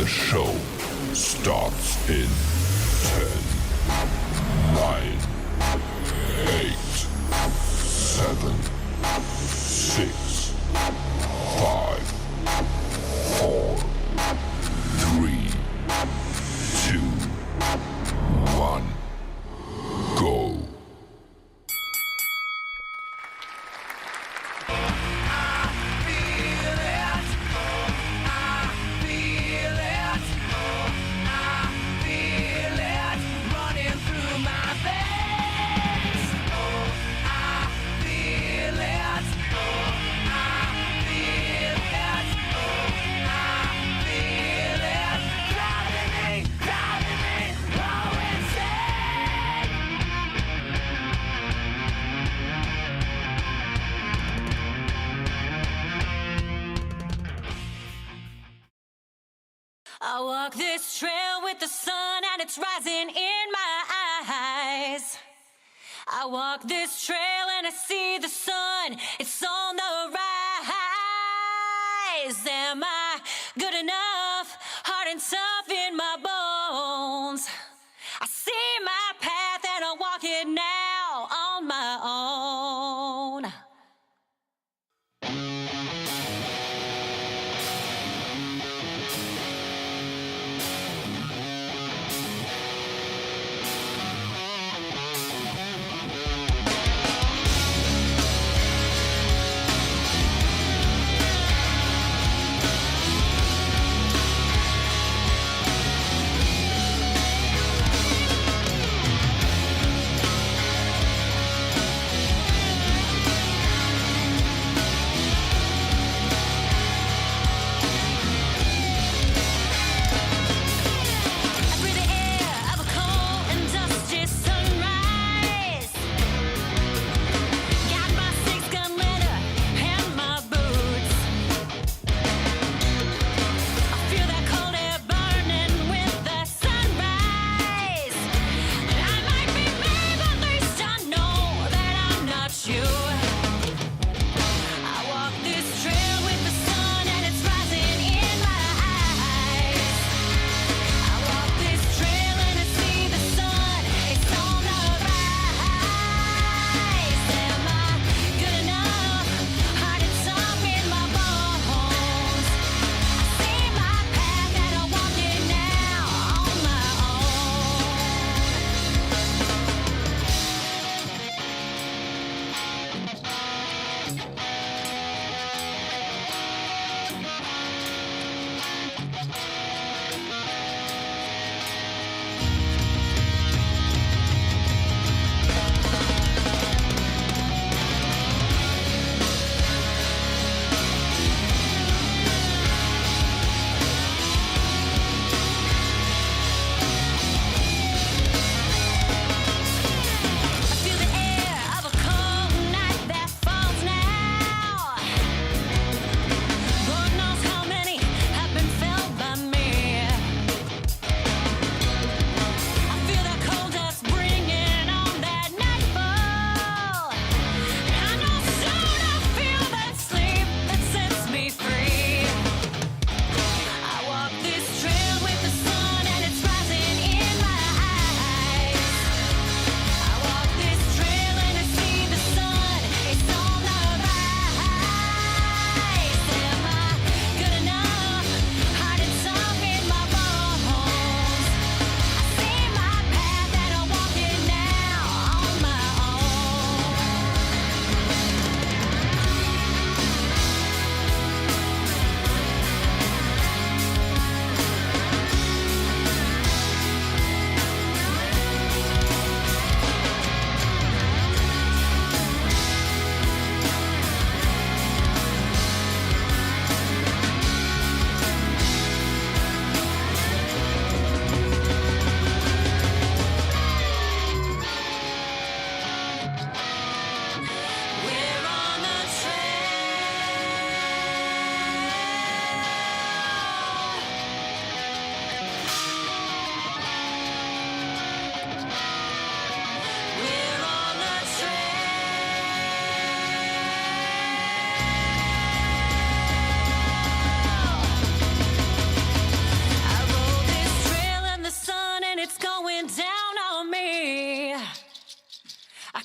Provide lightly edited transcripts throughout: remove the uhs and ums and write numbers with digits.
The show starts in 10, 9, 8, 7, 6, 5, 4, 3, 2, 1, go. I walk this trail with the sun and it's rising in my eyes. I walk this trail and I see the sun, it's on the rise. Am I good enough, hard and tough in my bones? I see my path and I walk it now on my own.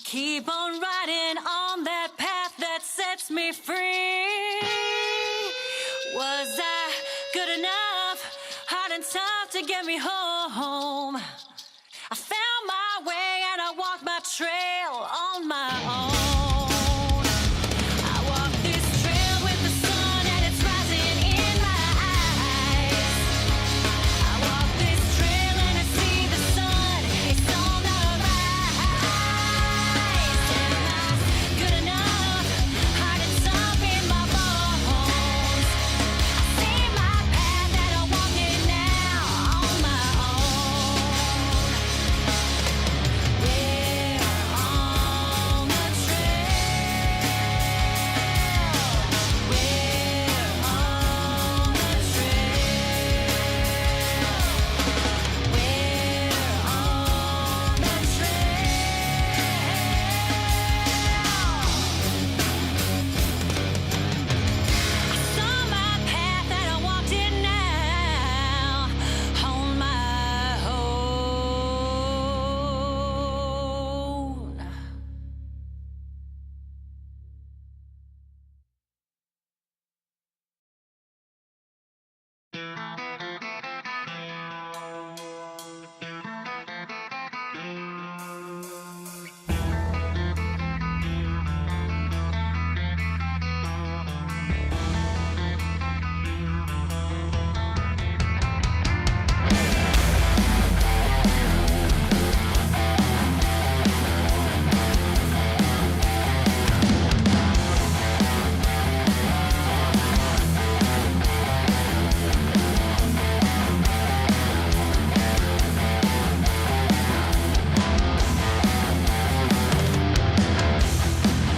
keep on riding on that path that sets me free. Was I good enough, hard and tough to get me home? I found my way and I walked my trail on my own. I walk this trail with the sun and it's rising in my eyes. I walk this trail and I see the sun, it's on the rise. Am I good enough, hard and tough in my bones? I see my path and I walk it now on my own. We're on the trail. We're on the trail. We're on the trail. I saw my path and I walked it now on my own.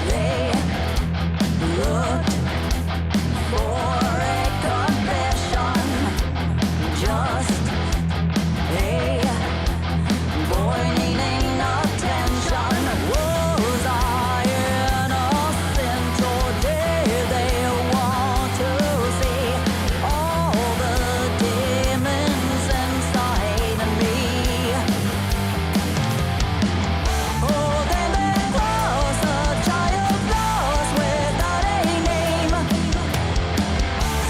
They looked for a confession, just a boy needing attention. Was I innocent or did they want to see all the demons inside me? Holding me close, a child lost without a name.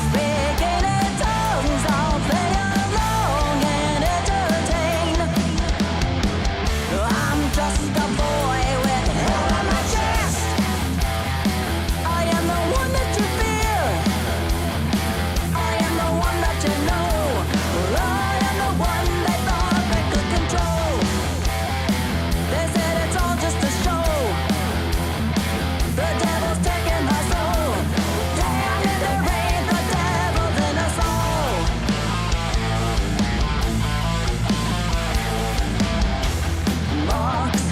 Speaking in tongues, I'll play along and entertain. I'm just a boy with hell on my chest. I am the one that you fear. I am the one that you know. I am the one they thought they could control. They said it's all just a show. The devil's taking my soul. Damn it, there ain't the devil's in us all. Marks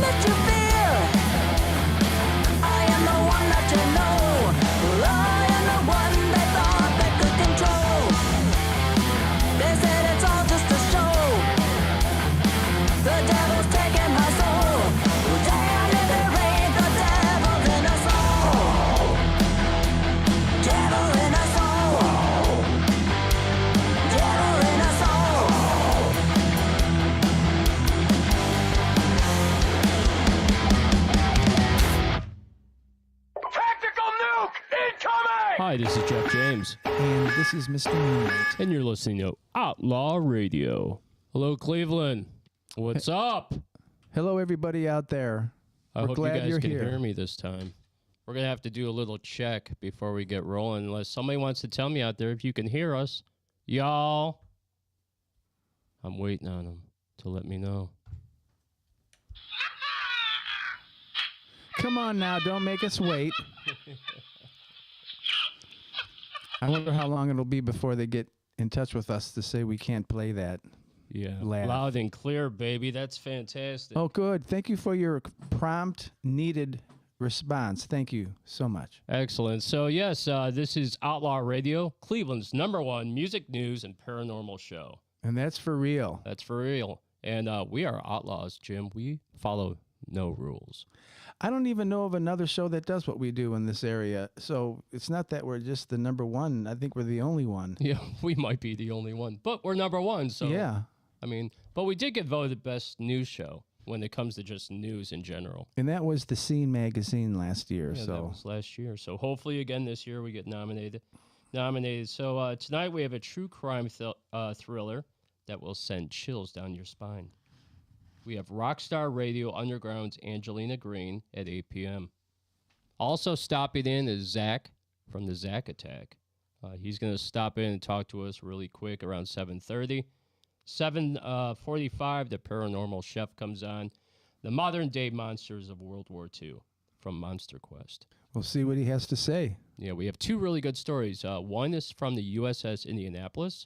that you fear. I am the one that you know. I am the one they thought they could control. They said it's all just a show. The devil's taking my soul. Damn if there ain't the devil in us all. Devil in us all. Devil in us all. Tactical nuke incoming! Hi, this is Jeff James, And this is Mr. Moonlight. and you're listening to Outlaw Radio. Hello, Cleveland. What's up? Hello, everybody out there. I We're hope you glad guys you're can here. hear me this time. We're going to have to do a little check before we get rolling, unless somebody wants to tell me out there if you can hear us. Y'all. I'm waiting on them to let me know. Come on now, don't make us wait. I wonder how long it'll be before they get in touch with us to say we can't play that. Yeah, Laugh. loud and clear, baby. That's fantastic. Oh, good. Thank you for your prompt, needed response. Thank you so much. Excellent. So, yes, this is Outlaw Radio, Cleveland's #1 music news and paranormal show. And that's for real. That's for real. And we are outlaws, Jim. We follow no rules. I don't even know of another show that does what we do in this area. So it's not that we're just the #1. I think we're the only one. Yeah, we might be the only one, but we're #1. So, Yeah. I mean, but we did get voted best news show when it comes to just news in general. And that was the Scene magazine last year. Yeah, that so was last year. So hopefully again this year we get nominated. So tonight we have a true crime thriller that will send chills down your spine. We have RockStar Radio Underground's Angelina Greene at 8 p.m. Also stopping in is Zack from the Zack Attack. He's going to stop in and talk to us really quick around 7:30. 7:45, the Paranormal Chef comes on. The modern day monsters of World War II from Monster Quest. we'll see what he has to say. Yeah, we have two really good stories. One is from the USS Indianapolis,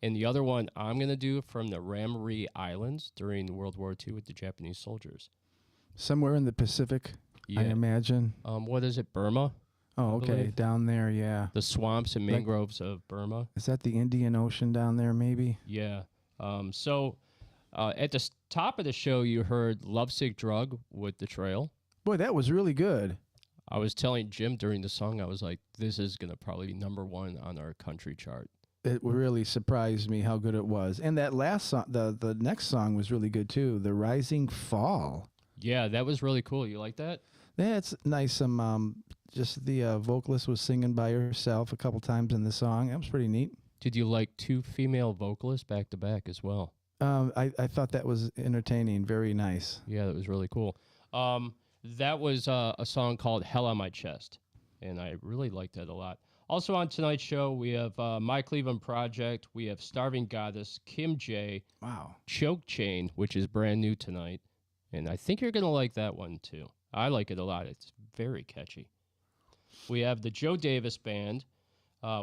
and the other one I'm going to do from the Ramree Islands during World War II with the Japanese soldiers. Somewhere in the Pacific, I Yeah. imagine. What is it, Burma? Oh, okay. believe. Down there, yeah. The swamps and Like- mangroves of Burma. Is that the Indian Ocean down there, maybe? Yeah. At the top of the show, you heard Lovesick Drug with The Trail. Boy, that was really good. I was telling Jim during the song, I was like, this is going to probably be #1 on our country chart. It really surprised me how good it was. And that last song, the next song was really good too. The Rising Fall. Yeah, that was really cool. You like that? That's nice. Just the vocalist was singing by herself a couple times in the song. That was pretty neat. Did you like two female vocalists back to back as well? I thought that was entertaining. Very nice. Yeah, that was really cool. That was a song called Hell on My Chest, and I really liked that a lot. Also on tonight's show, we have My Cleveland Project, we have Starving Goddess, Kim J, Wow. Choke Chain, which is brand new tonight, and I think you're going to like that one too. I like it a lot. It's very catchy. We have the Joe Davis Band.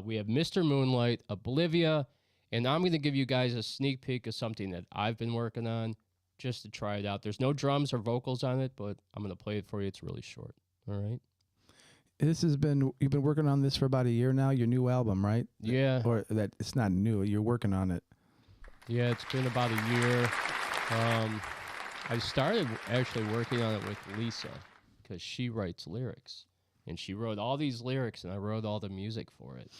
We have Mr. Moonlight, Oblivia, and I'm going to give you guys a sneak peek of something that I've been working on just to try it out. There's no drums or vocals on it, but I'm going to play it for you. It's really short. All right? You've been working on this for about a year now, your new album, right? Yeah. Or that it's not new, you're working on it. Yeah, it's been about a year. I started actually working on it with Lisa because she writes lyrics. And she wrote all these lyrics, and I wrote all the music for it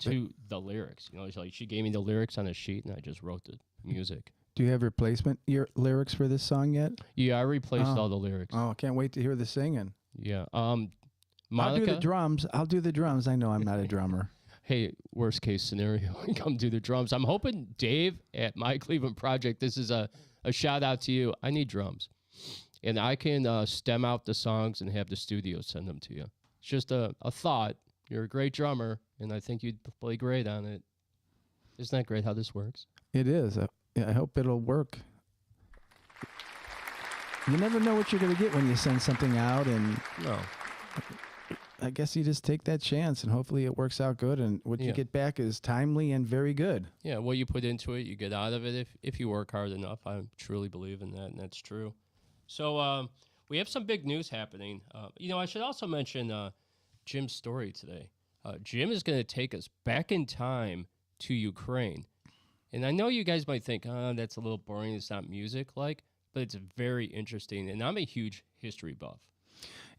to the lyrics. You know, it's like she gave me the lyrics on a sheet, and I just wrote the music. Do you have replacement lyrics for this song yet? Yeah, I replaced all the lyrics. Oh, I can't wait to hear the singing. Yeah. I'll Monica, do the drums. I know I'm not a drummer. hey, worst case scenario, come do the drums. I'm hoping Dave at My Cleveland Project, this is a shout out to you. I need drums. And I can stem out the songs and have the studio send them to you. It's just a thought. You're a great drummer, and I think you'd play great on it. Isn't that great how this works? It is. I hope it'll work. You never know what you're going to get when you send something out, and No. I guess you just take that chance, and hopefully it works out good, and what you Yeah. get back is timely and very good. Yeah, what you put into it, you get out of it if you work hard enough. I truly believe in that, and that's true. So we have some big news happening. I should also mention Jim's story today. Jim is going to take us back in time to Ukraine. And I know you guys might think, that's a little boring. It's not music-like, but it's very interesting. And I'm a huge history buff.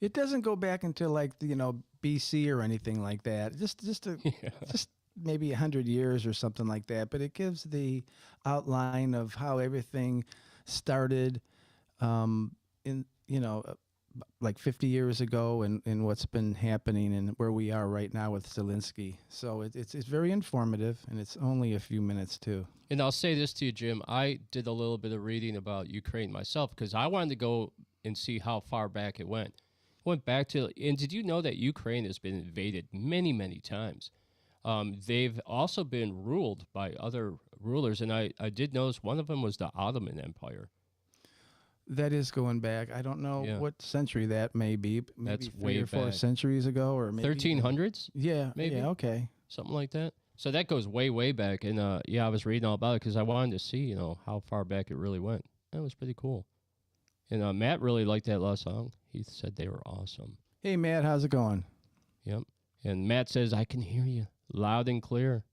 It doesn't go back until BC or anything like that. Just maybe 100 years or something like that. But it gives the outline of how everything started like 50 years ago and what's been happening and where we are right now with Zelensky. So it's very informative, and it's only a few minutes too. And I'll say this to you, Jim. I did a little bit of reading about Ukraine myself because I wanted to go and see how far back it went. Went back to, and did you know that Ukraine has been invaded many, many times? They've also been ruled by other rulers, and I did notice one of them was the Ottoman Empire. That is going back. I don't know what century that may be. Maybe That's 3 way or 4 back. centuries ago, or maybe 1300s? Yeah, maybe? Yeah, okay. Something like that. So that goes way, way back. And I was reading all about it because I wanted to see, how far back it really went. That was pretty cool. And Matt really liked that last song. He said they were awesome. Hey, Matt, how's it going? Yep. And Matt says, I can hear you loud and clear.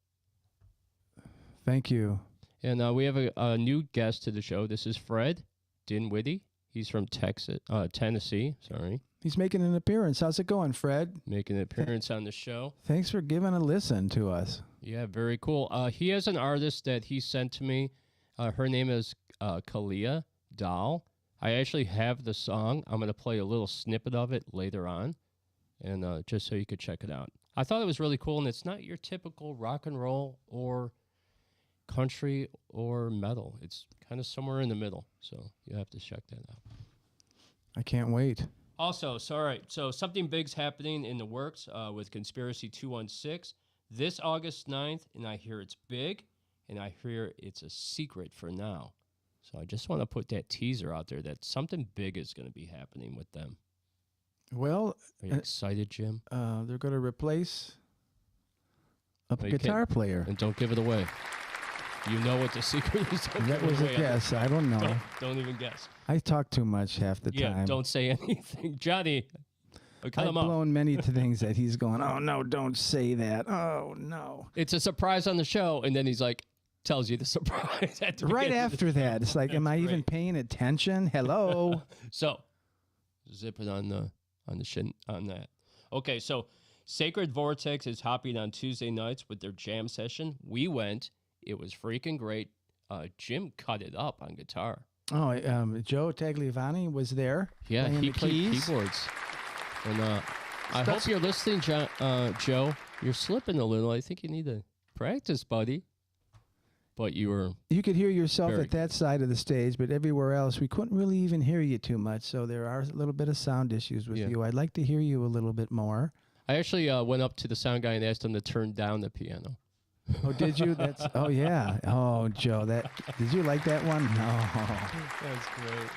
Thank you. And we have a new guest to the show. This is Fred Dinwiddie. He's from Tennessee. Sorry. He's making an appearance. How's it going, Fred? Making an appearance on the show. Thanks for giving a listen to us. Yeah, very cool. He has an artist that he sent to me. Her name is Kalia Dahl. I actually have the song. I'm going to play a little snippet of it later on, and just so you could check it out. I thought it was really cool, and it's not your typical rock and roll or country or metal. It's kind of somewhere in the middle, so you have to check that out. I can't wait. Also, so something big's happening in the works with Conspiracy 216 this August 9th, and I hear it's big, and I hear it's a secret for now. So I just want to put that teaser out there that something big is going to be happening with them. Well, Are you excited, Jim? they're going to replace a No, you guitar can't. player. And don't give it away. You know what the secret is. Don't That give it was a away. guess. I don't know. Don't even guess. I talk too much half the Yeah, time. don't say anything. Johnny, cut I've him off. blown many things that he's going, oh, no, don't say that. Oh, no. It's a surprise on the show, and then he's like, tells you the surprise at the Right beginning of the after that, it's like, am I even great. paying attention? Hello? So, zip it on that. Okay, so Sacred Vortex is hopping on Tuesday nights with their jam session. We went. It was freaking great. Jim cut it up on guitar. Oh, Joe Tagliavani was there. Yeah, playing he the played keys. keyboards. And I hope you're listening, Joe. You're slipping a little. I think you need to practice, buddy. But you could hear yourself Very at that side of the stage, but everywhere else, we couldn't really even hear you too much. So there are a little bit of sound issues with Yeah. you. I'd like to hear you a little bit more. I actually went up to the sound guy and asked him to turn down the piano. Oh, did you? Oh, yeah. Oh, Joe, did you like that one? No. That's great.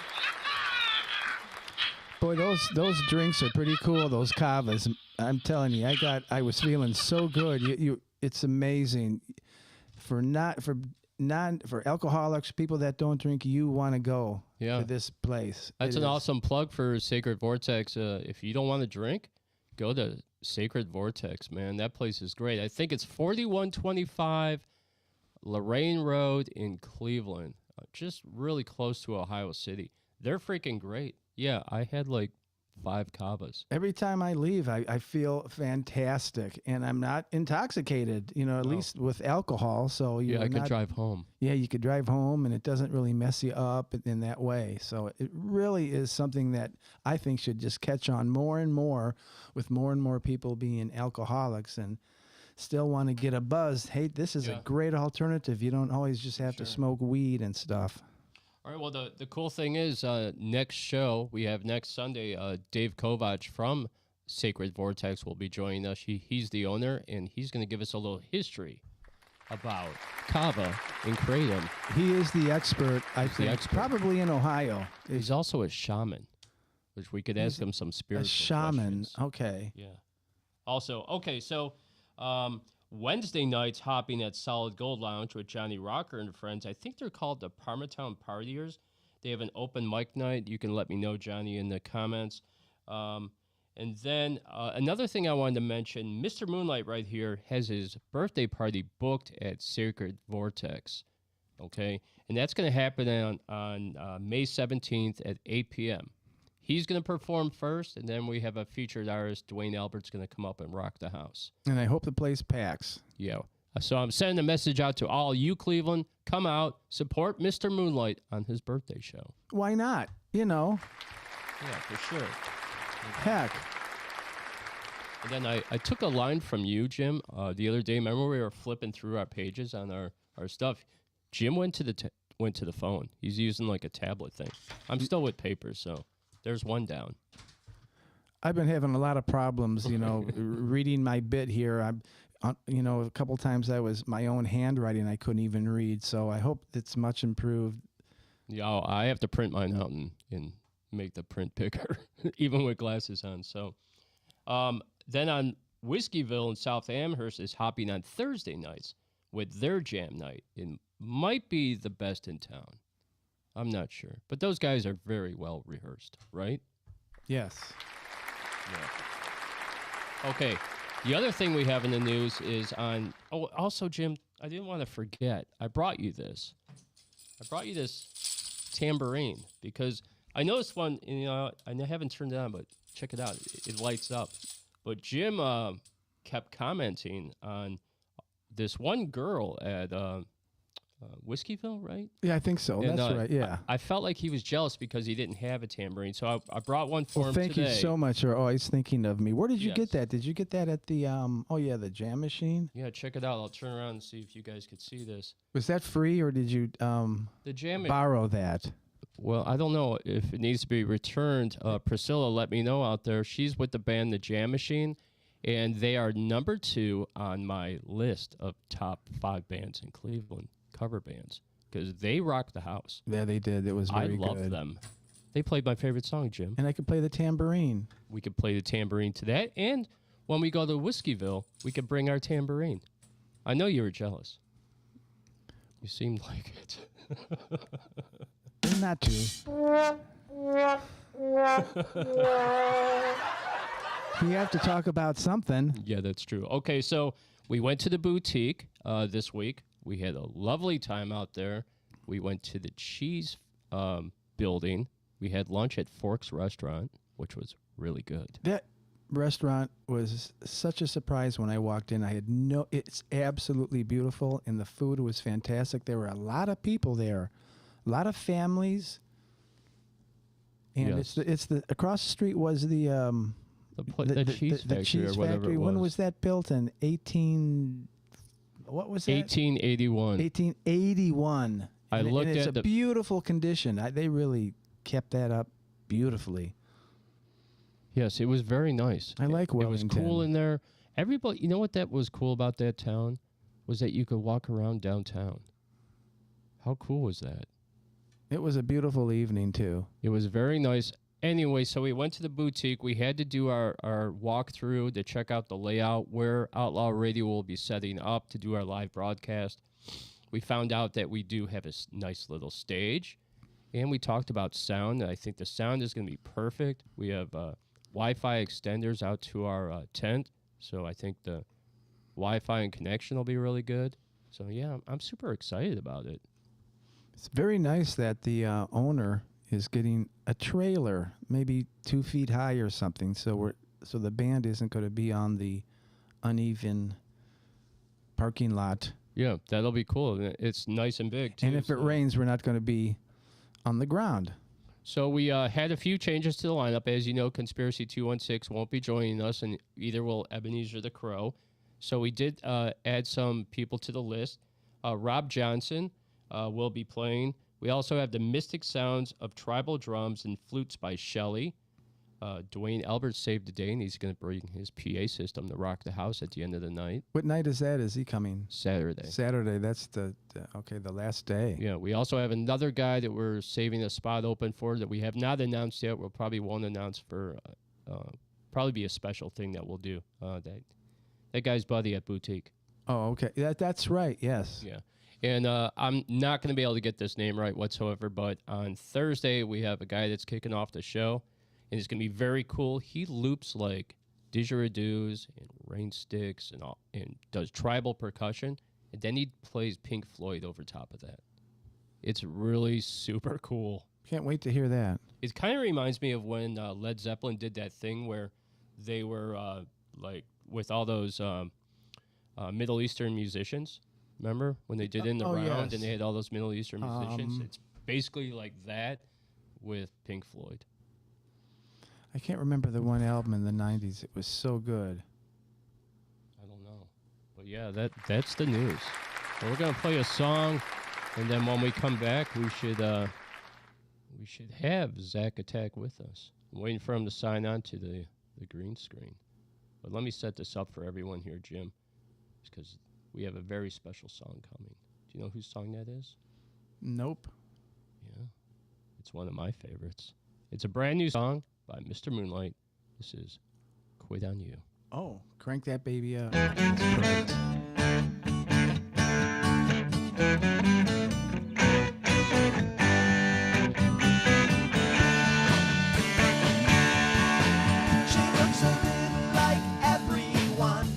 Boy, those drinks are pretty cool. Those cavas. I'm telling you, I was feeling so good. It's amazing. For alcoholics, people that don't drink, you want to go Yeah. to this place. That's It an is- awesome plug for Sacred Vortex. If you don't want to drink, go to Sacred Vortex, man. That place is great. I think it's 4125 Lorraine Road in Cleveland, just really close to Ohio City. They're freaking great. Yeah, I had like 5 cavas. Every time I leave, I feel fantastic, and I'm not intoxicated. At least with alcohol. So Yeah, I could drive home. Yeah, you could drive home, and it doesn't really mess you up in that way. So it really is something that I think should just catch on more and more, with more and more people being alcoholics and still want to get a buzz. Hey, this is a great alternative. You don't always just have to smoke weed and stuff. All right, well, the cool thing is next show, we have next Sunday, Dave Kovac from Sacred Vortex will be joining us. He's the owner, and he's going to give us a little history about Kava and Kratom. He is the expert, I the think, expert. probably in Ohio. He's also a shaman, which we could ask him some A spiritual shaman. questions. Okay. Yeah. Also, okay, so Wednesday nights hopping at Solid Gold Lounge with Johnny Rocker and friends. I think they're called the Parmatown Partiers. They have an open mic night. You can let me know, Johnny, in the comments. And then another thing I wanted to mention, Mr. Moonlight right here has his birthday party booked at Sacred Vortex, okay? And that's going to happen on May 17th at 8 p.m. He's going to perform first, and then we have a featured artist, Dwayne Albert's going to come up and rock the house. And I hope the place packs. Yeah. So I'm sending a message out to all you, Cleveland. Come out, support Mr. Moonlight on his birthday show. Why not? You know. Yeah, for sure. Heck. And then I took a line from you, Jim, the other day. Remember we were flipping through our pages on our stuff? Jim went to the phone. He's using like a tablet thing. I'm still with paper, so there's one down. I've been having a lot of problems, reading my bit here. A couple times I was my own handwriting I couldn't even read, so I hope it's much improved. Yeah, I have to print mine out and make the print bigger, even with glasses on. So then on Whiskeyville in South Amherst is hopping on Thursday nights with their jam night. It might be the best in town. I'm not sure. But those guys are very well rehearsed, right? Yes. Yeah. Okay. The other thing we have in the news is on... Oh, also, Jim, I didn't want to forget. I brought you this. Tambourine because I noticed one, I haven't turned it on, but check it out. It lights up. But Jim kept commenting on this one girl at Whiskeyville, right? Yeah, I think so. And, that's right, yeah. I felt like he was jealous because he didn't have a tambourine, so I brought one for him thank today. you so much. You're always thinking of me. Where did you Yes. get that? Did you get that at the, the jam machine? Yeah, check it out. I'll turn around and see if you guys could see this. Was that free or did you The jam borrow that? Well, I don't know if it needs to be returned. Priscilla let me know out there. She's with the band The Jam Machine, and they are number 2 on my list of top 5 bands in Cleveland, cover bands, because they rock the house. Yeah, they did. It was very good. I love them. They played my favorite song, Jim. And I could play the tambourine. We could play the tambourine to that, and when we go to Whiskeyville, we could bring our tambourine. I know you were jealous. You seemed like it. Not too. We have to talk about something. Yeah, that's true. Okay, so we went to the boutique this week. We had a lovely time out there. We went to the cheese building. We had lunch at Forks Restaurant, which was really good. That restaurant was such a surprise when I walked in. It's absolutely beautiful, and the food was fantastic. There were a lot of people there. A lot of families, and Yes. it's the across the street was the cheese factory cheese or whatever factory. it was. When was that built? In 18? What was that? 1881. 1881. I looked and it's at a beautiful condition. They really kept that up beautifully. Yes, it was very nice. I like It was Wellington. cool in there. Everybody, you know what that was cool about that town? Was that you could walk around downtown. How cool was that? It was a beautiful evening too. It was very nice. Anyway, so we went to the boutique. We had to do our walkthrough to check out the layout where Outlaw Radio will be setting up to do our live broadcast. We found out that we do have a nice little stage, and we talked about sound. I think the sound is going to be perfect. We have Wi-Fi extenders out to our tent, so I think the Wi-Fi and connection will be really good. So, yeah, I'm super excited about it. It's very nice that the owner is getting a trailer, maybe 2 feet high or something, so the band isn't going to be on the uneven parking lot. Yeah, that'll be cool. It's nice and big, too. And if it rains, we're not going to be on the ground. So we had a few changes to the lineup. As you know, Conspiracy 216 won't be joining us, and either will Ebenezer the Crow. So we did add some people to the list. Rob Johnson will be playing. We also have the Mystic Sounds of Tribal Drums and Flutes by Shelley. Dwayne Albert saved the day, and he's going to bring his PA system to rock the house at the end of the night. What night is that? Is he coming? Saturday. Saturday. That's the last day. Yeah, we also have another guy that we're saving a spot open for that we have not announced yet. We'll probably won't announce for probably be a special thing that we'll do. That guy's buddy at Boutique. Oh, okay. That's right. Yes. Yeah. And I'm not going to be able to get this name right whatsoever, but on Thursday, we have a guy that's kicking off the show, and it's going to be very cool. He loops like didgeridoos and rain sticks and all, and does tribal percussion, and then he plays Pink Floyd over top of that. It's really super cool. Can't wait to hear that. It kind of reminds me of when Led Zeppelin did that thing where they were like with all those Middle Eastern musicians. Remember when they did In the Round yes. and they had all those Middle Eastern musicians? It's basically like that with Pink Floyd. I can't remember the one album in the 90s. It was so good. I don't know. But yeah, that's the news. So we're going to play a song, and then when we come back, we should have Zack Attack with us. I'm waiting for him to sign on to the green screen. But let me set this up for everyone here, Jim, because we have a very special song coming. Do you know whose song that is? Nope. Yeah. It's one of my favorites. It's a brand new song by Mr. Moonlight. This is Quit on You. Oh, crank that baby up. That's great. She looks a little like everyone,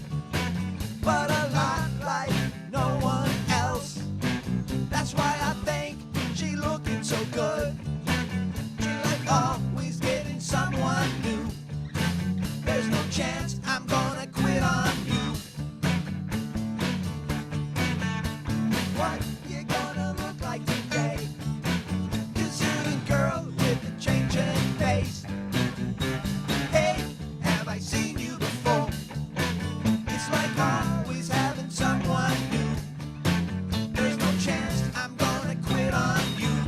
but a lot like no one else. That's why I think she looking so good. She like always getting someone new. There's no chance I'm gonna quit on you. What you gonna look like today? 'Cause you're the girl with the changing face. Hey, have I seen you before? It's like always having someone new. There's no chance I'm gonna quit on you.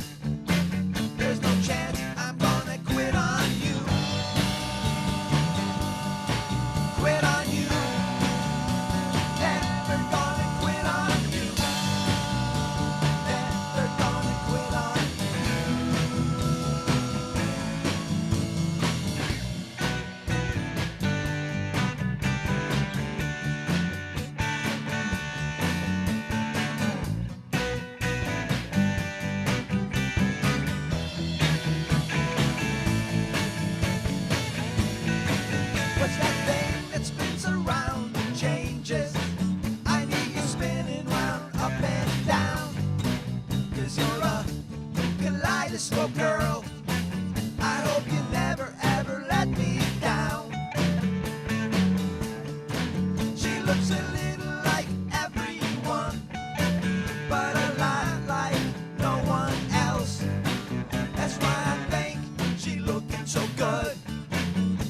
There's no chance I'm gonna quit on you. Quit on you. Never gonna quit on you. Never gonna quit on you. What's that thing that spins around and changes? I need you spinning round, up and down. 'Cause you're a kaleidoscope girl. I hope you never ever let me down. She looks a little like everyone, but a lot like no one else. That's why I think she looking so good.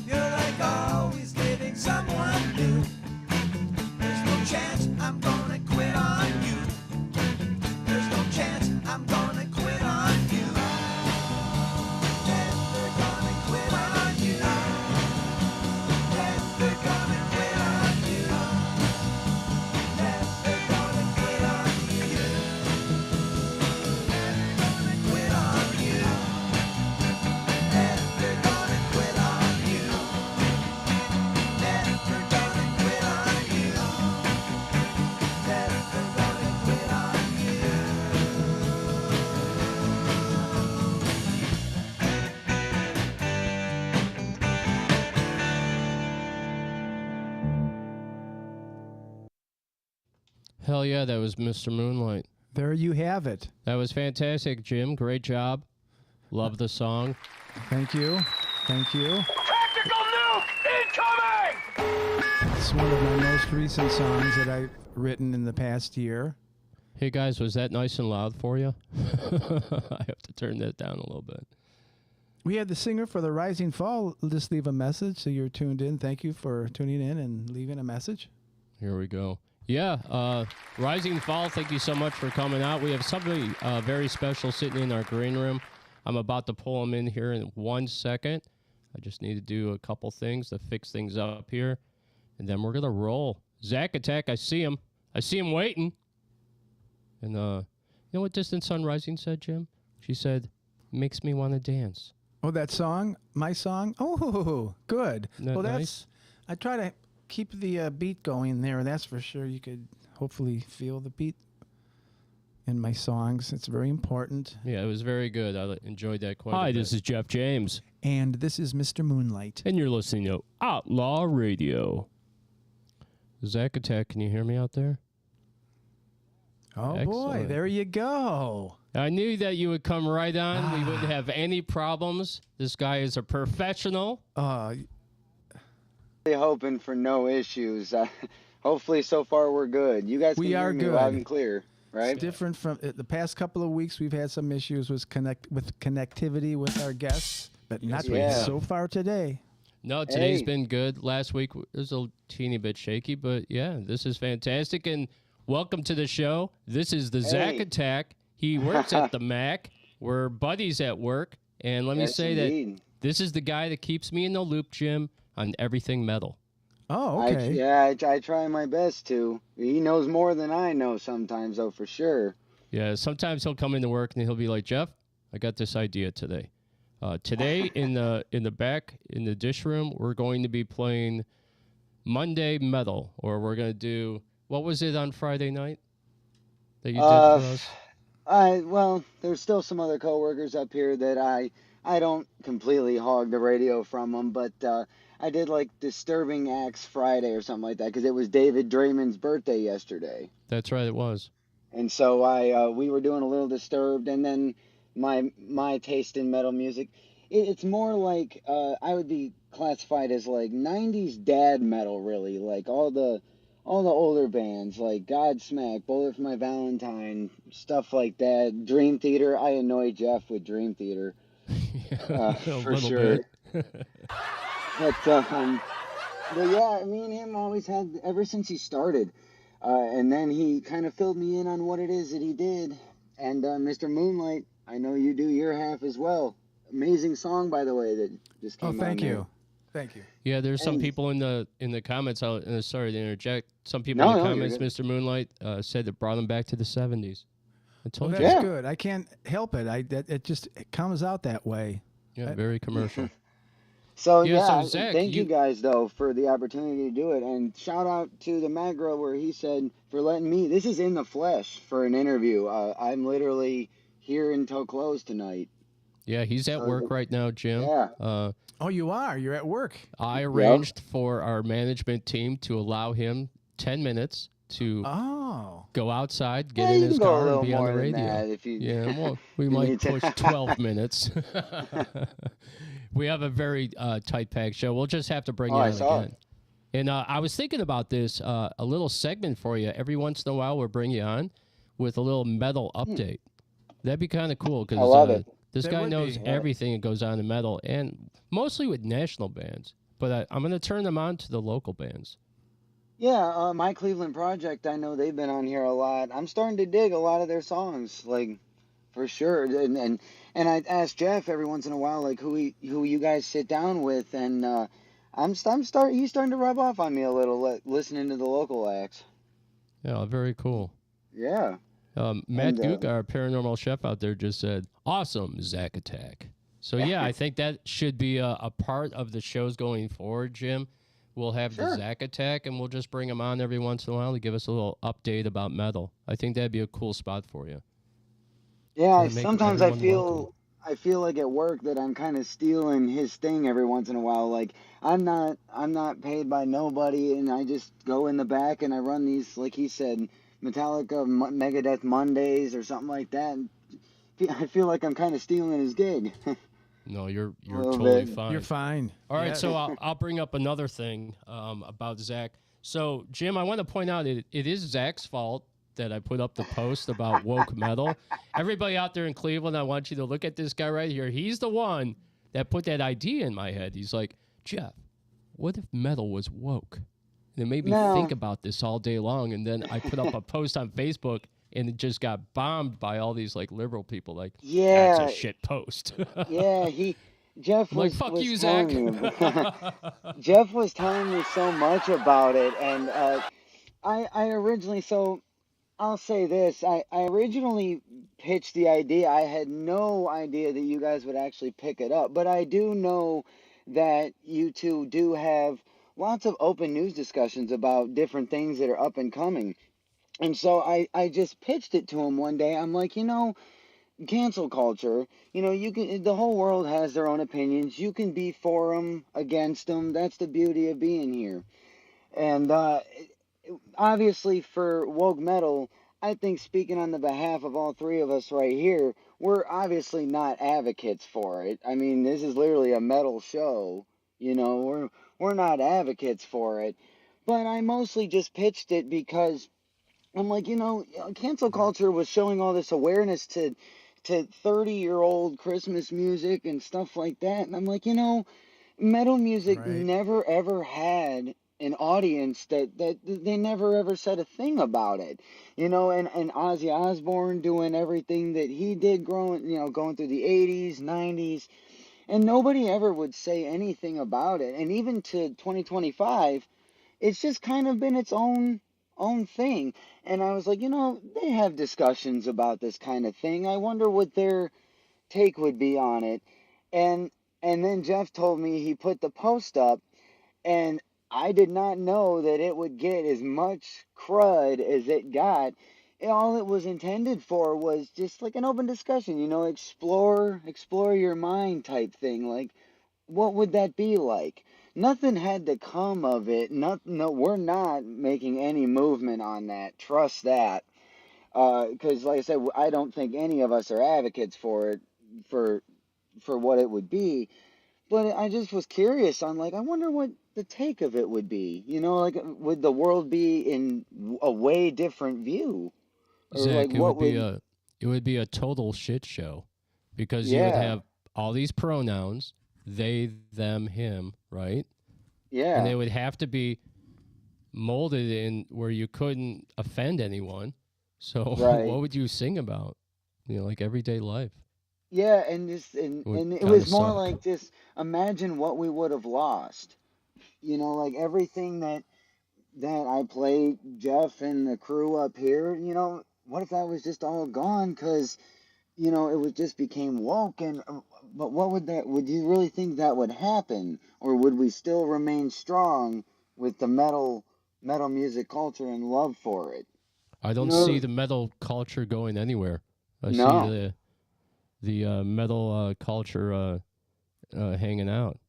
You're like always getting someone new. There's no chance I'm gonna quit on you. There's no chance I'm gonna quit on you. Never gonna quit on you. Never gonna quit on you. Never gonna quit on you. Gonna quit on you. Never gonna quit on you. Never gonna quit on you. Never gonna quit on you. Hell yeah, that was Mr. Moonlight. There you have it. That was fantastic, Jim. Great job. Love the song. Thank you. Thank you. Tactical nuke incoming! It's one of my most recent songs that I've written in the past year. Hey guys, was that nice and loud for you? I have to turn that down a little bit. We had the singer for the Rising Fall just leave a message, so you're tuned in. Thank you for tuning in and leaving a message. Here we go. Yeah, Rising Fall, thank you so much for coming out. We have somebody very special sitting in our green room. I'm about to pull him in here in 1 second. I just need to do a couple things to fix things up here, and then we're going to roll. Zack Attack, I see him. I see him waiting. And you know what Distant Sun Rising said, Jim? She said, makes me want to dance. Oh, that song? My song? Oh, good. Isn't that well, nice? I try to keep the beat going there. That's for sure. You could hopefully feel the beat. in my songs. It's very important. Yeah, it was very good. I enjoyed that quite a bit. Hi, this is Jeff James. And this is Mr. Moonlight. And you're listening to Outlaw Radio. Zack Attack, can you hear me out there? Oh, boy, Excellent. there you go. I knew that you would come right on. We wouldn't have any problems. This guy is a professional. Hoping for no issues. Hopefully, so far we're good. You guys can hear me loud and clear, right? It's different from the past couple of weeks. We've had some issues with connectivity with our guests, but not so far today. No, today's been good. Last week was a teeny bit shaky, but yeah, this is fantastic. And welcome to the show. This is the Zack Attack. He works at the Mac. We're buddies at work. And let me say that this is the guy that keeps me in the loop, Jim, on everything metal. Oh, okay. I try my best to. He knows more than I know sometimes, though, for sure. Yeah, sometimes he'll come into work and he'll be like, Jeff, I got this idea today. Today in the back in the dish room, we're going to be playing Monday metal, or we're going to do, what was it on Friday night that you did for us? Well, there's still some other coworkers up here that I don't completely hog the radio from them, but I did like Disturbing Acts Friday or something like that because it was David Draymond's birthday yesterday. That's right, it was. And so we were doing a little Disturbed, and then my taste in metal music, it's more like I would be classified as like 90s dad metal, really, like all the older bands like Godsmack, Bullet for My Valentine, stuff like that. Dream Theater. I annoy Jeff with Dream Theater. For sure. But yeah, me and him always had, ever since he started. And then he kind of filled me in on what it is that he did. And Mr. Moonlight, I know you do your half as well. Amazing song, by the way, that just came out. Oh, thank you. Thank you. Yeah, there's some people in the comments. Sorry to interject. Some people in the comments, Mr. Moonlight, said it brought him back to the 70s. I told you. That's good. I can't help it. It comes out that way. Yeah, very commercial. So Zack, thank you guys though for the opportunity to do it, and shout out to the Magro where he said for letting me. This is in the flesh for an interview. I'm literally here until close tonight. Yeah, he's at work right now, Jim. Yeah. Oh, you are? You're at work. I arranged for our management team to allow him 10 minutes to go outside, get in his car, and be on the radio. Well, we might push 12 minutes. We have a very tight-packed show. We'll just have to bring you on again. And I was thinking about this, a little segment for you. Every once in a while, we'll bring you on with a little metal update. That'd be kind of cool because I love it. This guy knows everything that goes on in metal, and mostly with national bands. But I'm going to turn them on to the local bands. Yeah, My Cleveland Project, I know they've been on here a lot. I'm starting to dig a lot of their songs, like, for sure. And I ask Jeff every once in a while, like, who you guys sit down with, and he's starting to rub off on me a little, listening to the local acts. Yeah, very cool. Yeah. Matt Gook, our paranormal chef out there, just said, awesome, Zack Attack. So, yeah, I think that should be a part of the shows going forward, Jim. We'll have the Zack Attack, and we'll just bring him on every once in a while to give us a little update about metal. I think that'd be a cool spot for you. Yeah, sometimes I feel like at work that I'm kind of stealing his thing every once in a while. Like I'm not paid by nobody, and I just go in the back and I run these, like he said, Metallica Megadeth Mondays or something like that. And I feel like I'm kind of stealing his gig. No, you're totally fine. You're fine. All right, so I'll bring up another thing about Zack. So, Jim, I want to point out it is Zack's fault that I put up the post about woke metal. Everybody out there in Cleveland, I want you to look at this guy right here. He's the one that put that idea in my head. He's like, Jeff, what if metal was woke? And it made me think about this all day long. And then I put up a post on Facebook, and it just got bombed by all these like liberal people. Like, that's a shit post. Yeah, Jeff was like, fuck you, Zack. Jeff was telling me so much about it, and I originally, so I'll say this, I originally pitched the idea. I had no idea that you guys would actually pick it up, but I do know that you two do have lots of open news discussions about different things that are up and coming. And so I just pitched it to him one day. I'm like, cancel culture, you can, the whole world has their own opinions. You can be for them, against them. That's the beauty of being here. And obviously, for woke metal, I think speaking on the behalf of all three of us right here, we're obviously not advocates for it. I mean, this is literally a metal show. We're not advocates for it. But I mostly just pitched it because I'm like, cancel culture was showing all this awareness to 30-year-old Christmas music and stuff like that. And I'm like, metal music Right. never ever had an audience that they never ever said a thing about it. And Ozzy Osbourne doing everything that he did going through the 80s, 90s, and nobody ever would say anything about it. And even to 2025, it's just kind of been its own thing. And I was like, they have discussions about this kind of thing. I wonder what their take would be on it. And and then Jeff told me he put the post up, and I did not know that it would get as much crud as it got. And all it was intended for was just like an open discussion, explore your mind type thing. Like, what would that be like? Nothing had to come of it. No, we're not making any movement on that. Trust that. Because, like I said, I don't think any of us are advocates for it, for for what it would be. But I just was curious on, like, I wonder what the take of it would be. Like, would the world be in a way different view, or like Zach, what would? it would be a total shit show because you would Yeah, have all these pronouns, they, them, him, right? And yeah, they would have to be molded in where you couldn't offend anyone. So right. what would you sing about? Like everyday life. Yeah, and this It would and it kind of was more suck. like, just imagine what we would have lost. Like everything that I played, Jeff and the crew up here. What if that was just all gone? Because it was just became woke. And but what would you really think that would happen, or would we still remain strong with the metal music culture and love for it? I You don't see know, the metal culture going anywhere. I see no. the metal culture hanging out.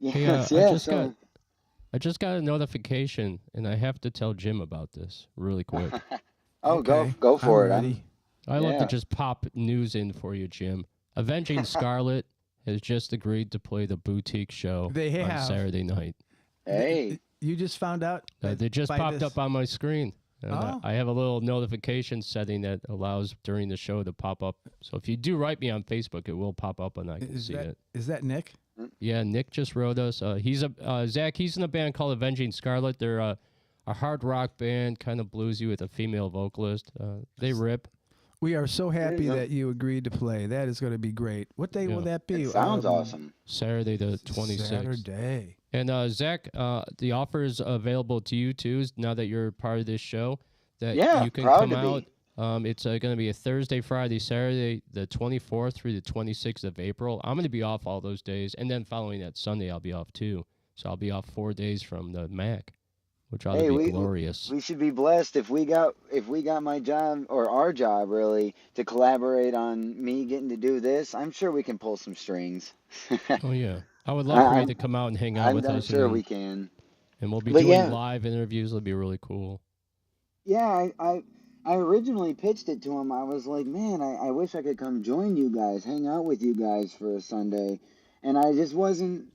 Hey, Yes, yeah. So, I just got a notification, and I have to tell Jim about this really quick. oh, go Okay, go I'm for it. ready. I love to Yeah. just pop news in for you, Jim. Avenging Scarlet has just agreed to play the boutique show They on have. Saturday night. Hey. You just found out. They just by popped this- up on my screen. And Oh. I have a little notification setting that allows during the show to pop up. So if you do write me on Facebook, it will pop up and I can see it. Is that Nick? Yeah, Nick just wrote us. He's Zach. He's in a band called Avenging Scarlet. They're a hard rock band, kind of bluesy with a female vocalist. They rip. We are so happy go. that you agreed to play. That is going to be great. What day will Yeah. that be? It sounds awesome. Saturday the 26th. Saturday. And Zach, the offer is available to you too. Now that you're part of this show, that Yeah, you can proud come to out. be. It's going to be a Thursday, Friday, Saturday, the 24th through the 26th of April. I'm going to be off all those days, and then following that Sunday, I'll be off too. So I'll be off 4 days from the Mac, which ought Hey, to be we glorious. we should be blessed if we got my job, or our job really, to collaborate on me getting to do this. I'm sure we can pull some strings. Oh yeah, I would love for you I'm to come out and hang out with I'm us, sure we can. and we'll be But doing yeah, live interviews. It'll be really cool. yeah. I originally pitched it to him. I was like, man, I wish I could come join you guys, hang out with you guys for a Sunday, and I just wasn't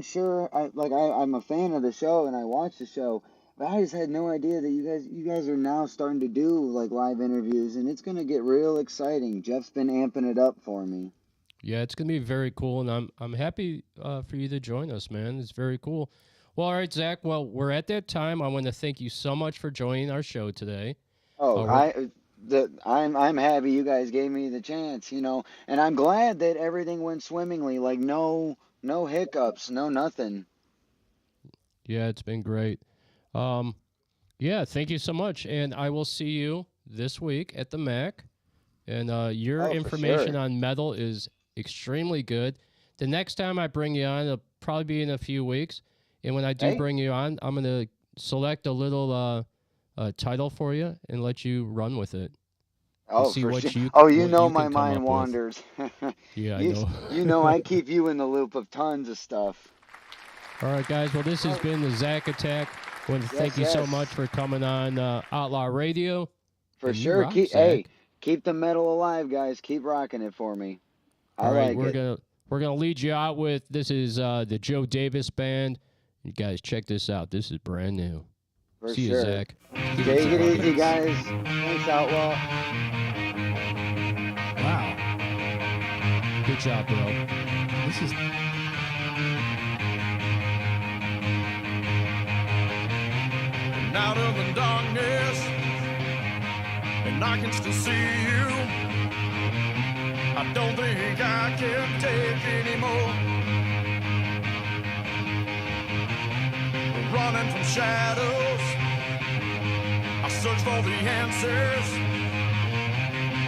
sure. I'm a fan of the show and I watch the show, but I just had no idea that you guys are now starting to do like live interviews, and it's gonna get real exciting. Jeff's been amping it up for me. Yeah, it's gonna be very cool, and I'm happy for you to join us, man. It's very cool. Well, all right, Zach. Well, we're at that time. I want to thank you so much for joining our show today. Oh, We're I'm happy you guys gave me the chance, and I'm glad that everything went swimmingly. Like, no hiccups, no nothing. Yeah, it's been great. Um, yeah, thank you so much, and I will see you this week at the Mac. And your Oh, for information sure. on metal is extremely good. The next time I bring you on, it'll probably be in a few weeks. And when I do Hey, bring you on, I'm gonna select a little title for you and let you run with it. Oh, see for what sure. you Oh, you what know you my can come mind up with. wanders. Yeah, I You know. you know I keep you in the loop of tons of stuff. All right, guys. Well, this has been the Zack Attack. I want to thank you so yes. much for coming on Outlaw Radio. For And you sure. rock, Keep Zack. keep the metal alive, guys. Keep rocking it for me. I All right, like it. we're gonna lead you out with this is the Joe Davis Band. You guys check this out. This is brand new. For See sure. you, Zack. Take it easy, guys. Thanks, Outlaw. Wow. Good job, bro. This is And out of the darkness, and I can still see you. I don't think I can take anymore. Running from shadows, I search for the answers.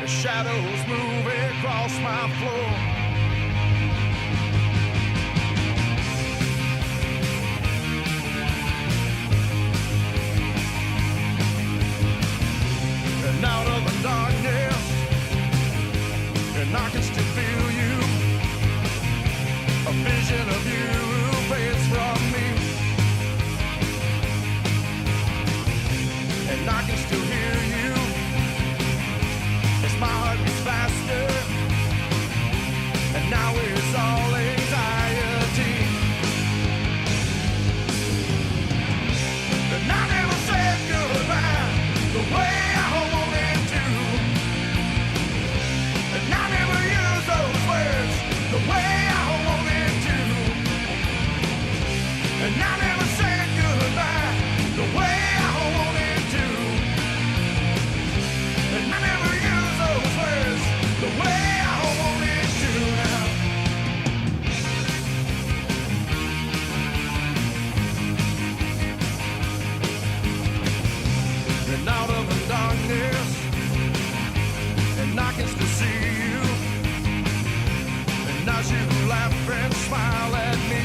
The shadows move across my floor. And out of the darkness, and I can still feel you. A vision of you fades from me, and I can still hear you as my heart beats faster. And now it's all anxiety. And I never said goodbye the way I wanted to. And I never used those words the way I wanted to. And I never said goodbye the way I wanted to. And I never used those words the way I wanted to now. And out of the darkness, and I can still see you. And as you laugh and smile at me,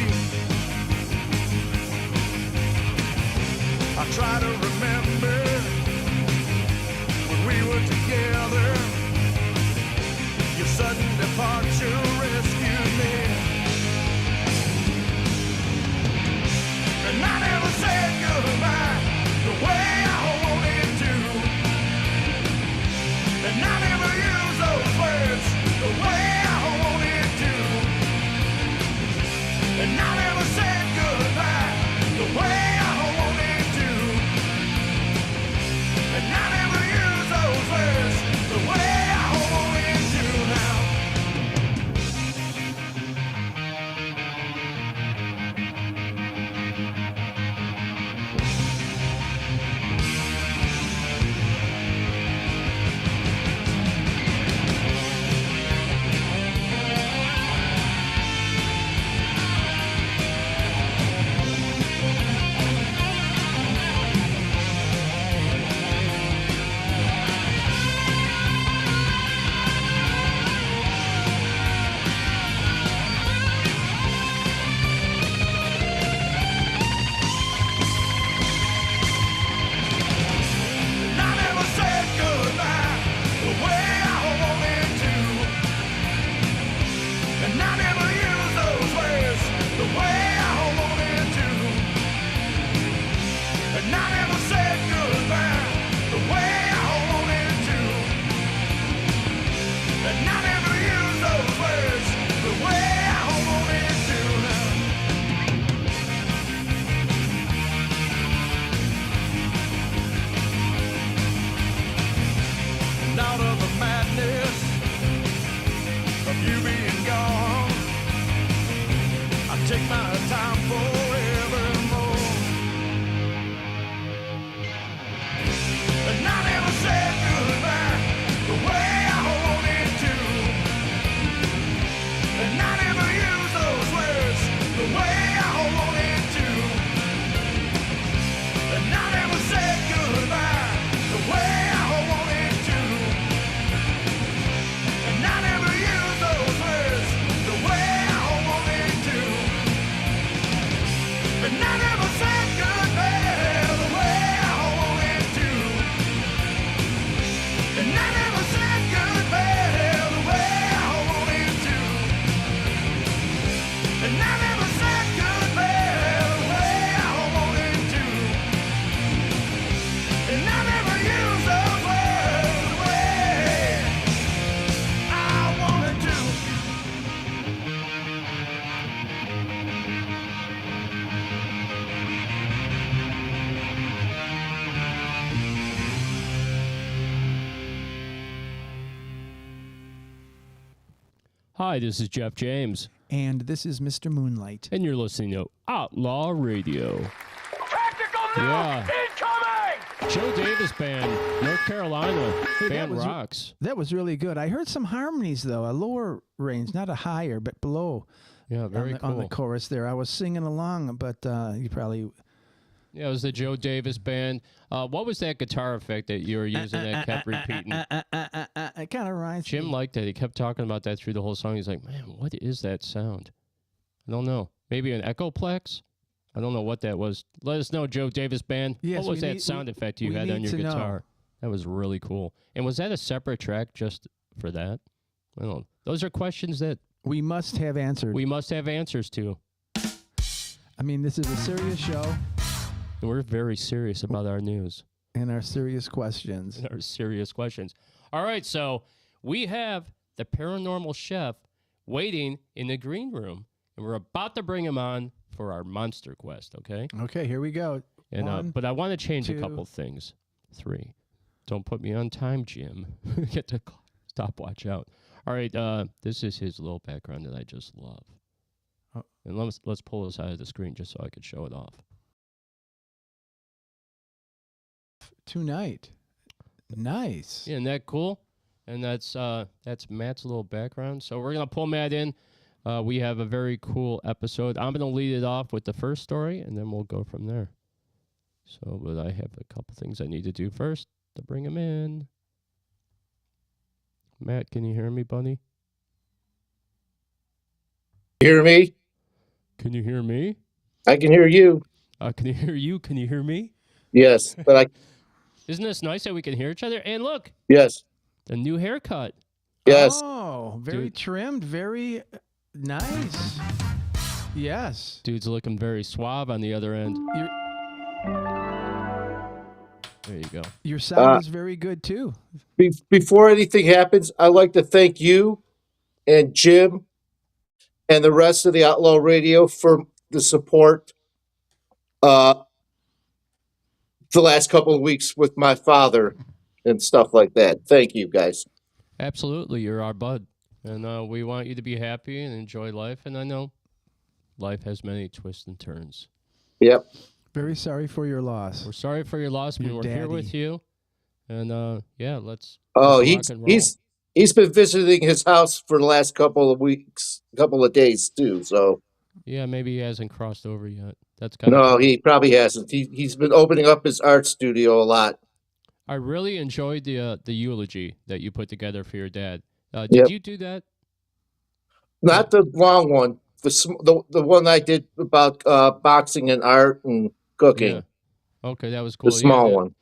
I try to remember when we were together. Your sudden departure rescued me. And I never said goodbye the way I wanted to. And I never used those words the way I wanted to. And I never said goodbye the way I wanted to. And I never used those words the way I wanted to now. And I never said goodbye the way I wanted to. And I never used those words the way I wanted to. And I never said goodbye the way I wanted to. And I never used those words the way I wanted to now. And out of the madness of you being gone, I take my time forevermore. And I never said goodbye the way I wanted to. And I never used those words the way I wanted to. And I never said goodbye the way I wanted to. And I never used those words the way I wanted to. Hi, this is Jeff James, And this is Mr. Moonlight. and you're listening to Outlaw Radio. Tactical nuke Yeah. incoming! Joe Davis Band, North Carolina. Hey, that Band was- rocks. That was really good. I heard some harmonies, though, a lower range, not a higher, but below Yeah, very on the cool. chorus there. I was singing along, but you probably... Yeah, it was the Joe Davis Band. What was that guitar effect that you were using that kept repeating? It kind of reminds Jim me. liked it. He kept talking about that through the whole song. He's like, man, what is that sound? I don't know. Maybe an Echoplex? I don't know what that was. Let us know, Joe Davis Band. Yes, what was we that need- sound effect you we had on need your to know. guitar? That was really cool. And was that a separate track just for that? I don't know. Those are questions that We must have answered. we must have answers to. I mean, this is a serious show And we're very serious about our news and our serious questions. and our serious questions. All right, so we have the paranormal chef waiting in the green room, and we're about to bring him on for our monster quest, okay? Okay, here we go. And One, but I want to change a 2. couple things. 3. Don't put me on time, Jim. Get the stopwatch out. All right, this is his little background that I just love. Oh. And let's pull this out of the screen just so I could show it off. Tonight. Nice. Isn't that cool? And that's Matt's little background. So we're gonna pull Matt in. We have a very cool episode. I'm gonna lead it off with the first story, and then we'll go from there. So, but I have a couple things I need to do first to bring him in. Matt, can you hear me, buddy? Hear me? Can you hear me? I can hear you. Can you hear you? Can you hear me? Yes, but I Isn't this nice that we can hear each other? And look, yes, the new haircut. yes. Oh, very Dude. trimmed, very nice. Yes. Dude's looking very suave on the other end. There you go. Your sound is very good, too. Before anything happens, I'd like to thank you and Jim and the rest of the Outlaw Radio for the support the last couple of weeks with my father and stuff like that. Thank you, guys. Absolutely, you're our bud, and we want you to be happy and enjoy life. And I know life has many twists and turns. Yep. Very sorry for your loss. We're sorry for your loss, but Your we're here daddy. with you. And yeah, let's Oh, rock and roll. he's been visiting his house for the last couple of weeks, couple of days too. So Yeah, maybe he hasn't crossed over yet. That's kind of no, cool. he probably hasn't. He's been opening up his art studio a lot. I really enjoyed the eulogy that you put together for your dad. Did Yep. you do that? Not the long one. The one I did about boxing and art and cooking. Yeah. Okay, that was cool. The small yeah, one.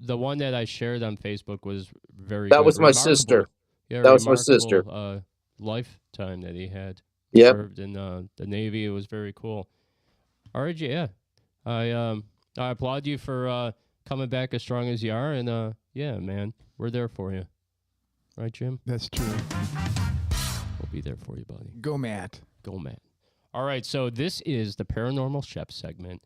The one that I shared on Facebook was very That good. was my Remarkable. sister. Yeah, That was my sister. remarkable, lifetime that he had. Yep. Served in the Navy. It was very cool. All right, yeah. I applaud you for coming back as strong as you are, and yeah, man, we're there for you. Right, Jim? That's true. We'll be there for you, buddy. Go, Matt. Go, Matt. All right, so this is the Paranormal Chef segment.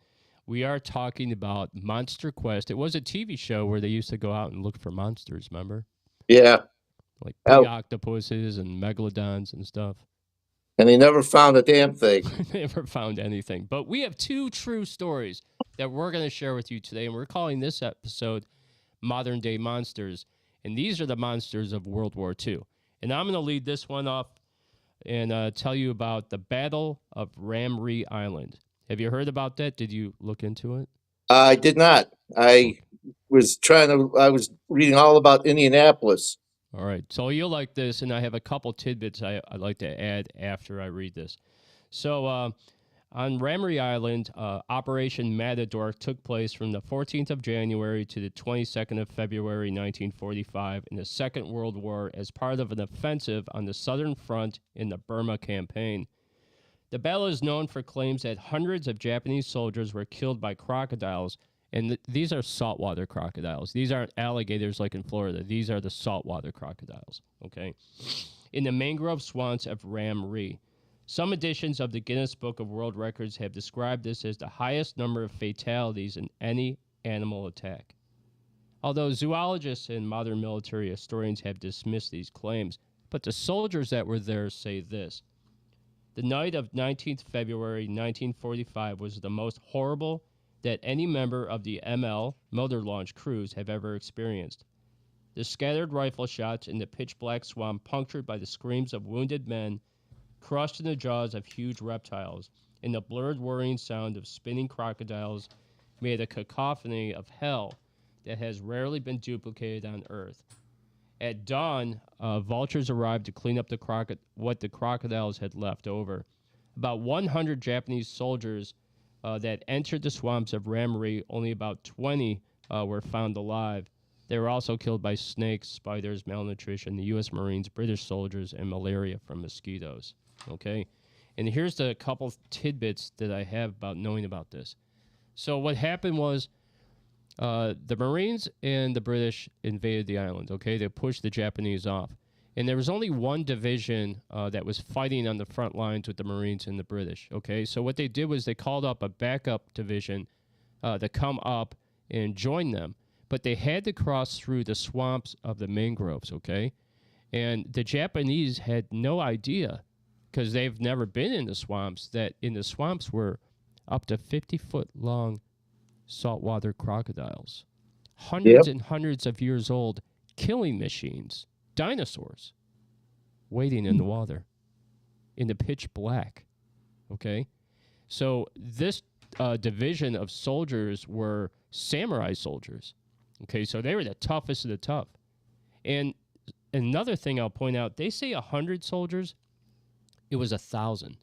We are talking about Monster Quest. It was a TV show where they used to go out and look for monsters, remember? Yeah. Like Oh. big octopuses and megalodons and stuff. And they never found a damn thing. Never found anything. But we have 2 true stories that we're going to share with you today, and we're calling this episode Modern Day Monsters. And these are the monsters of World War II. And I'm going to lead this one off and tell you about the Battle of Ramree Island. Have you heard about that? Did you look into it? I did not. I was reading all about Indianapolis. All right. So you'll like this, and I have a couple tidbits I'd like to add after I read this. So on Ramree Island, Operation Matador took place from the 14th of January to the 22nd of February 1945 in the Second World War as part of an offensive on the Southern Front in the Burma Campaign. The battle is known for claims that hundreds of Japanese soldiers were killed by crocodiles, and these are saltwater crocodiles. These aren't alligators like in Florida. These are the saltwater crocodiles, okay? In the mangrove swamps of Ramree. Some editions of the Guinness Book of World Records have described this as the highest number of fatalities in any animal attack. Although zoologists and modern military historians have dismissed these claims, But the soldiers that were there say this. The night of 19th February 1945 was the most horrible that any member of the ML motor launch crews have ever experienced. The scattered rifle shots in the pitch-black swamp punctured by the screams of wounded men crushed in the jaws of huge reptiles, and the blurred worrying sound of spinning crocodiles made a cacophony of hell that has rarely been duplicated on Earth. At dawn, vultures arrived to clean up what the crocodiles had left over. About 100 Japanese soldiers that entered the swamps of Ramree, only about 20 were found alive. They were also killed by snakes, spiders, malnutrition, the U.S. Marines, British soldiers, and malaria from mosquitoes. Okay? And here's the couple tidbits that I have about knowing about this. So what happened was the Marines and the British invaded the island, okay? They pushed the Japanese off. And there was only one division that was fighting on the front lines with the Marines and the British, okay? So what they did was they called up a backup division to come up and join them. But they had to cross through the swamps of the mangroves, okay? And the Japanese had no idea, because they've never been in the swamps, that in the swamps were up to 50-foot long saltwater crocodiles, hundreds and hundreds of years old, killing machines, dinosaurs, waiting in the water, in the pitch black, okay? So this division of soldiers were samurai soldiers, okay? So they were the toughest of the tough. And another thing I'll point out, they say 100 soldiers, it was 1,000.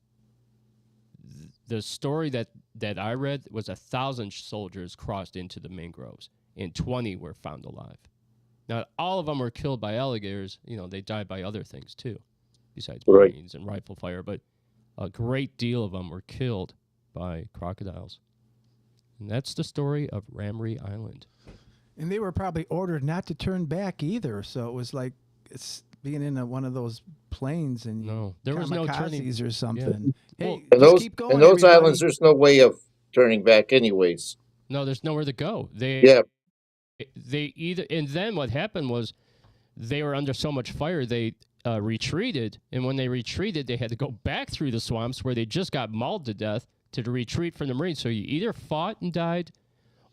The story that I read was 1,000 soldiers crossed into the mangroves, and 20 were found alive. Now, all of them were killed by alligators. You know, they died by other things, too, besides Marines and rifle fire. But a great deal of them were killed by crocodiles. And that's the story of Ramree Island. And they were probably ordered not to turn back either. So it was like it's being in one of those planes and there was no turning or something. Yeah. Hey, And just those, keep going, and those everybody. islands, there's no way of turning back anyways. No, there's nowhere to go. Yeah. They either, and then what happened was they were under so much fire they retreated, and when they retreated, they had to go back through the swamps where they just got mauled to death to retreat from the Marines. So you either fought and died,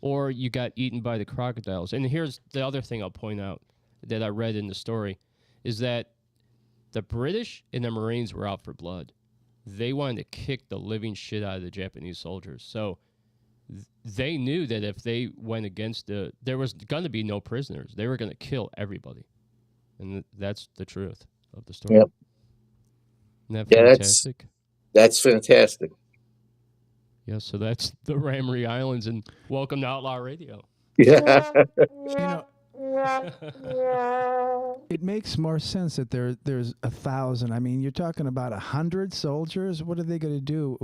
or you got eaten by the crocodiles. And here's the other thing I'll point out that I read in the story, is that the British and the Marines were out for blood. They wanted to kick the living shit out of the Japanese soldiers. So they knew that if they went against there was going to be no prisoners. They were going to kill everybody. And that's the truth of the story. Yep. Isn't that fantastic? That's fantastic. Yeah, so that's the Ramree Islands, and welcome to Outlaw Radio. Yeah. It makes more sense that there's 1,000. I mean, you're talking about 100 soldiers. What are they going to do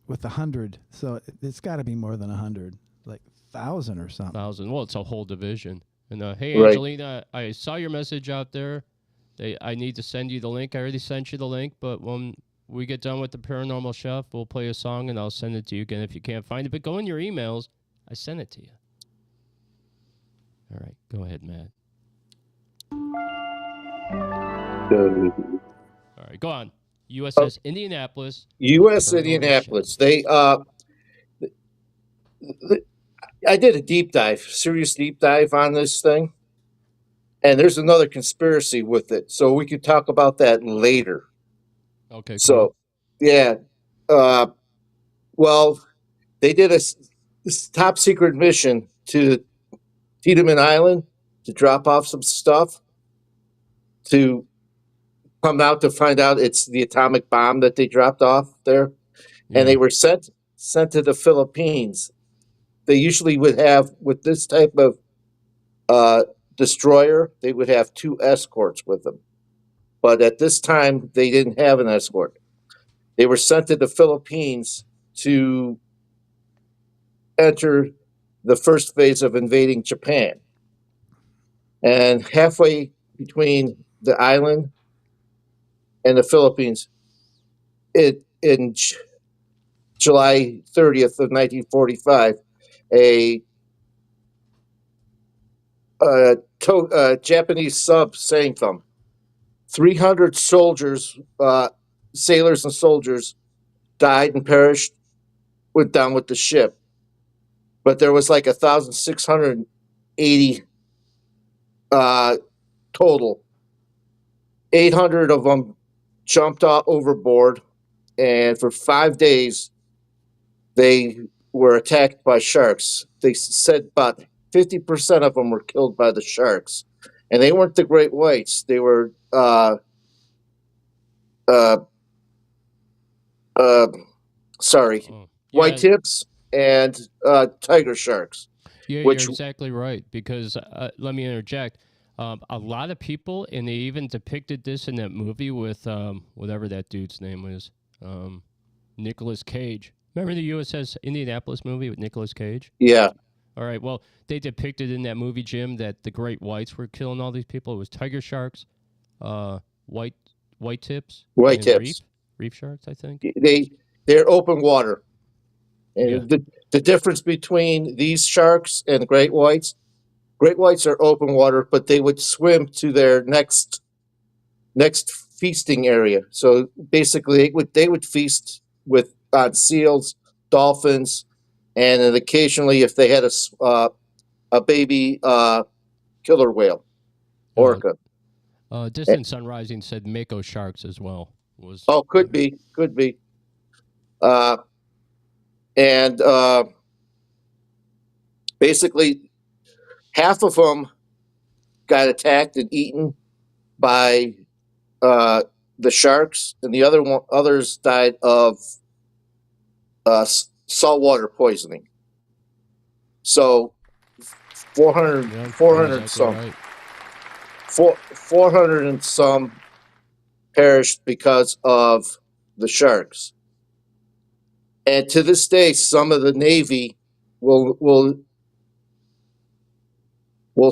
with 100? So it's got to be more than 100, like 1,000 or something. 1,000. Well, it's a whole division. And hey, Right. Angelina, I saw your message out there. I need to send you the link. I already sent you the link, but when we get done with the Paranormal Chef, we'll play a song and I'll send it to you again if you can't find it. But go in your emails. I sent it to you. All right, go ahead, Matt. All right, go on. USS Indianapolis. U.S. Paranormal Indianapolis. I did a deep dive, serious deep dive on this thing. And there's another conspiracy with it. So we could talk about that later. Okay, cool. So, yeah. Well, they did this top secret mission to Tiedemann Island to drop off some stuff, to come out to find out it's the atomic bomb that they dropped off there. Yeah. And they were sent to the Philippines. They usually would have, with this type of destroyer, they would have 2 escorts with them. But at this time, they didn't have an escort. They were sent to the Philippines to enter the first phase of invading Japan. And halfway between the island and the Philippines, in July 30th of 1945, a Japanese sub sank them 300 soldiers, sailors and soldiers, died and perished, went down with the ship. But there was like 1,680 total. 800 of them jumped off overboard, and for 5 days they were attacked by sharks. They said about 50% of them were killed by the sharks, and they weren't the great whites. They were sorry, Oh, white yeah, tips and tiger sharks. yeah, Which you're exactly right. Because let me interject. A lot of people, and they even depicted this in that movie with whatever that dude's name was, Nicolas Cage. Remember the USS Indianapolis movie with Nicolas Cage? yeah, All right. Well, they depicted in that movie, Jim, that the great whites were killing all these people. It was tiger sharks, white tips, white and tips. reef sharks, I think. They're open water. Yeah. And the difference between these sharks and great whites are open water, but they would swim to their next feasting area. So basically, they would feast with on seals, dolphins, and then occasionally, if they had a baby killer whale, orca. Distant Sun Rising said mako sharks as well. Oh, could be. Uh, and basically, half of them got attacked and eaten by the sharks, and the others died of saltwater poisoning. So 400, Yeah, 400 exactly some, right. 400 and some perished because of the sharks. And to this day, some of the Navy will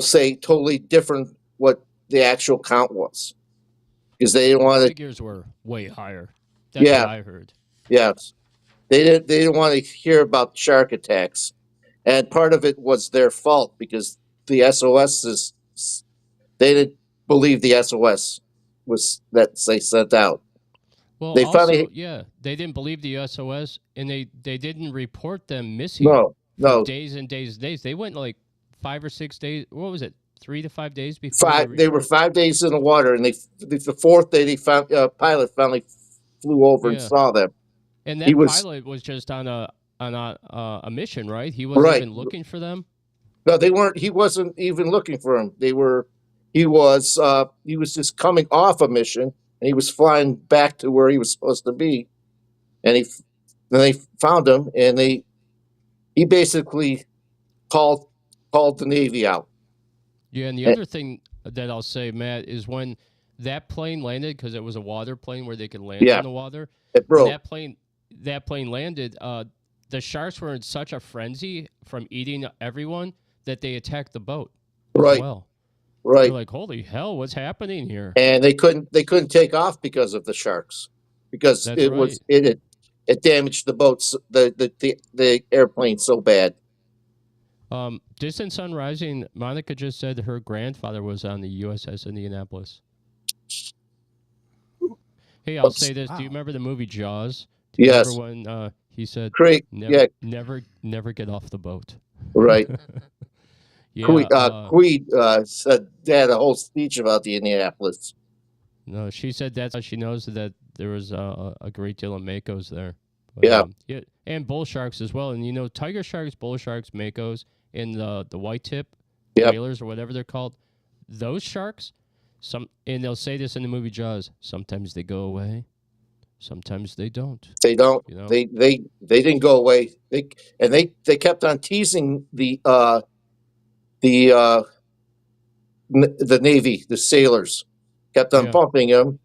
say totally different what the actual count was, because they didn't want to. Figures were way higher. That's Yeah, what I heard. yes, they didn't want to hear about shark attacks, and part of it was their fault because the SOS is they didn't believe the SOS was that they sent out. Well, They also, finally yeah, they didn't believe the SOS, and they didn't report them missing for no days and days and days. They went like 5 or 6 days. What was it? 3 to 5 days before they They were report. 5 days in the water, and the fourth day they found pilot finally flew over and Yeah. saw them. And He that was pilot was just on a mission, right? He wasn't right. even looking for them. No, they weren't. He wasn't even looking for them. He was just coming off a mission, and he was flying back to where he was supposed to be, and then they found him, and he basically called the Navy out. Yeah, and the And- other thing that I'll say, Matt, is when that plane landed, because it was a water plane where they could land Yeah. in the water. It When broke. that plane landed, the sharks were in such a frenzy from eating everyone that they attacked the boat as Right. well. Right. They're like, "Holy hell, what's happening here?" And they couldn't take off because of the sharks, because That's it damaged the boats, the airplane so bad. Distant Sun Rising, Monica just said her grandfather was on the USS Indianapolis. Hey, I'll say this. Do you remember the movie Jaws? Do you Yes. remember when he said, Craig, yeah, never get off the boat? right. Yeah. Queed said they had a whole speech about the Indianapolis. No, she said that's how she knows that there was a great deal of makos there. But, Yeah. Yeah, and bull sharks as well. And tiger sharks, bull sharks, makos, and the white tip Yep. whalers or whatever they're called. Those sharks, and they'll say this in the movie Jaws. Sometimes they go away, sometimes they don't. They don't. You know? They didn't go away. They kept on teasing the Navy, the sailors, kept on Yeah. bumping them,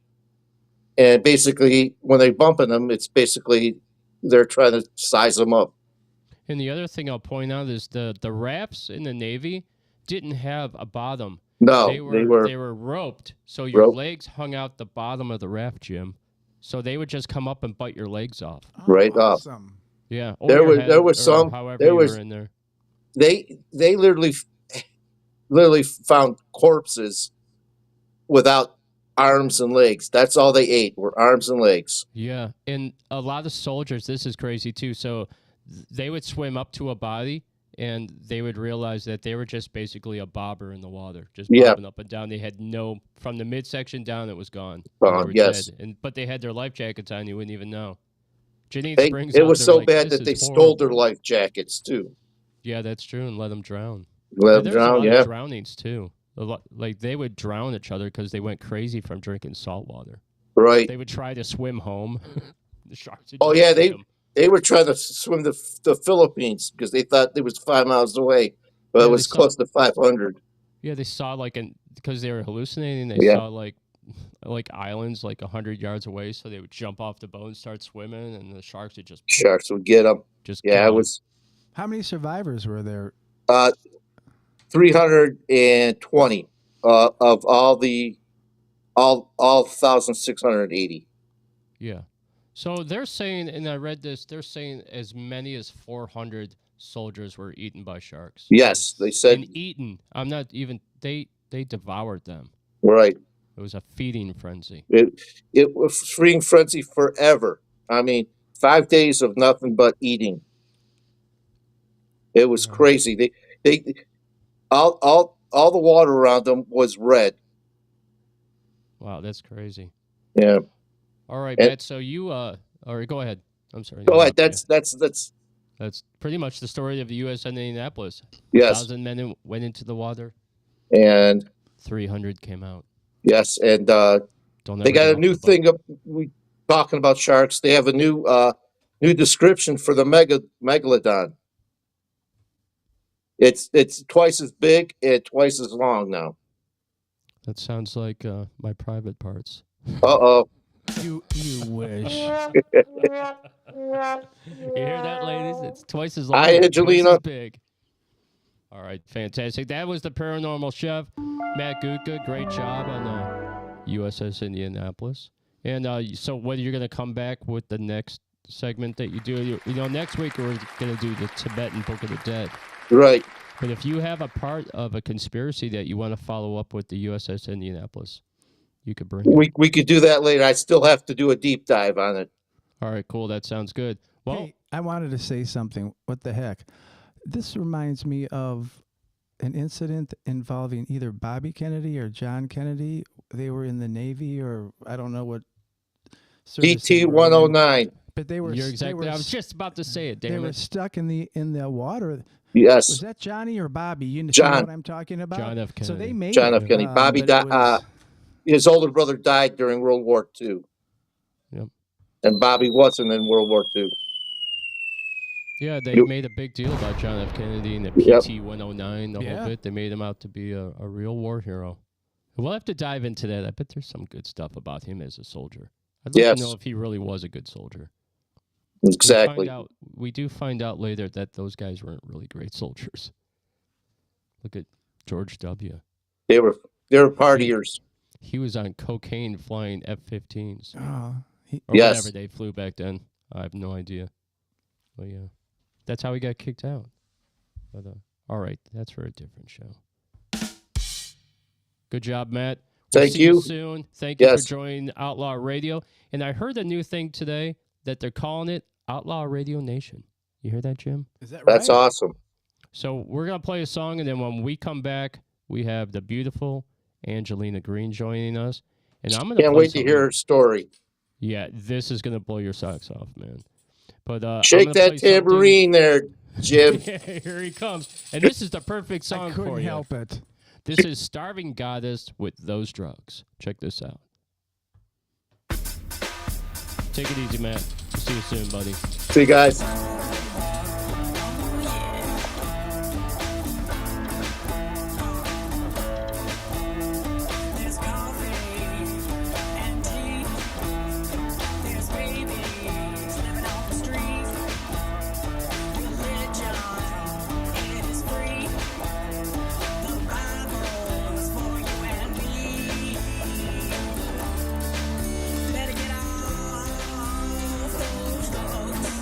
and basically when they bumping them, it's basically they're trying to size them up. And the other thing I'll point out is the rafts in the Navy didn't have a bottom. No, They were roped, so your Roped. legs hung out the bottom of the raft, Jim. So they would just come up and bite your legs off. Right off. Awesome. Yeah, or There your was- head, there was or some- however there you was- were in there. They literally found corpses without arms and legs. That's all they ate were arms and legs. Yeah, and a lot of soldiers, this is crazy too. So they would swim up to a body and they would realize that they were just basically a bobber in the water, just Yeah. bobbing up and down. They had no, from the midsection down, it was gone. And they were Yes. dead. But they had their life jackets on, you wouldn't even know. Janine They, Springs it out was there so like, bad "This that they is stole their horrible." life jackets too. Yeah, that's true, and let them drown. Let them There's drown, a lot yeah. of drownings too. Like they would drown each other because they went crazy from drinking salt water. Right. They would try to swim home. The sharks would Oh just yeah, eat they 'em. they were trying to swim the Philippines because they thought it was 5 miles away, but Yeah, it they was saw- close to 500. Yeah, they saw like because they were hallucinating. They Yeah. saw like islands like 100 yards away, so they would jump off the boat and start swimming, and the sharks would just Sharks would get them. just Yeah, kill it 'em. was How many survivors were there? 320 of all 1,680. Yeah. So they're saying, and I read this, they're saying as many as 400 soldiers were eaten by sharks. Yes, they said And eaten. I'm not even. They devoured them. right. It was a feeding frenzy. It was freeing frenzy forever. I mean, 5 days of nothing but eating. It was crazy. They all the water around them was red. Wow, that's crazy. Yeah. All right, And- Matt. So you, or go ahead. I'm sorry. to Go ahead. interrupt you. That's Pretty much the story of the U.S. Indianapolis. yes. 1,000 men went into the water. And 300 came out. yes, and Don't they ever got get a off new the boat. thing up. We talking about sharks. They have a new description for the megalodon. It's twice as big and twice as long now. That sounds like my private parts. Uh-oh. You wish. You hear that, ladies? It's twice as long. Hi, twice Angelina. as big. All right, fantastic. That was the Paranormal Chef, Matt Gutka. Great job on the USS Indianapolis. And so, whether you're going to come back with the next segment that you do, next week we're going to do the Tibetan Book of the Dead. Right. But if you have a part of a conspiracy that you want to follow up with the USS Indianapolis, you could bring it. We could do that later. I still have to do a deep dive on it. All right, cool. That sounds good. Well, Hey, I wanted to say something. What the heck? This reminds me of an incident involving either Bobby Kennedy or John Kennedy. They were in the Navy, or I don't know what. service they DT were in, 109. But they were. you're they exactly. were I was just about to say it. They Damn were it, stuck in the water. Yes. Was that Johnny or Bobby? You know John. what I'm talking about? John F. So they Kennedy. made John it. F. Kennedy. Bobby but it was- his older brother died during World War II. Yep. And Bobby wasn't in World War II. Yeah, they Yep. made a big deal about John F. Kennedy and the Yep. PT 109, the Yeah. whole bit. They made him out to be a real war hero. We'll have to dive into that. I bet there's some good stuff about him as a soldier. I'd like Yes. to know if he really was a good soldier. Exactly. We do find out later that those guys weren't really great soldiers. Look at George W. They were partiers. He was on cocaine flying F-15s. Oh, Or Yes. whatever they flew back then. I have no idea. But yeah, that's how he got kicked out. But all right, that's for a different show. Good job, Matt. We'll Thank see you you. soon. Thank you Yes. for joining Outlaw Radio. And I heard a new thing today that they're calling it Outlaw Radio Nation. You hear that, Jim? is that That's right? awesome. So we're going to play a song, and then when we come back, we have the beautiful Angelina Greene joining us. And I'm going to Can't wait to hear her story. Yeah, this is going to blow your socks off, man. But I'm Shake gonna that play something- tambourine there, Jim. Here he comes. And this is the perfect I song couldn't for you. help it. This is Starving Goddess with Those Drugs. Check this out. Take it easy, Matt. See you soon, buddy. See you guys. There's coffee and tea. There's babies living on the street. Religion, it is free. The Bible is for you and me. Better get off those drugs.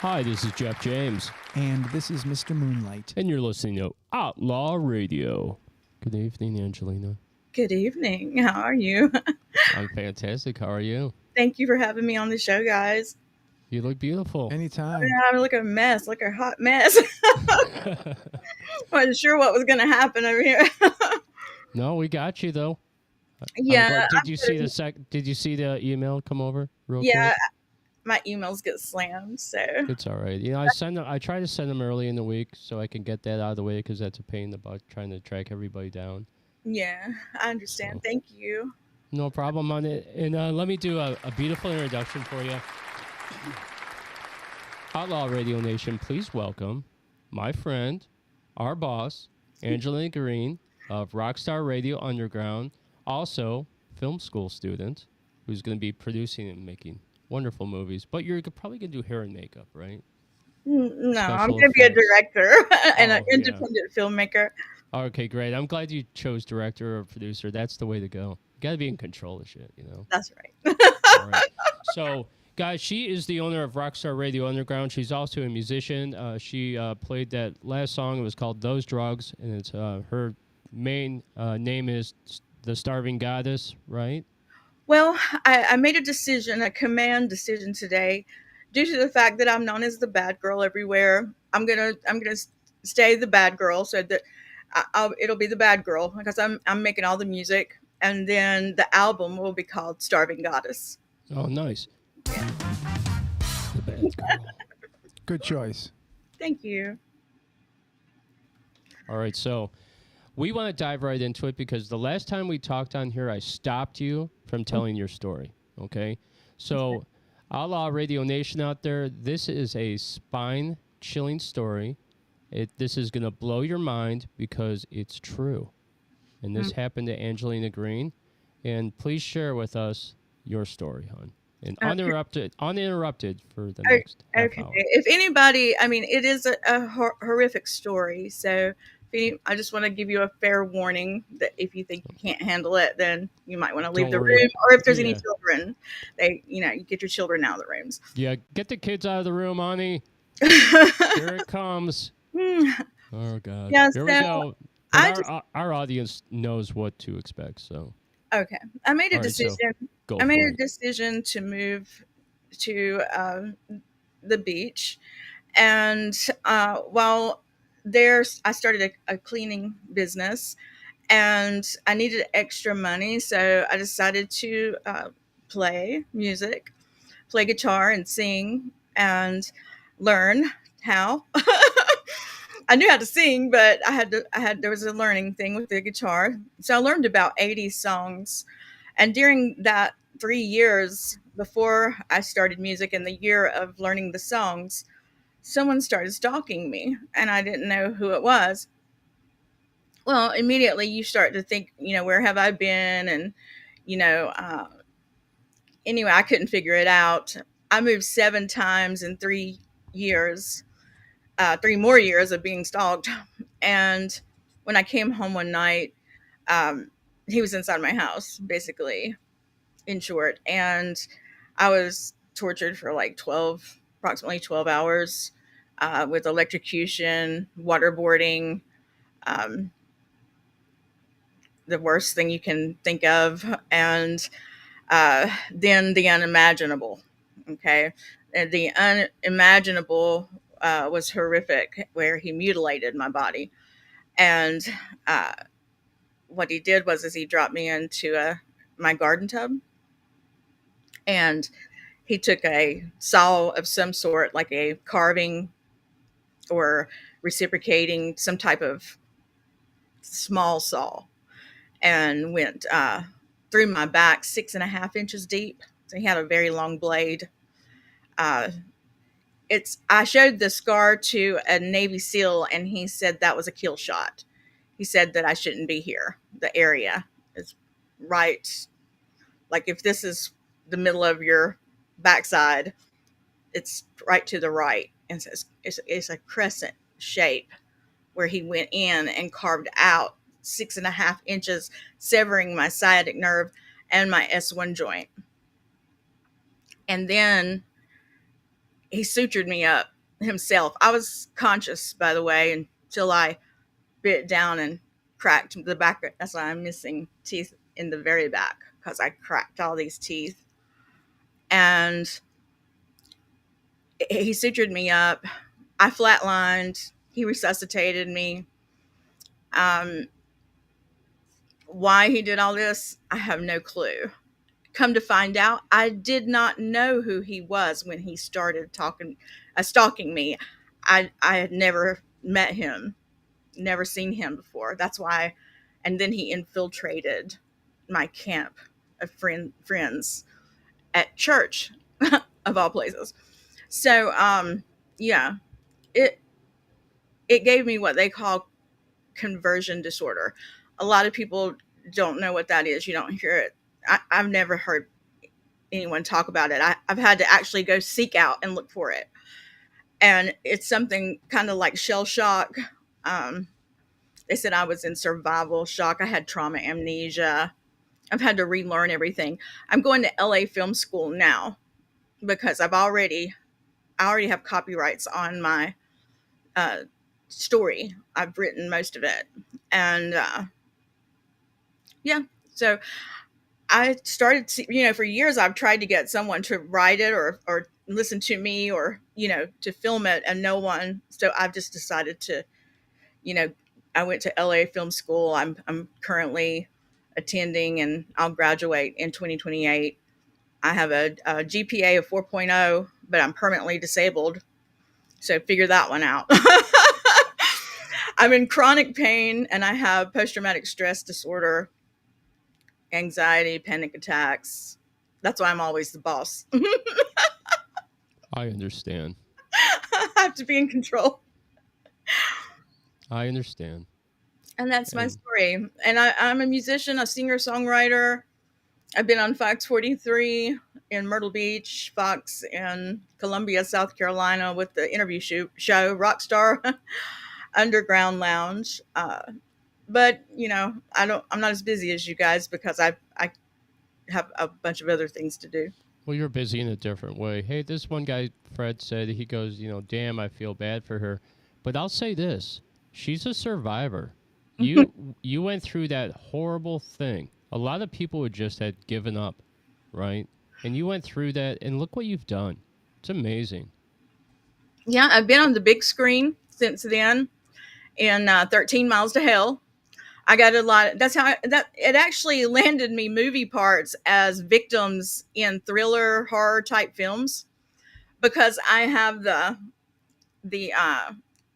Hi, this is Jeff James, And this is Mr. Moonlight. and you're listening to Outlaw Radio. Good evening, Angelina. Good evening. How are you? I'm fantastic. How are you? Thank you for having me on the show, guys. You look beautiful. Anytime. Yeah, I look a mess, like a hot mess. Wasn't sure what was going to happen over here. No, we got you though. Yeah, Did you see Did you see the email come over real yeah, quick? my emails get slammed, so It's all right. You know, I try to send them early in the week so I can get that out of the way because that's a pain in the butt trying to track everybody down. yeah, I understand. So. Thank you. No problem on it. And let me do a beautiful introduction for you. Outlaw Radio Nation, please welcome my friend, our boss, Angelina Greene of RockStar Radio Underground, also film school student, who's going to be producing and making wonderful movies. But you're probably going to do hair and makeup, right? No, I'm Special going to be a effects. director and an Oh, yeah. independent filmmaker. Okay, great. I'm glad you chose director or producer. That's the way to go. You got to be in control of shit, you know? That's right. All right. So, guys, she is the owner of Rockstar Radio Underground. She's also a musician. She played that last song. It was called Those Drugs, and it's her main name is The Starving Goddess, right? Well, I made a decision, a command decision today, due to the fact that I'm known as the bad girl everywhere. I'm gonna stay the bad girl, so that it'll be the bad girl because I'm making all the music, and then the album will be called Starving Goddess. Oh, nice. The bad girl. Good choice. Thank you. All right, so we want to dive right into it because the last time we talked on here, I stopped you from telling your story, okay? So, Outlaw Radio Nation out there, this is a spine-chilling story. This is going to blow your mind because it's true. And this happened to Angelina Greene. And please share with us your story, hon. And uninterrupted for the next half Okay. hour. If anybody, I mean, it is a horrific story. So I just want to give you a fair warning that if you think you can't handle it, then you might want to leave Don't the worry. room. Or if there's any Yeah. children, you get your children out of the rooms. Yeah, get the kids out of the room, Ani. Here it comes. Oh, God. Yeah, Here we so go. I And our audience knows what to expect, so Okay. I made a All right, so decision. go I made for a it. decision to move to the beach, and while there, I started a cleaning business, and I needed extra money, so I decided to play music, play guitar, and sing, and learn how. I knew how to sing, but there was a learning thing with the guitar. So I learned about 80 songs. And during that 3 years before I started music and the year of learning the songs, someone started stalking me and I didn't know who it was. Well, immediately you start to think, where have I been? And, you know, uh, anyway, I couldn't figure it out. I moved 7 times in 3 years, 3 more years of being stalked. And when I came home one night, he was inside my house, basically, in short. And I was tortured for like approximately 12 hours with electrocution, waterboarding, um, the worst thing you can think of. And then the unimaginable. Okay. And the unimaginable was horrific, where he mutilated my body. And uh, what he did is he dropped me into my garden tub, and he took a saw of some sort, like a carving or reciprocating, some type of small saw, and went through my back 6.5 inches deep. So he had a very long blade. Uh, I showed the scar to a Navy SEAL, and he said that was a kill shot. He said that I shouldn't be here. The area is right, like if this is the middle of your backside, it's right to the right. And so it's a crescent shape where he went in and carved out 6.5 inches, severing my sciatic nerve and my S1 joint. And then he sutured me up himself. I was conscious, by the way, until I bit down and cracked the back. That's why I'm missing teeth in the very back, because I cracked all these teeth. And he sutured me up. I flatlined. He resuscitated me. Um, why he did all this, I have no clue. Come to find out, I did not know who he was when he started stalking me. I had never met him, never seen him before. That's why. And then he infiltrated my camp of friends at church, of all places. So, yeah, it it gave me what they call conversion disorder. A lot of people don't know what that is. You don't hear it. I've never heard anyone talk about it. I've had to actually go seek out and look for it. And it's something kind of like shell shock. Um, they said I was in survival shock. I had trauma amnesia. I've had to relearn everything. I'm going to LA Film School now because I already have copyrights on my uh, story. I've written most of it. And yeah, so I started to, for years I've tried to get someone to write it or listen to me or, to film it, and no one. So I've just decided to, you know, I went to LA Film School. I'm currently attending, and I'll graduate in 2028. I have a GPA of 4.0, but I'm permanently disabled. So figure that one out. I'm in chronic pain, and I have post-traumatic stress disorder, anxiety, panic attacks. That's why I'm always the boss. I understand. I have to be in control. I understand. And that's my And story. And I'm a musician, a singer songwriter. I've been on Fox 43 in Myrtle Beach, Fox in Columbia, South Carolina, with the interview show RockStar Underground Lounge. But I'm not as busy as you guys because I have a bunch of other things to do. well, you're busy in a different way. Hey, this one guy, Fred, said, he goes, damn, I feel bad for her. But I'll say this. She's a survivor. You went through that horrible thing. A lot of people would just had given up, right? And you went through that, and look what you've done. It's amazing. Yeah, I've been on the big screen since then in 13 Miles to Hell. I got a lot. That's how it actually landed me movie parts as victims in thriller horror type films, because I have the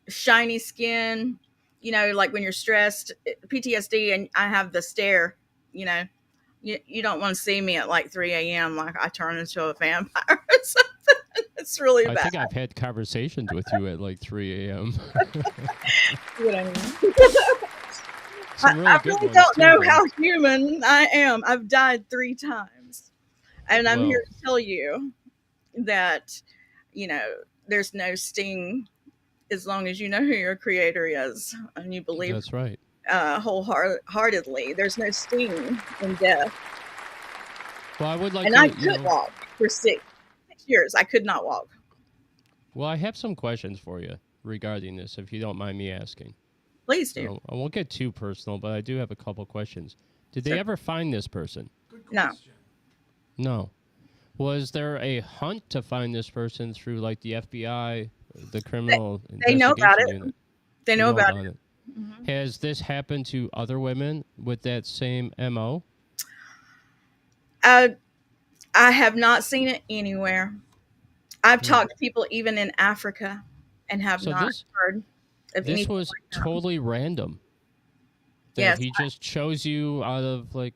shiny skin, like when you're stressed, PTSD, and I have the stare. You don't want to see me at like 3 a.m. like I turn into a vampire or something. It's really I bad. think I've had conversations with you at like 3 a.m. What I mean. Some really I good really ones, don't too, know though. how human I am. I've died 3 times. And I'm Well, here to tell you that, there's no sting as long as you know who your creator is and you believe that's right. wholeheartedly. There's no sting in death. Well, I would like And to, I could walk for 6 years. I could not walk. well, I have some questions for you regarding this, if you don't mind me asking. Please do. So, I won't get too personal, but I do have a couple questions. Did they Sure. ever find this person? No. No. Was there a hunt to find this person through like the FBI, the criminal They know about investigation it. unit? They know about it. Has this happened to other women with that same MO? I have not seen it anywhere. I've talked to people even in Africa and have So not heard of this anything was like that. totally random. That Yes. he just chose you out of like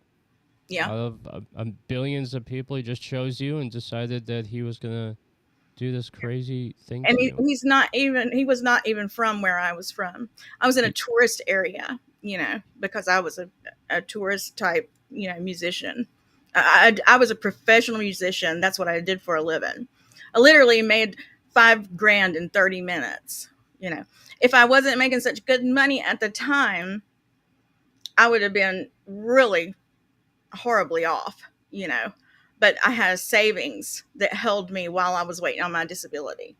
Yeah. out of billions of people. He just chose you and decided that he was gonna do this crazy thing And to you. he was not even from where I was from. I was in a tourist area, because I was a tourist type, musician. I was a professional musician. That's what I did for a living. I literally made $5,000 in 30 minutes. If I wasn't making such good money at the time, I would have been really horribly off, but I had a savings that held me while I was waiting on my disability.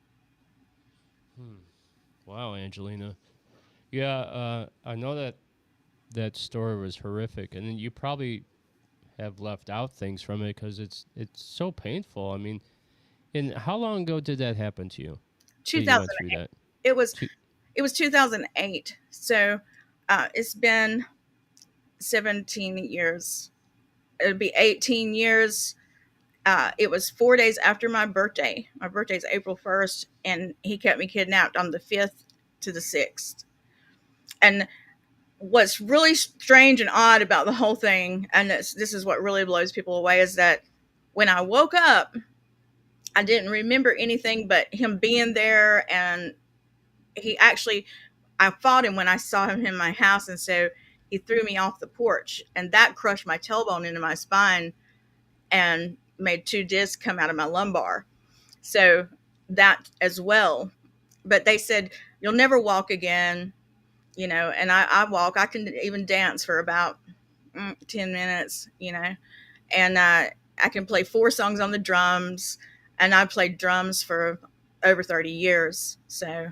Wow, Angelina. Yeah, I know that story was horrific, and then you probably have left out things from it because it's so painful. I mean, and how long ago did that happen to you? That you went through 2008. that? It was Two, it was 2008. So it's been 17 years. It'll be 18 years. It was 4 days after my birthday. My birthday's April 1st, and he kept me kidnapped on the 5th to the 6th. And what's really strange and odd about the whole thing, and this is what really blows people away, is that when I woke up, I didn't remember anything but him being there. And he actually, I fought him when I saw him in my house. And so he threw me off the porch, and that crushed my tailbone into my spine and made 2 discs come out of my lumbar. So that as well. But they said, you'll never walk again, and I walk. I can even dance for about 10 minutes, and I can play 4 songs on the drums, and I played drums for over 30 years. So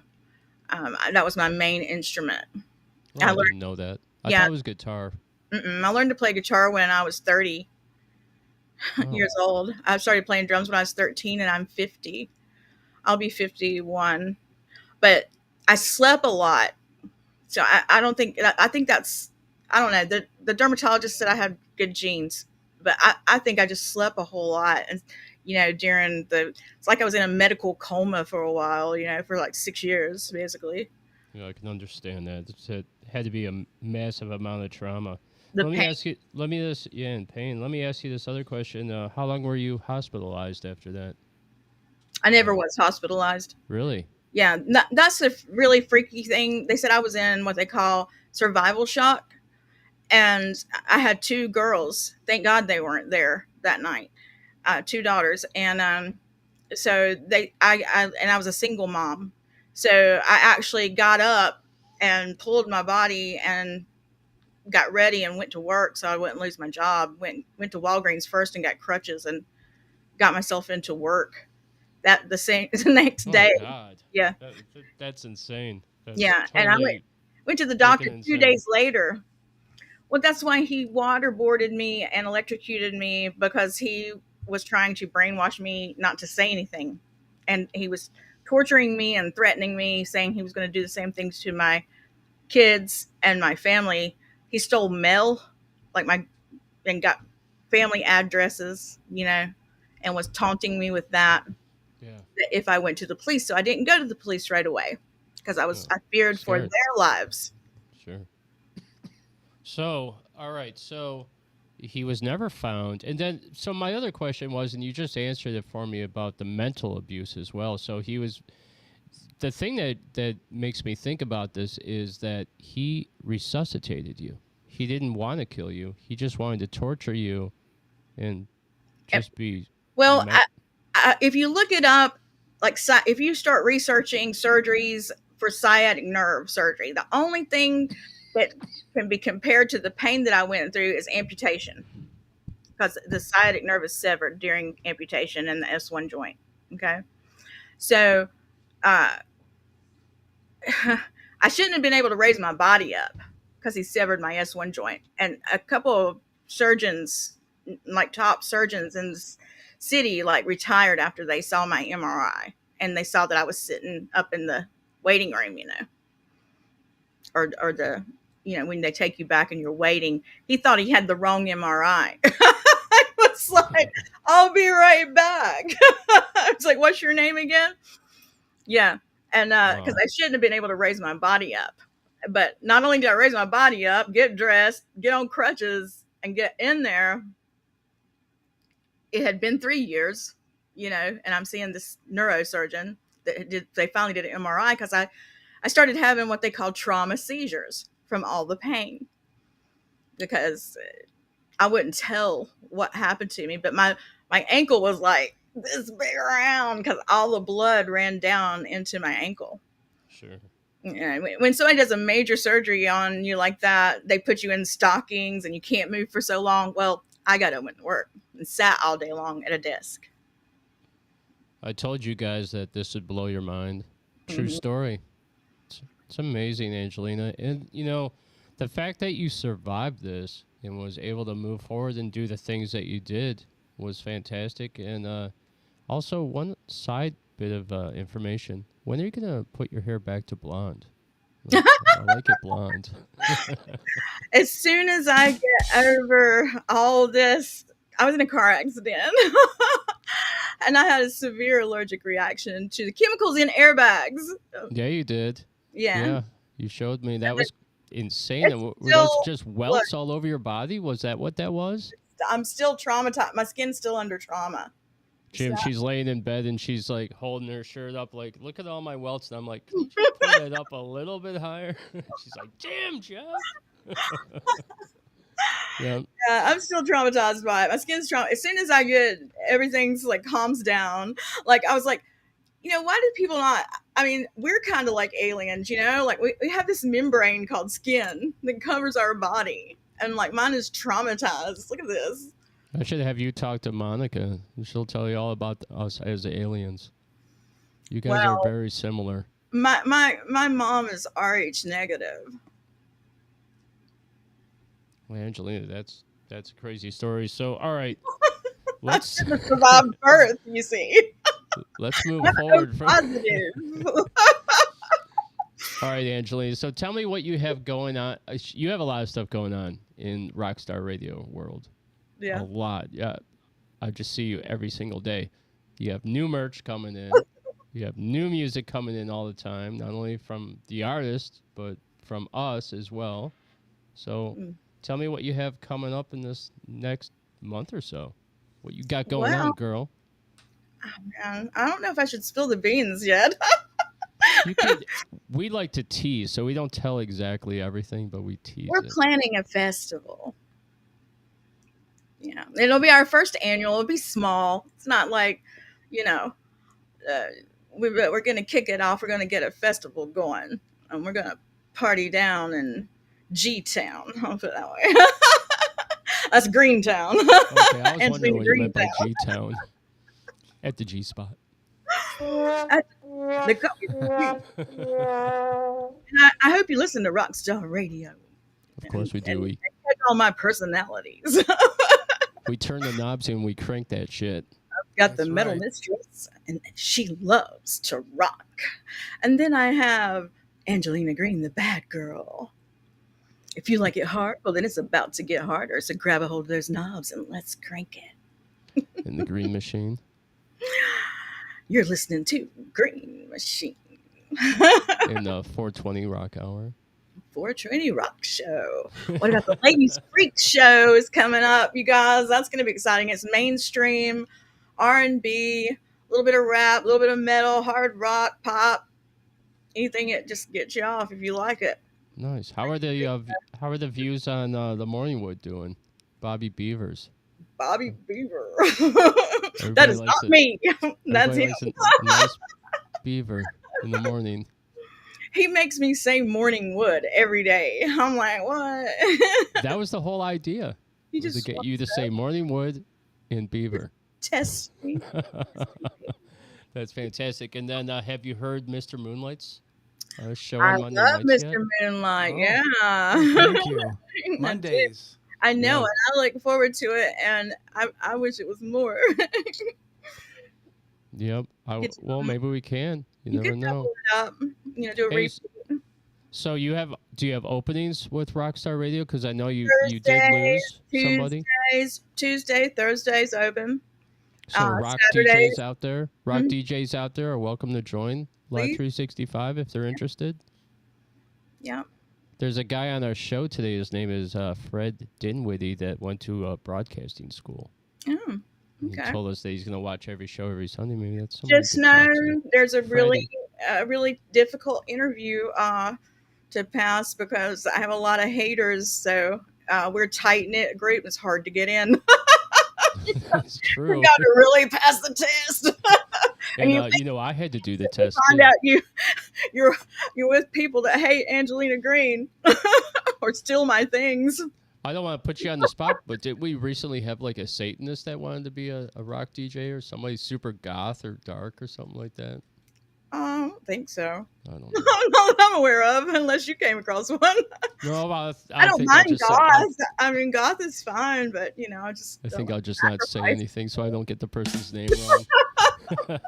that was my main instrument. oh, I didn't know that. I Yeah, thought it was guitar. I learned to play guitar when I was 30 Oh, years old. I started playing drums when I was 13, and I'm 50. I'll be 51. But I slept a lot. So I don't think, I think that's, I don't know. The dermatologist said I had good genes, but I think I just slept a whole lot. And, during it's like I was in a medical coma for a while, for like 6 years, basically. yeah, I can understand that. It had to be a massive amount of trauma. The Let me pain. ask you. Yeah, in pain. Let me ask you this other question. How long were you hospitalized after that? I never was hospitalized. Really? Yeah, that's a really freaky thing. They said I was in what they call survival shock, and I had 2 girls. Thank God they weren't there that night. 2 daughters, and so I was a single mom. So I actually got up and pulled my body and got ready and went to work so I wouldn't lose my job. Went to Walgreens first and got crutches and got myself into work. That the next Oh day. God. Yeah. That's insane. That's Yeah, and I totally went to the freaking doctor 2 insane. days later. Well, that's why he waterboarded me and electrocuted me, because he was trying to brainwash me not to say anything. And he was torturing me and threatening me, saying he was going to do the same things to my kids and my family. He stole mail, like and got family addresses, and was taunting me with that Yeah. if I went to the police. So I didn't go to the police right away because Oh, I feared for scared. their lives. Sure. So, all right. So he was never found. And then, so my other question was, and you just answered it for me about the mental abuse as well. So he was, the thing that makes me think about this is that he resuscitated you. He didn't want to kill you. He just wanted to torture you and just be. Well, men- if you look it up, like if you start researching surgeries for sciatic nerve surgery, the only thing that can be compared to the pain that I went through is amputation, because the sciatic nerve is severed during amputation in the S1 joint. Okay. So uh, I shouldn't have been able to raise my body up because he severed my S1 joint. And a couple of surgeons, like top surgeons in the city, like retired after they saw my MRI, and they saw that I was sitting up in the waiting room, or the, when they take you back and you're waiting. He thought he had the wrong MRI. I was like, I'll be right back. I was like, what's your name again? Yeah. And because Wow. I shouldn't have been able to raise my body up. But not only did I raise my body up, get dressed, get on crutches, and get in there, it had been 3 years, and I'm seeing this neurosurgeon they finally did an MRI, because I started having what they call trauma seizures from all the pain, because I wouldn't tell what happened to me, but my ankle was like this big around because all the blood ran down into my ankle. Sure. When somebody does a major surgery on you like that, they put you in stockings and you can't move for so long. Well, I got to went to work. and sat all day long at a desk. I told you guys that this would blow your mind. True story. It's amazing, Angelina. And, the fact that you survived this and was able to move forward and do the things that you did was fantastic. And also, one side bit of information. When are you going to put your hair back to blonde? I like it blonde. As soon as I get over all this, I was in a car accident. And I had a severe allergic reaction to the chemicals in airbags. Yeah, you did. Yeah. You showed me. That was insane. And were those still- just welts all over your body? Was that what that was? I'm still traumatized. My skin's still under trauma. Jim, she's laying in bed and she's like holding her shirt up, like, look at all my welts. And I'm like, can you just put it up a little bit higher? She's like, damn, Jeff. Yeah. I'm still traumatized by it. My skin's trauma. As soon as I get everything's like calms down, like I was like, why do people not? I mean, we're kind of like aliens, like we have this membrane called skin that covers our body. And like mine is traumatized. Look at this. I should have you talk to Monica. She'll tell you all about us as aliens. You guys are very similar. My mom is Rh negative. Well, Angelina, that's a crazy story. So, all right, let's survive birth. You see, let's move forward. Positive. All right, Angelina. So, tell me what you have going on. You have a lot of stuff going on in RockStar Radio world. Yeah, a lot. Yeah, I just see you every single day. You have new merch coming in. You have new music coming in all the time, not only from the artist but from us as well. So. Tell me what you have coming up in this next month or so. What you got going on, girl? Oh, man. I don't know if I should spill the beans yet. We like to tease, so we don't tell exactly everything, but we tease. We're planning a festival. Yeah, it'll be our first annual. It'll be small. It's not like, we're going to kick it off. We're going to get a festival going, and we're going to party down in G-Town. I'll put it that way. That's Greentown. Okay, I was wondering what you meant by G-Town. At the G-spot. I hope you listen to RockStar Radio. Of course we do. We catch all my personalities. We turn the knobs and we crank that shit. I've got the metal mistress, and she loves to rock. And then I have Angelina Greene, the bad girl. If you like it hard, well, then it's about to get harder. So grab a hold of those knobs and let's crank it. In the Green Machine. You're listening to Green Machine. In the 420 Rock Hour. 420 Rock Show. What about the Ladies Freak Show is coming up, you guys? That's going to be exciting. It's mainstream, R&B, a little bit of rap, a little bit of metal, hard rock, pop. Anything that just gets you off if you like it. Nice. How are the views on the Morningwood doing? Bobby Beavers. Bobby Beaver. That is not me. That's him. A nice beaver in the morning. He makes me say morning wood every day. I'm like, what? That was the whole idea. He just to get you to say morning wood and beaver. Test me. That's fantastic. And then have you heard Mr. Moonlight's show I on Monday love nights Mr. yet? Moonlight. Oh. Yeah. Thank you. Mondays. I know, Yeah. and I look forward to it, and I wish it was more. Yep. Well, maybe we can. You never can know. double it up. Do a Hey, repeat. So do you have openings with RockStar Radio? Because I know you did Thursdays, lose somebody. Tuesday, Thursdays open. So rock Saturdays. DJs out there, DJs out there are welcome to join Live Please. 365 if they're interested. Yeah. There's a guy on our show today. His name is Fred Dinwiddie that went to broadcasting school. Oh, He okay. told us that he's going to watch every show every Sunday. Maybe that's something. Just know there's a really difficult interview to pass because I have a lot of haters. So we're tight knit group. It's hard to get in. That's true. You got to really pass the test. And I had to do the test. Find too. out you're with people that hate Angelina Greene or steal my things. I don't want to put you on the spot, but did we recently have like a Satanist that wanted to be a rock DJ or somebody super goth or dark or something like that? I don't think so. I don't know. Not that I'm aware of, unless you came across one. No, I don't think I'll mind just goth. I mean, goth is fine, but I just. I think don't I'll just not say sacrifice. anything so I don't get the person's name wrong.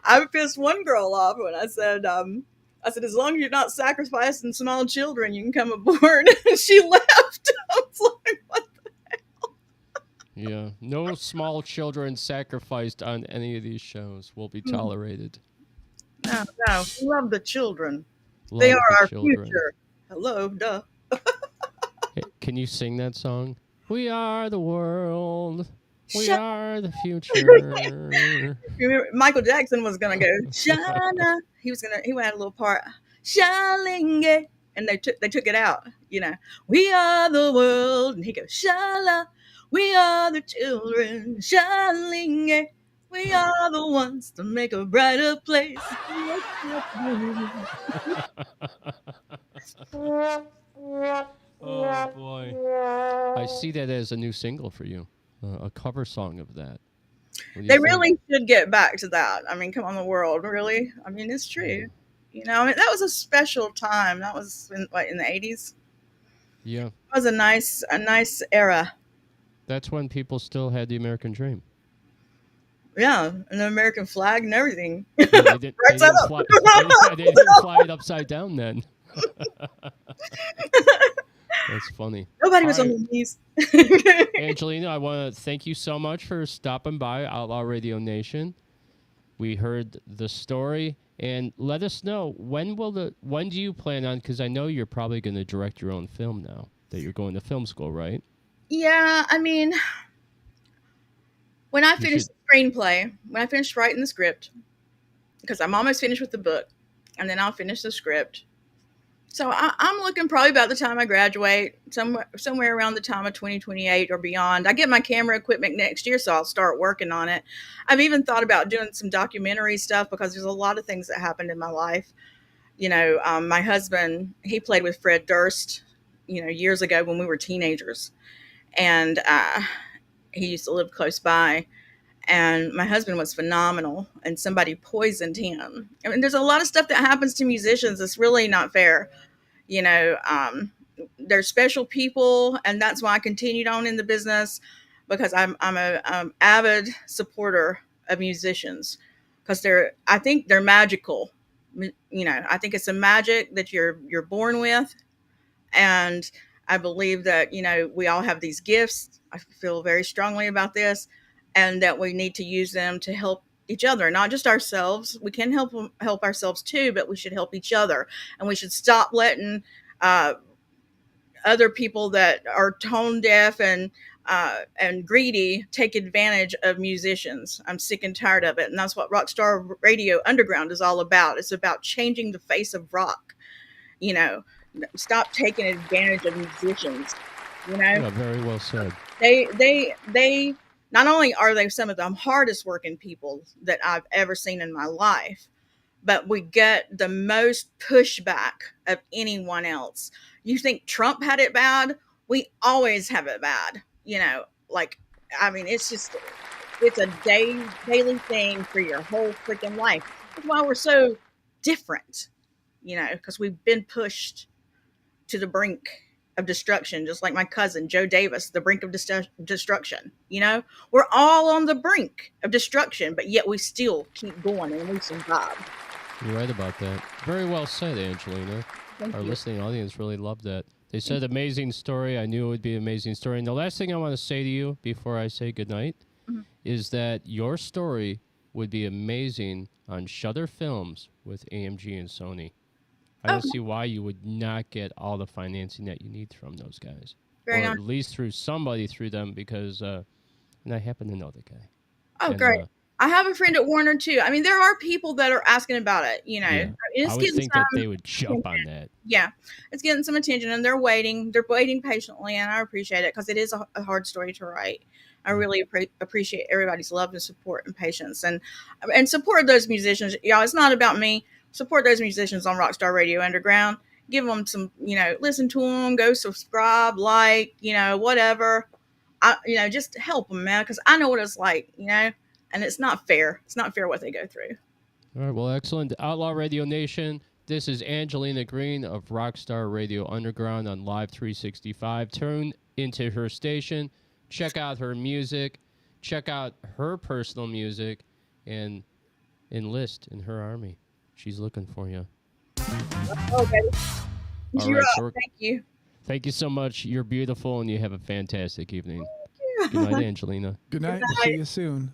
I pissed one girl off when I said, as long as you're not sacrificing small children, you can come aboard. She left. I was like, what? Yeah, no small children sacrificed on any of these shows will be tolerated. No, we love the children. Love They are the our children. future. Hello, duh. Hey, can you sing that song? We are the world. We Shut- are the future. Remember, Michael Jackson was gonna go Shana. He had a little part Shalinge, and they took it out. We are the world, and he goes Shala. We are the children, Shalinge. We are the ones to make a brighter place. Oh boy! I see that as a new single for you, a cover song of that. What do you They think? really should get back to that. I mean, come on, the world, really. I mean, it's true. I mean, that was a special time. That was in the 80s. Yeah, It was a nice era. that's when people still had the American dream. Yeah, and the American flag and everything. Yeah, they Right side didn't up. fly. They didn't fly it upside down then. That's funny. Nobody was All on right. their knees. Angelina, I want to thank you so much for stopping by Outlaw Radio Nation. We heard the story, and let us know when do you plan on? Because I know you're probably going to direct your own film now that you're going to film school, right? Yeah, I mean, when I finished the screenplay, when I finished writing the script, because I'm almost finished with the book, and then I'll finish the script. So I'm looking probably about the time I graduate, somewhere around the time of 2028 or beyond. I get my camera equipment next year, so I'll start working on it. I've even thought about doing some documentary stuff because there's a lot of things that happened in my life. My husband, he played with Fred Durst, years ago when we were teenagers. And he used to live close by. And my husband was phenomenal, and somebody poisoned him. I mean, there's a lot of stuff that happens to musicians that's really not fair. They're special people, and that's why I continued on in the business, because I'm a avid supporter of musicians, because I think they're magical. I think it's a magic that you're born with, and I believe that we all have these gifts. I feel very strongly about this, and that we need to use them to help each other, not just ourselves. We can help ourselves too, but we should help each other, and we should stop letting other people that are tone deaf and greedy take advantage of musicians. I'm sick and tired of it, and that's what RockStar Radio Underground is all about. It's about changing the face of rock. Stop taking advantage of musicians. Yeah, very well said. They not only are they some of the hardest working people that I've ever seen in my life, but we get the most pushback of anyone else. You think Trump had it bad? We always have it bad. It's a daily thing for your whole freaking life. That's why we're so different, because we've been pushed to the brink of destruction, just like my cousin Joe Davis, the brink of destruction. We're all on the brink of destruction, but yet we still keep going and we survive. You're right about that. Very well said, Angelina. Thank Our you. listening audience really loved that. They said amazing story. I knew it would be an amazing story. And the last thing I want to say to you before I say goodnight is that your story would be amazing on Shudder Films with AMG and Sony. I don't see why you would not get all the financing that you need from those guys. Very or nice. at least through somebody through them, because and I happen to know the guy. Oh, And, great. I have a friend at Warner too. I mean, there are people that are asking about it, Yeah. It's I would getting think that some they would jump on that. Yeah, it's getting some attention, and they're waiting patiently, and I appreciate it, because it is a hard story to write. I really appreciate everybody's love and support and patience, and support those musicians. Y'all, it's not about me. Support those musicians on RockStar Radio Underground. give them some, listen to them, go subscribe, like, whatever. Just help them, man, because I know what it's like, and it's not fair. It's not fair what they go through. All right, well, excellent. Outlaw Radio Nation, this is Angelina Greene of RockStar Radio Underground on Live 365. Tune into her station, check out her music, check out her personal music, and enlist in her army. She's looking for you. Okay. All You're right, up. Thank you. Thank you so much. You're beautiful, and you have a fantastic evening. Good night, Angelina. Good night. We'll see you soon.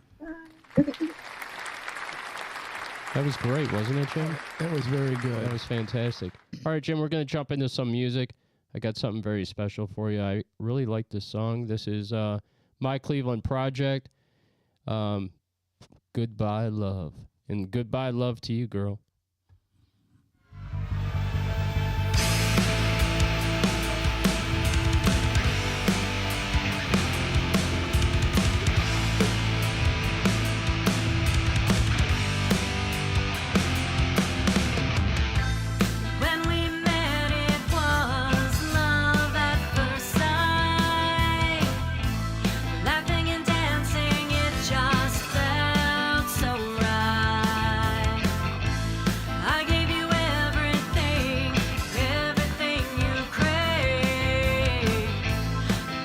That was great, wasn't it, Jim? That was very good. That was fantastic. All right, Jim, we're going to jump into some music. I got something very special for you. I really like this song. This is My Cleveland Project, Goodbye Love. And goodbye love to you, girl. When we met, it was love at first sight. Laughing and dancing, it just felt so right. I gave you everything, everything you crave.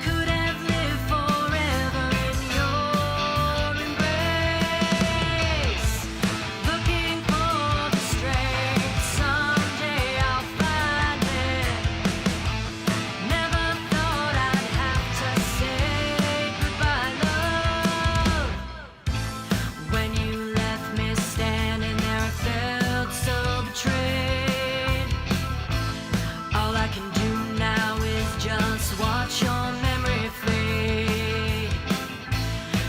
Could have lived forever in your embrace. Looking for the strength, someday I'll find it. Never thought I'd have to say goodbye, love. When you left me standing there, I felt so betrayed. All I can do now is just watch your memory fade.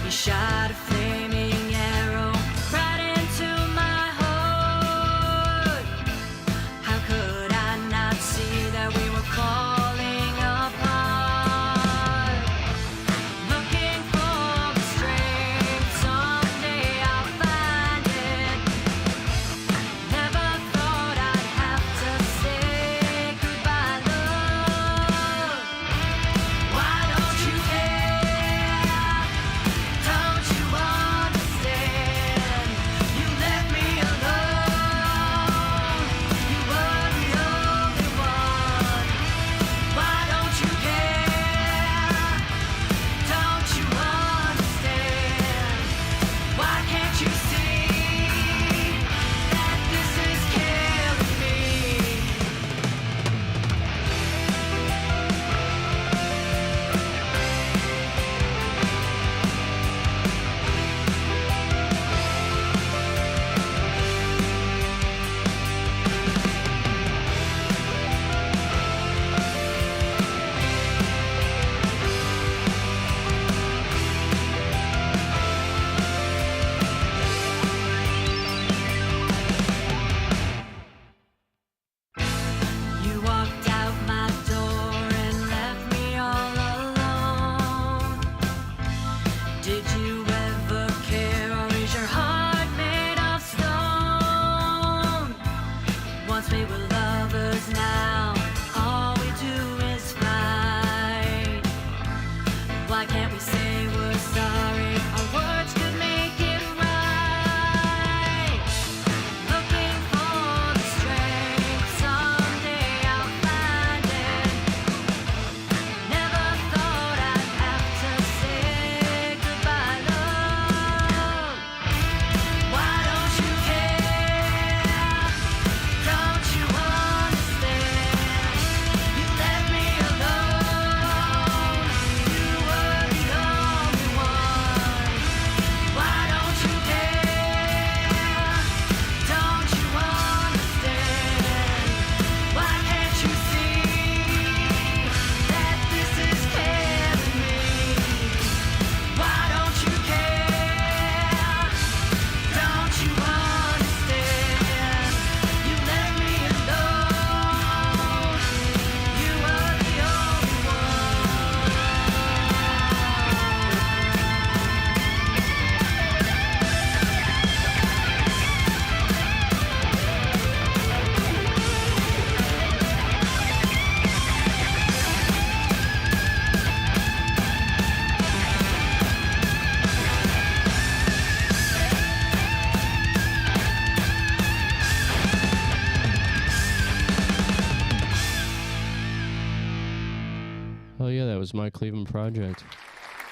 You shot a flaming arrow right into my heart. How could I not see that we were falling apart? Looking for the strength, someday I'll find it. Never thought I'd have to say goodbye, love. Why don't you care? Don't you understand? You left me alone. You were the only one. Why don't you care? Don't you understand? Why can't you see that this is killing me? You walked out my door and left me all alone. Did you ever care, or is your heart made of stone? Once we were lovers, now all we do is fight. Why can't we say we're sorry? Our words could make it right. Looking for the strength, someday I'll find it. Never thought I'd have to say goodbye, love. Why don't you care? Don't you understand? You left me alone. You were the only one. my Cleveland project.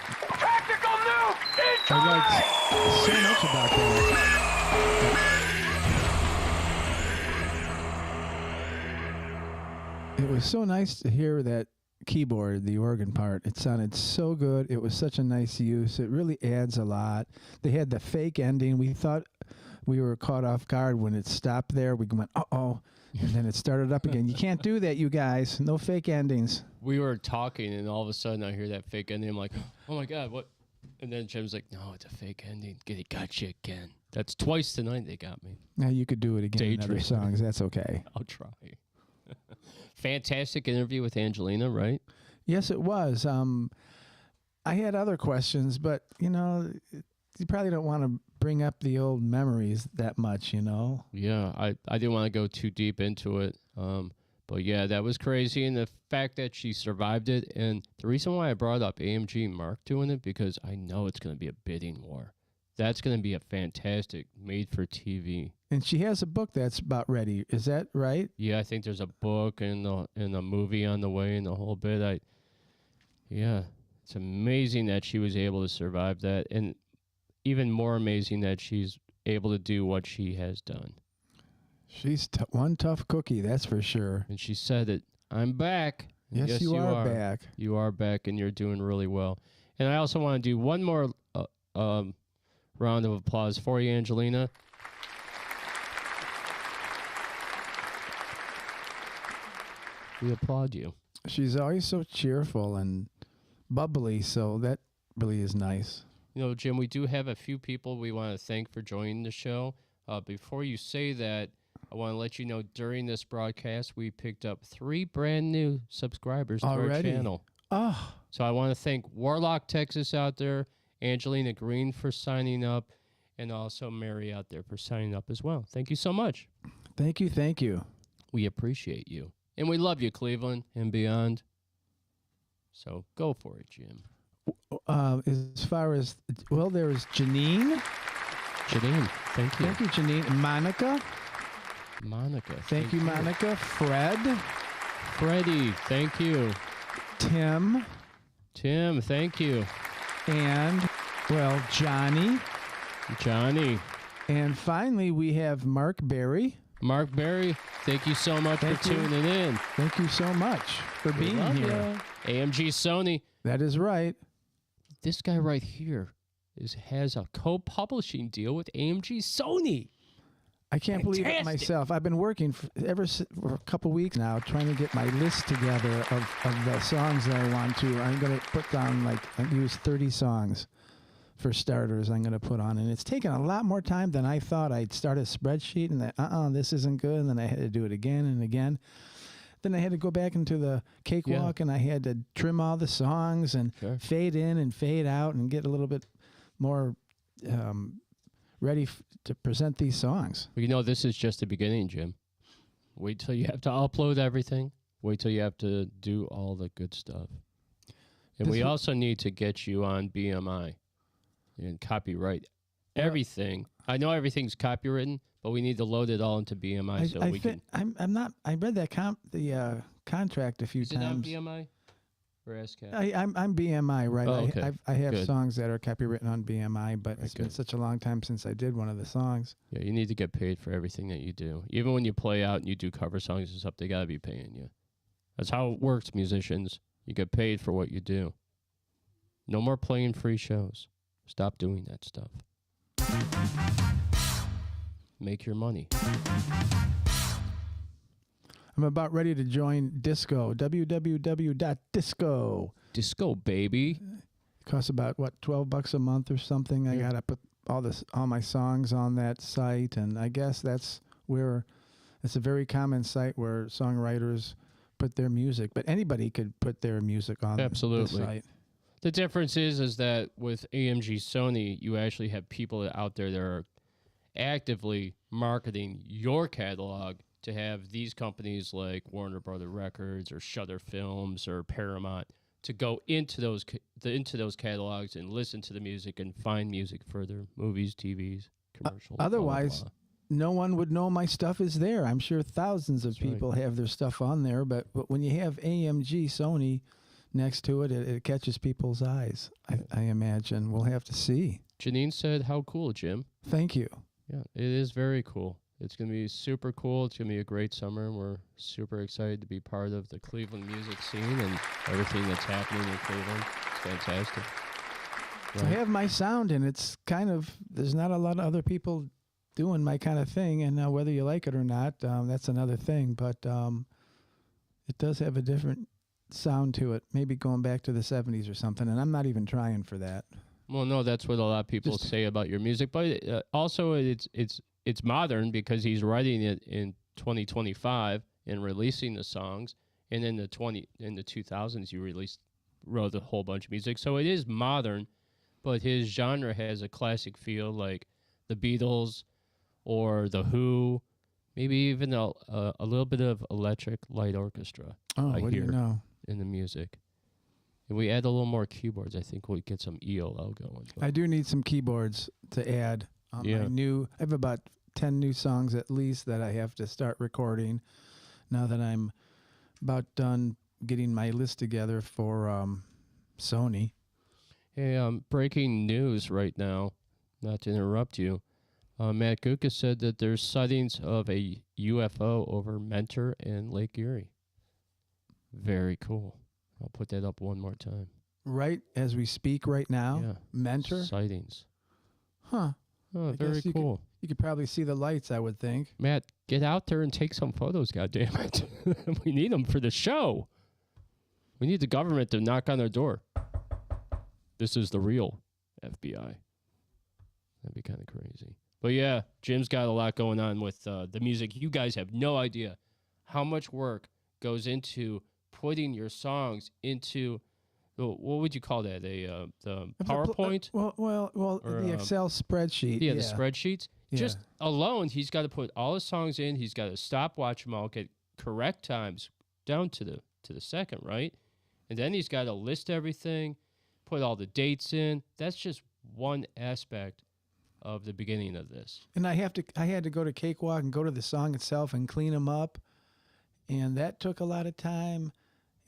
Tactical nuke I incoming! like so much about that. It was so nice to hear that keyboard, the organ part. It sounded so good. It was such a nice use. It really adds a lot. They had the fake ending. We thought we were caught off guard when it stopped there. We went, uh-oh. And then it started up again. You can't do that, you guys. No fake endings. We were talking, and all of a sudden I hear that fake ending. I'm like, oh my God, what? And then Jim's like, no, it's a fake ending. They got you again. That's twice tonight they got me. Now you could do it again in other Daydream. songs. That's okay. I'll try. Fantastic interview with Angelina, right? Yes, it was. I had other questions, but, you probably don't want to bring up the old memories that much, Yeah, I didn't want to go too deep into it. But yeah, that was crazy. And the fact that she survived it. And the reason why I brought up AMG and Mark doing it, because I know it's going to be a bidding war. That's going to be a fantastic made-for-TV. And she has a book that's about ready. Is that right? Yeah, I think there's a book and a movie on the way and the whole bit. Yeah, it's amazing that she was able to survive that. And even more amazing that she's able to do what she has done. She's one tough cookie, that's for sure. And she said that, I'm back. Yes, you are back. You are back, and you're doing really well. And I also want to do one more round of applause for you, Angelina. We applaud you. She's always so cheerful and bubbly, so that really is nice. Jim, we do have a few people we want to thank for joining the show. Before you say that, I want to let you know during this broadcast, we picked up 3 brand new subscribers to our channel. Oh. So I want to thank Warlock, Texas out there, Angelina Greene for signing up, and also Mary out there for signing up as well. Thank you so much. Thank you, thank you. We appreciate you. And we love you, Cleveland and beyond. So go for it, Jim. As far as, there's Janine. Janine, thank you. Thank you, Janine. Monica. Monica. Thank you, Monica. Fred. Freddie, thank you. Tim. Tim, thank you. And, Johnny. Johnny. And finally, we have Mark Berry. Mark Berry, thank you so much for tuning in. Thank you so much for being here. AMG Sony. That is right. This guy right here has a co-publishing deal with AMG Sony. I can't believe it myself. I've been working for a couple weeks now trying to get my list together of the songs that I want to. I'm going to put down, use 30 songs for starters I'm going to put on. And it's taken a lot more time than I thought. I'd start a spreadsheet and then, this isn't good. And then I had to do it again and again. Then I had to go back into the cakewalk and I had to trim all the songs and fade in and fade out and get a little bit more ready to present these songs. Well, this is just the beginning, Jim. Wait till you have to upload everything. Wait till you have to do all the good stuff. And we also need to get you on BMI and copyright everything. I know everything's copywritten, but we need to load it all into BMI we can. I'm not. I read that contract a few times. Is it on BMI or ASCAP? I'm BMI, right? Oh, okay. I have songs that are copywritten on BMI, but it's been such a long time since I did one of the songs. Yeah, you need to get paid for everything that you do. Even when you play out and you do cover songs and stuff, they got to be paying you. That's how it works, musicians. You get paid for what you do. No more playing free shows. Stop doing that stuff. Make your money. I'm about ready to join Disco. www.disco. Disco, baby. It costs about, $12 a month or something. I got to put all my songs on that site, and I guess that's where it's a very common site where songwriters put their music, but anybody could put their music on the site. The difference is that with AMG Sony, you actually have people out there that are actively marketing your catalog to have these companies like Warner Brother Records or Shudder Films or Paramount to go into those catalogs and listen to the music and find music for their movies, TVs, commercials. Otherwise, blah, blah, blah. No one would know my stuff is there. I'm sure thousands of people have their stuff on there, but when you have AMG Sony next to it, it catches people's eyes. I imagine. We'll have to see. Janine said, "How cool, Jim." Thank you. Yeah, it is very cool. It's going to be super cool. It's going to be a great summer, and we're super excited to be part of the Cleveland music scene and everything that's happening in Cleveland. It's fantastic. I have my sound, and it's kind of, there's not a lot of other people doing my kind of thing, and whether you like it or not, that's another thing, but it does have a different sound to it, maybe going back to the 70s or something, and I'm not even trying for that. Well, no, that's what a lot of people say about your music, but also it's modern because he's writing it in 2025 and releasing the songs, and in the 2000s you wrote a whole bunch of music, so it is modern, but his genre has a classic feel, like the Beatles or the Who, maybe even a little bit of Electric Light Orchestra. Oh, what do you know? In the music. If we add a little more keyboards, I think we'll get some ELO going. I do need some keyboards to add. I have about 10 new songs at least that I have to start recording now that I'm about done getting my list together for Sony. Hey, breaking news right now, not to interrupt you. Matt Gucka said that there's sightings of a UFO over Mentor and Lake Erie. Very cool. I'll put that up one more time. Right as we speak right now? Yeah. Mentor? Sightings. Huh. Oh, very cool. You could probably see the lights, I would think. Matt, get out there and take some photos, goddammit. We need them for the show. We need the government to knock on their door. This is the real FBI. That'd be kind of crazy. But yeah, Jim's got a lot going on with the music. You guys have no idea how much work goes into putting your songs into, what would you call that? The PowerPoint? The Excel spreadsheet. Yeah, the spreadsheets. Yeah. Just alone, he's got to put all his songs in. He's got to stopwatch them all, get correct times down to the second, right? And then he's got to list everything, put all the dates in. That's just one aspect of the beginning of this. And I had to go to Cakewalk and go to the song itself and clean them up, and that took a lot of time.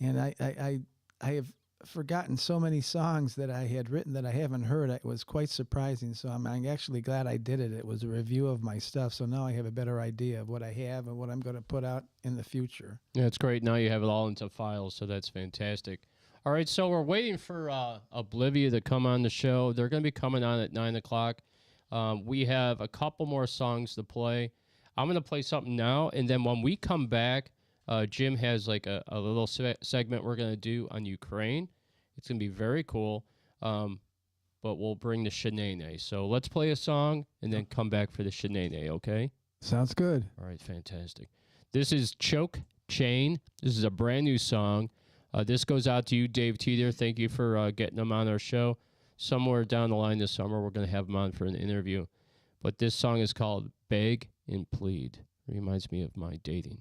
And I have forgotten so many songs that I had written that I haven't heard. It was quite surprising. So I'm actually glad I did it. It was a review of my stuff. So now I have a better idea of what I have and what I'm going to put out in the future. Yeah, it's great. Now you have it all into files, so that's fantastic. All right, so we're waiting for Oblivia to come on the show. They're going to be coming on at 9 o'clock. We have a couple more songs to play. I'm going to play something now, and then when we come back, Jim has like a little segment we're going to do on Ukraine. It's going to be very cool, but we'll bring the shenane. So let's play a song and then come back for the shenane, okay? Sounds good. All right, fantastic. This is Choke Chain. This is a brand new song. This goes out to you, Dave Teeter. Thank you for getting them on our show. Somewhere down the line this summer, we're going to have them on for an interview. But this song is called Beg and Plead. Reminds me of my dating.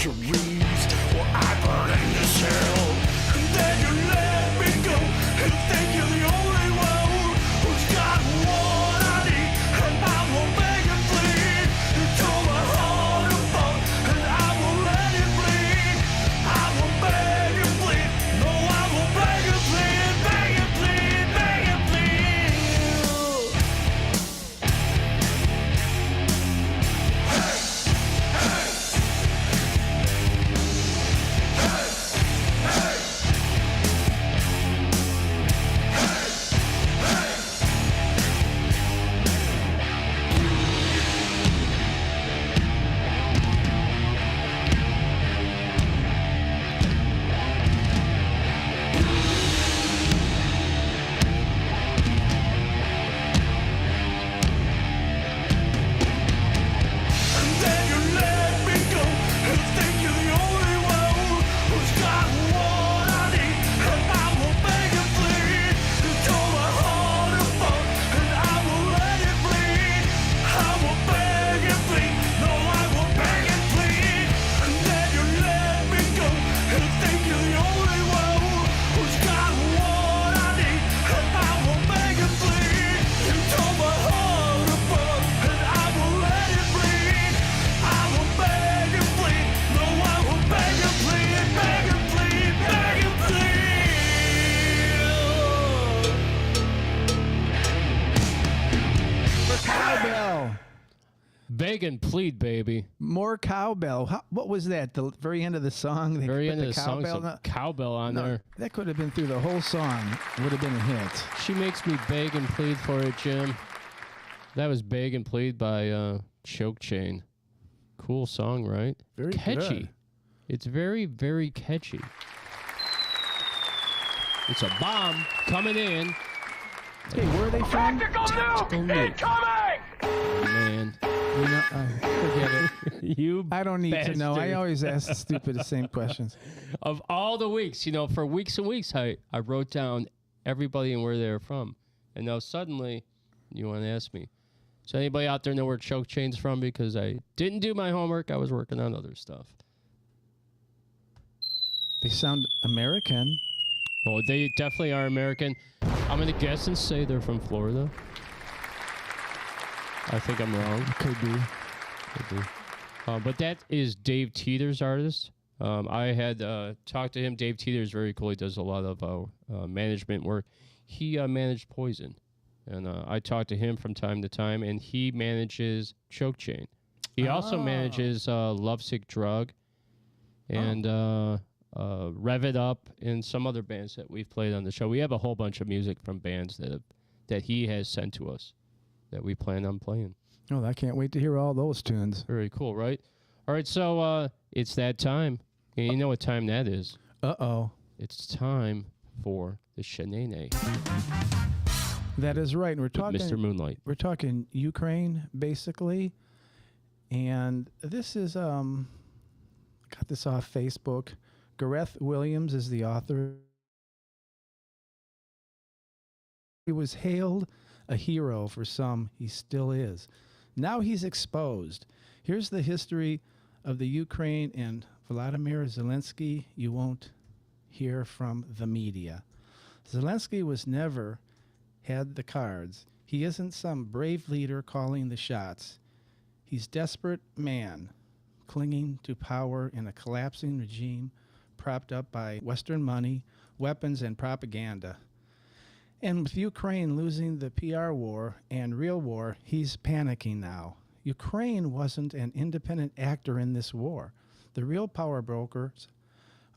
Luxuries beg and plead, baby. More cowbell. What was that? The very end of the song? They Very put end of the song, cowbell? some cowbell on there. That could have been through the whole song. Would have been a hit. She makes me beg and plead for it, Jim. That was Beg and Plead by Choke Chain. Cool song, right? Very catchy. good. It's very, very catchy. It's a bomb coming in. Hey, where are they from? Tactical nuke incoming! Oh, man. You know, forget it. You I don't need to know. I bastard. always ask the stupid same questions. Of all the weeks, for weeks and weeks, I wrote down everybody and where they're from. And now suddenly, you want to ask me. So anybody out there know where Choke Chain's from? Because I didn't do my homework. I was working on other stuff. They sound American. Oh, they definitely are American. I'm going to guess and say they're from Florida. I think I'm wrong. Could be. Could be. But that is Dave Teeter's artist. I had talked to him. Dave Teeter is very cool. He does a lot of management work. He managed Poison. And I talk to him from time to time, and he manages Choke Chain. He also manages Lovesick Drug and Rev It Up and some other bands that we've played on the show. We have a whole bunch of music from bands that he has sent to us that we plan on playing. Oh, I can't wait to hear all those tunes. Very cool, right? All right, so it's that time. And you know what time that is. Uh-oh. It's time for the Shenane. That is right. We're talking Mr. Moonlight. We're talking Ukraine, basically. And this is got this off Facebook. Gareth Williams is the author. He was hailed a hero for some. He still is. Now he's exposed. Here's the history of the Ukraine and Vladimir Zelensky. You won't hear from the media. Zelensky was never had the cards. He isn't some brave leader calling the shots. He's desperate man clinging to power in a collapsing regime propped up by Western money, weapons, and propaganda. And with Ukraine losing the PR war and real war, he's panicking now. Ukraine wasn't an independent actor in this war. The real power brokers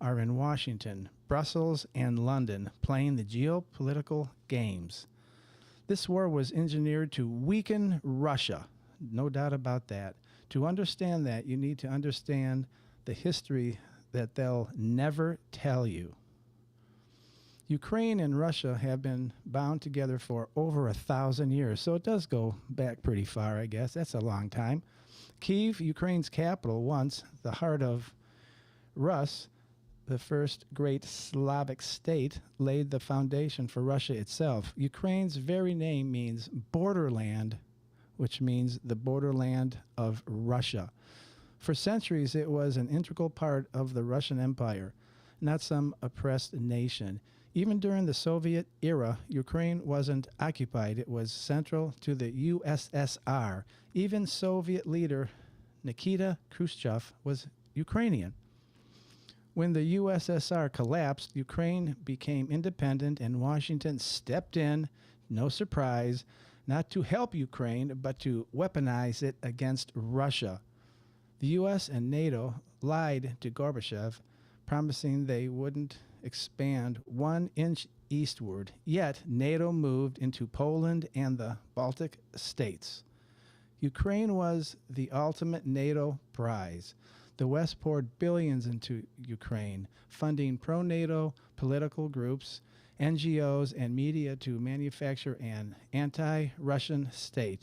are in Washington, Brussels, and London playing the geopolitical games. This war was engineered to weaken Russia. No doubt about that. To understand that, you need to understand the history that they'll never tell you. Ukraine and Russia have been bound together for over 1,000 years, so it does go back pretty far, I guess. That's a long time. Kyiv, Ukraine's capital, once the heart of Rus, the first great Slavic state, laid the foundation for Russia itself. Ukraine's very name means borderland, which means the borderland of Russia. For centuries, it was an integral part of the Russian Empire, not some oppressed nation. Even during the Soviet era, Ukraine wasn't occupied. It was central to the USSR. Even Soviet leader Nikita Khrushchev was Ukrainian. When the USSR collapsed, Ukraine became independent and Washington stepped in, no surprise, not to help Ukraine, but to weaponize it against Russia. The U.S. and NATO lied to Gorbachev, promising they wouldn't expand 1 inch eastward. Yet NATO moved into Poland and the Baltic states. Ukraine was the ultimate NATO prize. The West poured billions into Ukraine, funding pro-NATO political groups, NGOs, and media to manufacture an anti-Russian state.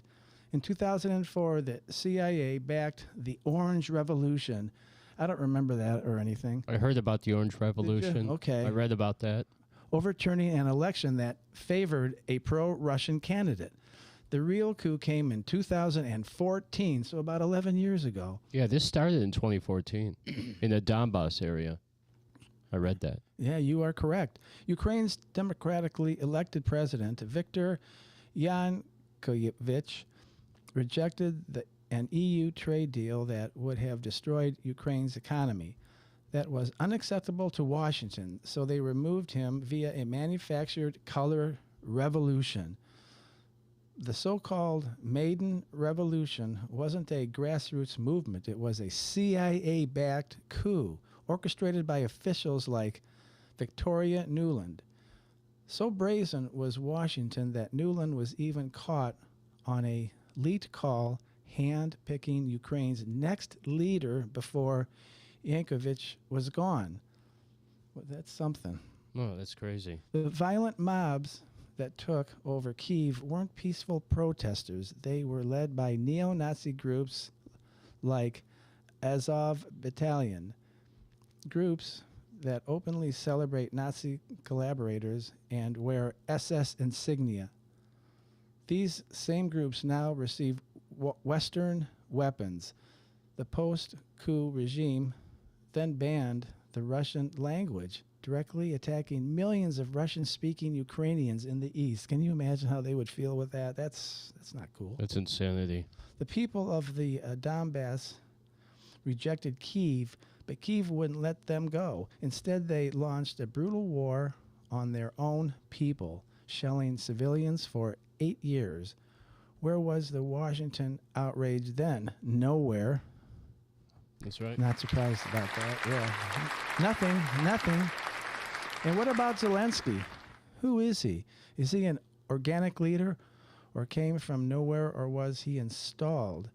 In 2004, the CIA backed the Orange Revolution. I don't remember that or anything. I heard about the Orange Revolution. Okay. I read about that. Overturning an election that favored a pro-Russian candidate. The real coup came in 2014, so about 11 years ago. Yeah, this started in 2014 in the Donbass area. I read that. Yeah, you are correct. Ukraine's democratically elected president, Viktor Yanukovych, rejected an EU trade deal that would have destroyed Ukraine's economy. That was unacceptable to Washington, so they removed him via a manufactured color revolution. The so-called Maiden Revolution wasn't a grassroots movement. It was a CIA-backed coup orchestrated by officials like Victoria Nuland. So brazen was Washington that Nuland was even caught on a lead call hand-picking Ukraine's next leader before Yankovich was gone. Well, that's something. Oh, that's crazy. The violent mobs that took over Kyiv weren't peaceful protesters. They were led by neo-Nazi groups like Azov Battalion, groups that openly celebrate Nazi collaborators and wear SS insignia. These same groups now receive Western weapons. The post-coup regime then banned the Russian language, directly attacking millions of Russian-speaking Ukrainians in the East. Can you imagine how they would feel with that? That's not cool. That's insanity. The people of the Donbass rejected Kyiv, but Kyiv wouldn't let them go. Instead, they launched a brutal war on their own people, shelling civilians for 8 years. Where was the Washington outrage then? Nowhere. That's right. Not surprised about that. Yeah. Nothing. And what about Zelensky? Who is he? Is he an organic leader or came from nowhere, or was he installed?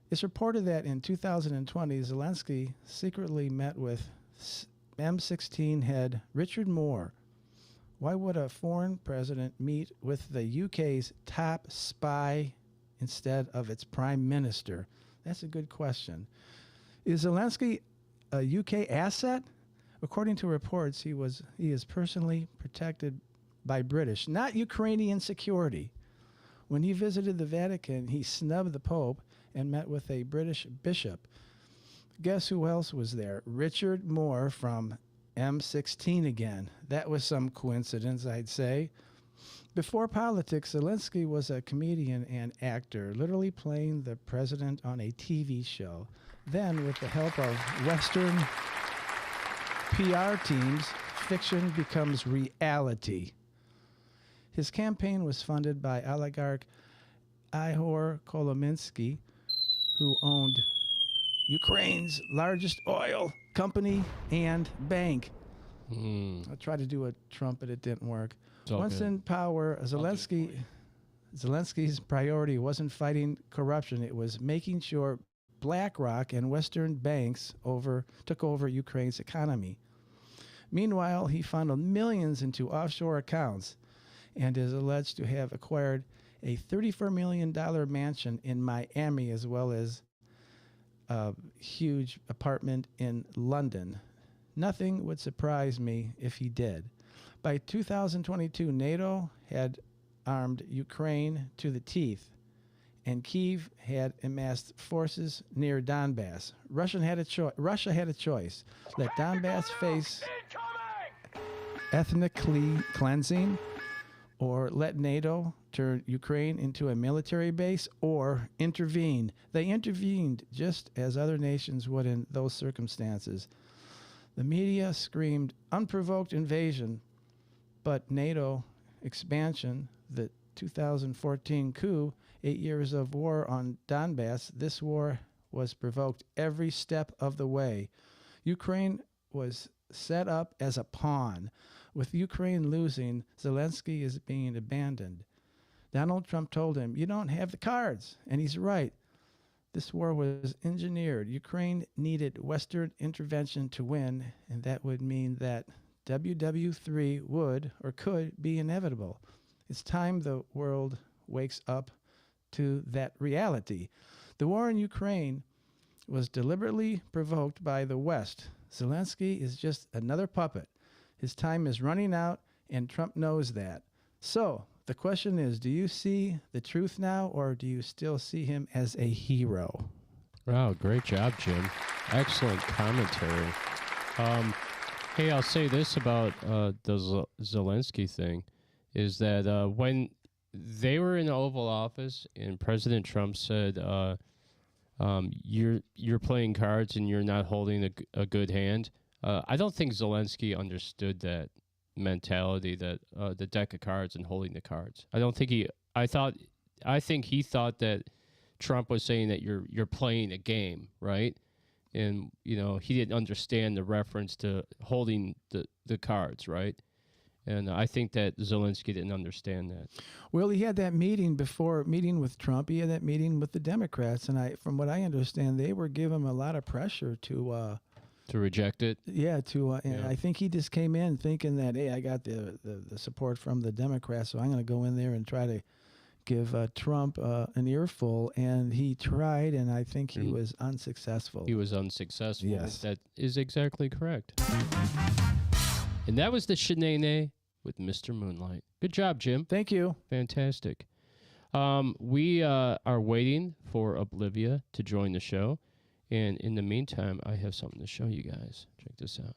It's reported that in 2020, Zelensky secretly met with M16 head Richard Moore. Why would a foreign president meet with the UK's top spy instead of its prime minister? That's a good question. Is Zelensky a UK asset? According to reports, he is personally protected by British, not Ukrainian security. When he visited the Vatican, he snubbed the Pope and met with a British bishop. Guess who else was there? Richard Moore from M16 again. That was some coincidence, I'd say. Before politics, Zelensky was a comedian and actor, literally playing the president on a TV show. Then, with the help of Western PR teams, fiction becomes reality. His campaign was funded by oligarch Ihor Kolominsky, who owned Ukraine's largest oil company and bank. I tried to do a Trump, but it didn't work. Once in power, Zelensky's priority wasn't fighting corruption. It was making sure BlackRock and Western banks took over Ukraine's economy. Meanwhile, he funneled millions into offshore accounts and is alleged to have acquired a $34 million mansion in Miami, as well as a huge apartment in London. Nothing would surprise me if he did. By 2022, NATO had armed Ukraine to the teeth, and Kyiv had amassed forces near Donbass. Russia had a choice. Let Donbass face ethnically cleansing, or let NATO turn Ukraine into a military base, or intervene. They intervened just as other nations would in those circumstances. The media screamed unprovoked invasion, but NATO expansion, the 2014 coup, 8 years of war on Donbass, this war was provoked every step of the way. Ukraine was set up as a pawn. With Ukraine losing, Zelensky is being abandoned. Donald Trump told him, "You don't have the cards." And he's right. This war was engineered. Ukraine needed Western intervention to win, and that would mean that WW3 would or could be inevitable. It's time the world wakes up to that reality. The war in Ukraine was deliberately provoked by the West. Zelensky is just another puppet. His time is running out, and Trump knows that. So, the question is, do you see the truth now, or do you still see him as a hero? Wow, great job, Jim. Excellent commentary. Hey, I'll say this about the Zelensky thing, is that when they were in the Oval Office and President Trump said, you're playing cards and you're not holding a good hand, I don't think Zelensky understood that mentality, that the deck of cards and holding the cards. I thought I think he thought that Trump was saying that you're playing a game, right? And he didn't understand the reference to holding the cards, right? And I think that Zelensky didn't understand that. Well, he had that meeting with Trump. He had that meeting with the Democrats, and from what I understand, they were giving him a lot of pressure to reject it. Yeah, and I think he just came in thinking that, hey, I got the support from the Democrats, so I'm going to go in there and try to give Trump an earful, and he tried, and I think he was unsuccessful. He was unsuccessful. Yes. That is exactly correct. And that was the Shenane with Mr. Moonlight. Good job, Jim. Thank you. Fantastic. We are waiting for Oblivia to join the show. And in the meantime, I have something to show you guys. Check this out.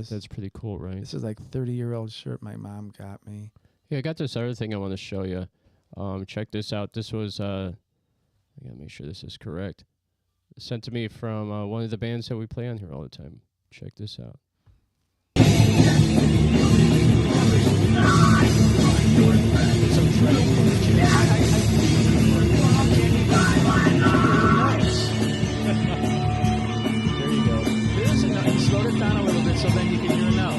That's pretty cool, right? This is like 30-year-old shirt my mom got me. Yeah, I got this other thing I want to show you. Check this out. This was, I got to make sure this is correct. Sent to me from one of the bands that we play on here all the time. Check this out. There you go. Slow it down a little bit so then you can hear it now.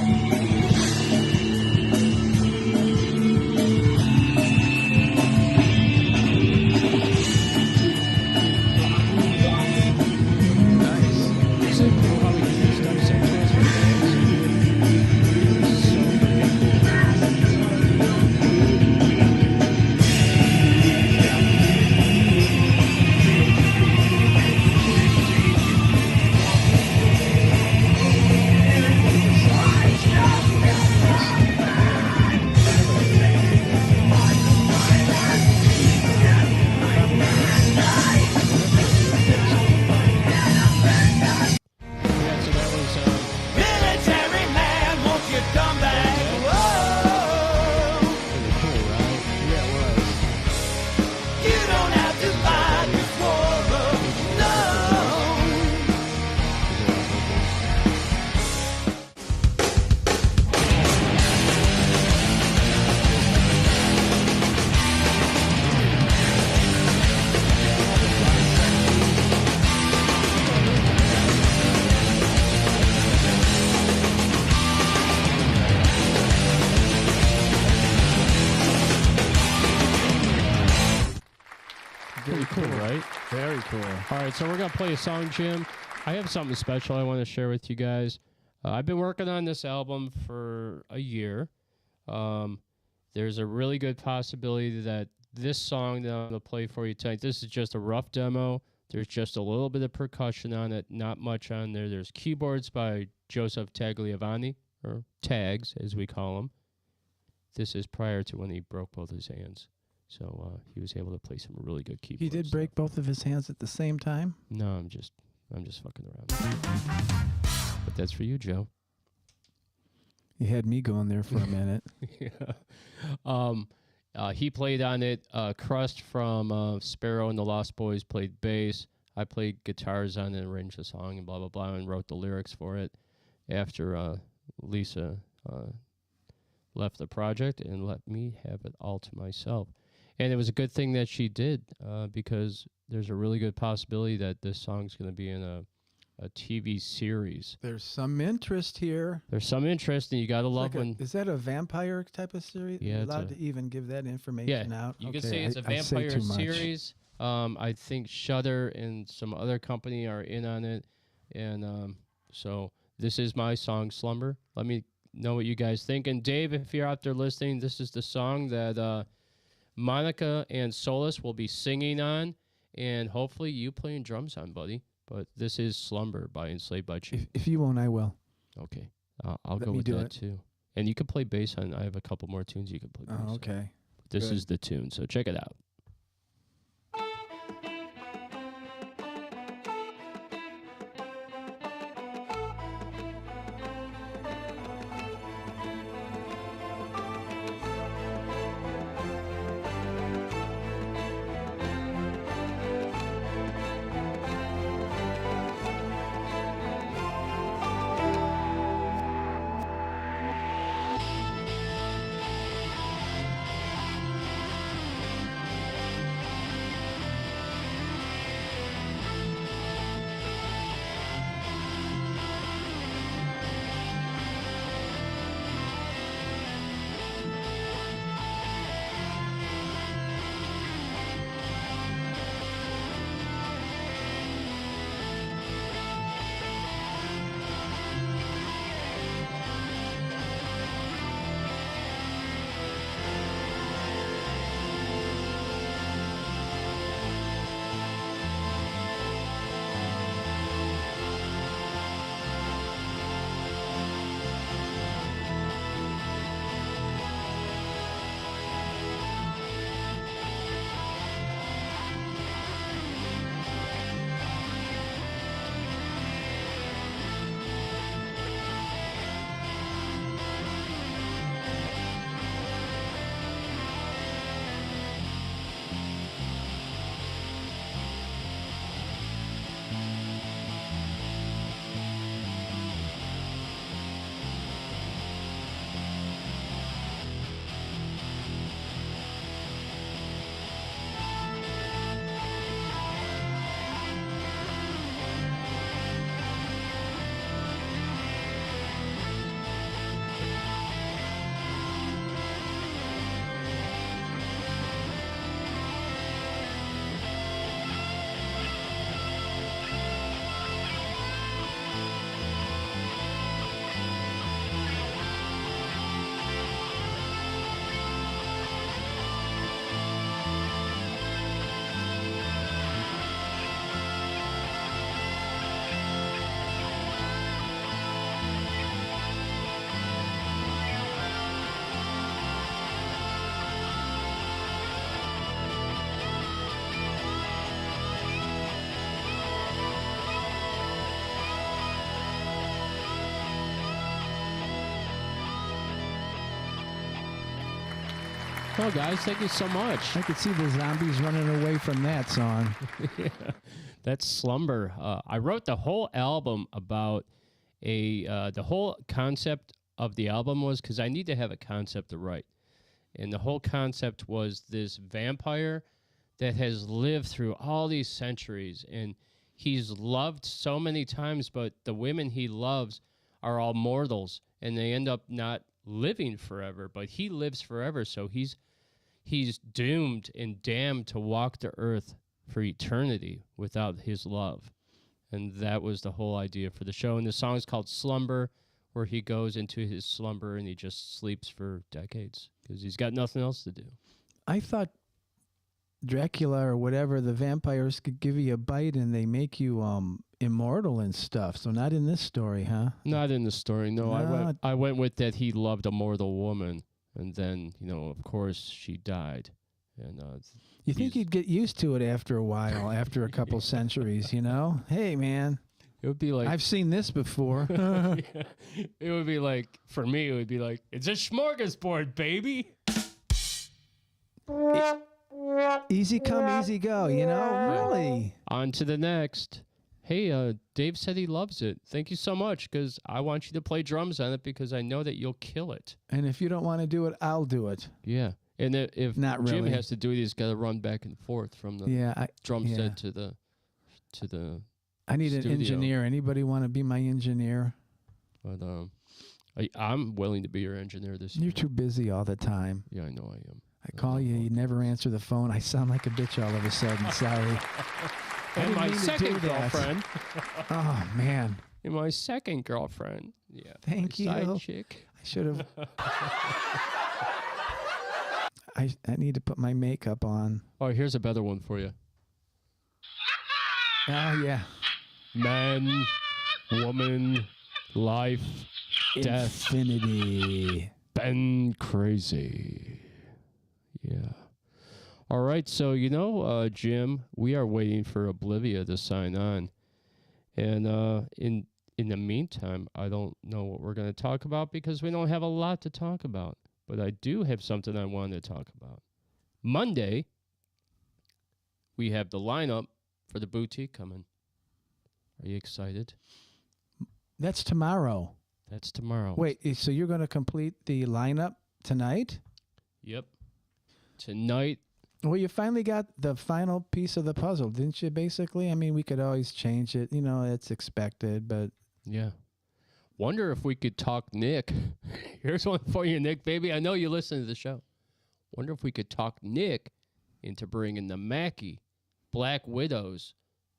Very cool. All right, so we're going to play a song, Jim. I have something special I want to share with you guys. I've been working on this album for a year. There's a really good possibility that this song that I'm going to play for you tonight, this is just a rough demo. There's just a little bit of percussion on it, not much on there. There's keyboards by Joseph Tagliavani, or Tags, as we call him. This is prior to when he broke both his hands. So he was able to play some really good keyboards. He did break both of his hands at the same time? No, I'm just fucking around. But that's for you, Joe. You had me going there for a minute. Yeah. He played on it. Crust from Sparrow and the Lost Boys played bass. I played guitars on it, arranged the song, and blah, blah, blah, and wrote the lyrics for it after Lisa left the project and let me have it all to myself. And it was a good thing that she did because there's a really good possibility that this song's going to be in a TV series. There's some interest here. There's some interest, and you got to love when... Is that a vampire type of series? Yeah. Are you allowed to even give that information out? You could say it's a vampire series. I think Shudder and some other company are in on it. And so this is my song, Slumber. Let me know what you guys think. And Dave, if you're out there listening, this is the song that Monica and Solis will be singing on. and hopefully you playing drums on, buddy. But this is Slumber by Enslaved by Cheap. If you won't, I will. Okay. I'll Let go me with do that it. too. And you can play bass on. I have a couple more tunes you can play bass Oh, on. okay. This Good. is the tune, so check it out. Well, guys, thank you so much. I could see the zombies running away from that song. Yeah, that's Slumber. I wrote the whole album about the whole concept of the album was because I need to have a concept to write. And the whole concept was this vampire that has lived through all these centuries and he's loved so many times, but the women he loves are all mortals and they end up not living forever, but he lives forever. So he's doomed and damned to walk the earth for eternity without his love. And that was the whole idea for the show. And the song is called Slumber, where he goes into his slumber and he just sleeps for decades because he's got nothing else to do. I thought Dracula or whatever, the vampires could give you a bite and they make you immortal and stuff. So not in this story, huh? Not in the story, no. No. I went with that he loved a mortal woman. And then, of course, she died. And you think you'd get used to it after a while, after a couple centuries, Hey, man. It would be like... I've seen this before. Yeah. It would be like, for me, it would be like, it's a smorgasbord, baby. Easy come, easy go, Really. On to the next. Hey, Dave said he loves it. Thank you so much, because I want you to play drums on it because I know that you'll kill it. And if you don't want to do it, I'll do it. Yeah. And if Not Jim really. has to do it, he's got to run back and forth from the drum set to the I need studio. an engineer. Anybody want to be my engineer? But I'm willing to be your engineer this year. You're too busy all the time. Yeah, I know I am. I call you, you never answer the phone. I sound like a bitch all of a sudden. Sorry. And my didn't mean to second do that. girlfriend. Oh, man. And my second girlfriend. Yeah. Thank my you. Side chick. I should have. I need to put my makeup on. Oh, here's a better one for you. Oh yeah. Man, woman, life, death, Infinity. been crazy. Yeah. All right, so Jim, we are waiting for Oblivia to sign on, and in the meantime, I don't know what we're going to talk about because we don't have a lot to talk about. But I do have something I want to talk about. Monday, we have the lineup for the boutique coming. Are you excited? That's tomorrow. That's tomorrow. Wait, so you're going to complete the lineup tonight? Yep. Tonight. Well, you finally got the final piece of the puzzle, didn't you, basically? I mean, we could always change it. It's expected, but... Yeah. Wonder if we could talk Nick. Here's one for you, Nick, baby. I know you listen to the show. Wonder if we could talk Nick into bringing the Mackey Black Widows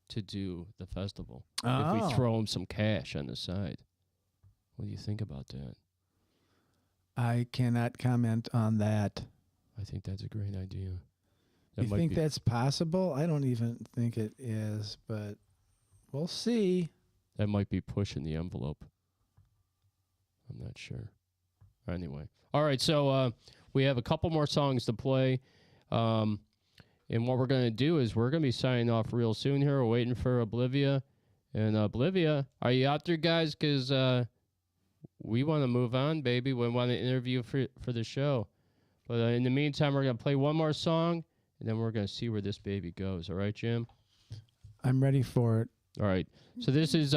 to do the festival. Oh. If we throw him some cash on the side. What do you think about that? I cannot comment on that. I think that's a great idea. You think that's possible? I don't even think it is, but we'll see. That might be pushing the envelope. I'm not sure. Anyway. All right, so we have a couple more songs to play. And what we're going to do is we're going to be signing off real soon here. We're waiting for Oblivia. And Oblivia, are you out there, guys? Because we want to move on, baby. We want to interview for the show. But in the meantime, we're going to play one more song, and then we're going to see where this baby goes. All right, Jim? I'm ready for it. All right. So this is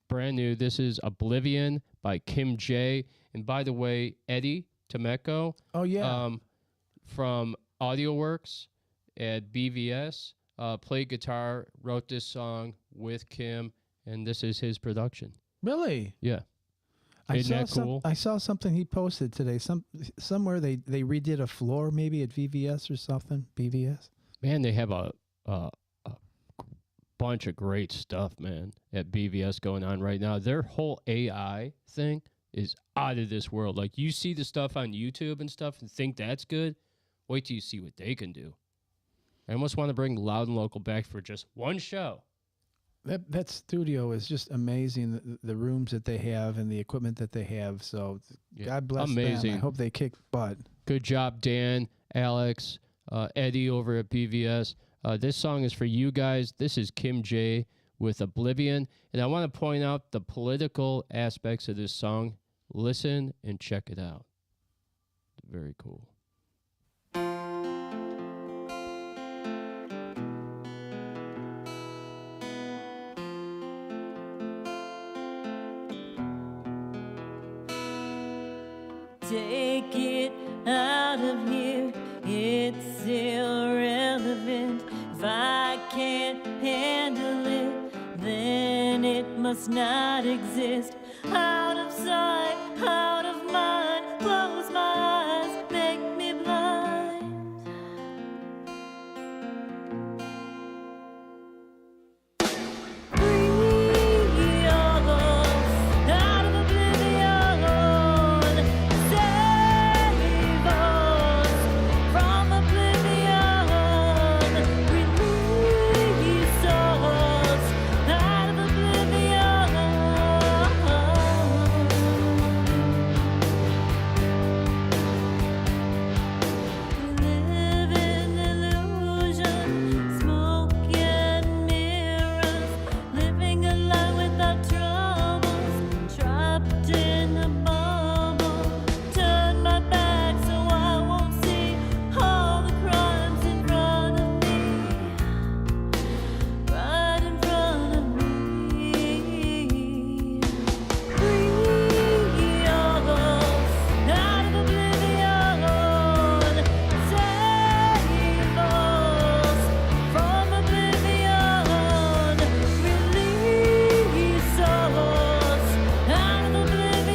brand new. This is Oblivion by Kim J. And by the way, Eddie Temeko. Oh, yeah. From AudioWorks at BVS. Played guitar, wrote this song with Kim, and this is his production. Really? Yeah. I Isn't saw that cool? I saw something he posted today. Somewhere they redid a floor, maybe at VVS or something. BVS. Man, they have a bunch of great stuff, man, at BVS going on right now. Their whole AI thing is out of this world. Like, you see the stuff on YouTube and stuff and think that's good. Wait till you see what they can do. I almost want to bring Loud and Local back for just one show. That studio is just amazing. The rooms that they have and the equipment that they have. So God bless them. I hope they kick butt. Good job, Dan, Alex, Eddie over at BVS. This song is for you guys. This is Kim J with Oblivion. And I want to point out the political aspects of this song. Listen and check it out. Very cool. Take it out of here, it's irrelevant. If I can't handle it, then it must not exist. Out of sight, out of mind, close my eyes, make me blind. Free all out of oblivion. Save us from oblivion. Release us out of oblivion. We live in illusion, smoke and mirrors, living a life without troubles, trapped in a bubble. Turn my back so I won't see all the crimes in front of me, right in front of me. Free all out of oblivion. Save us from oblivion. Release us out of oblivion.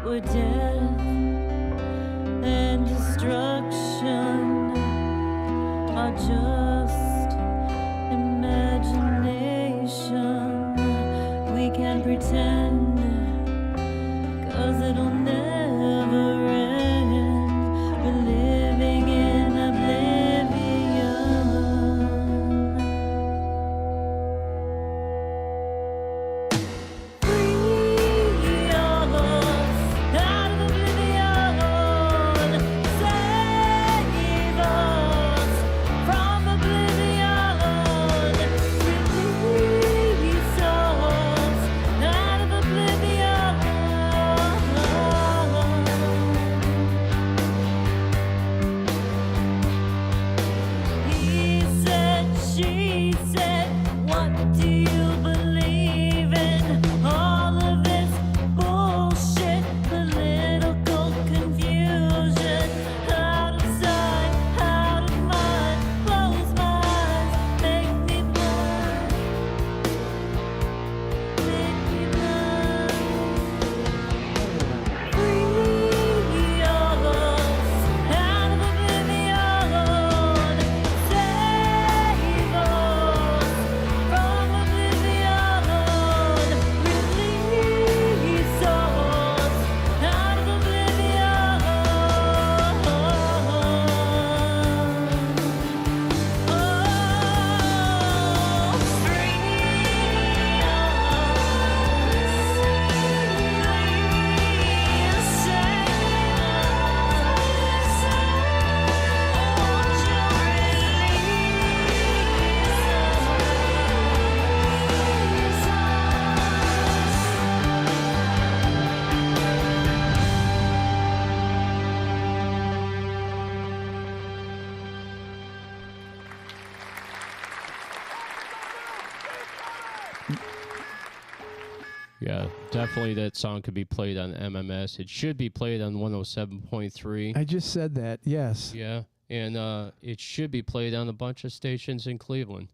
Where death and destruction are just imagination. We can pretend, 'cause it'll never end. We're living in oblivion. Free us out of oblivion. Save us from oblivion. Release us out of oblivion. He said, she said, what do you believe in? All of this bullshit, political confusion. Out of sight, out of mind, close my eyes, make me blind, make me blind. Free us out of oblivion. Save us from oblivion. Release us out of oblivion. Yeah, definitely that song could be played on MMS. It should be played on 107.3. I just said that. Yes. Yeah, and it should be played on a bunch of stations in Cleveland.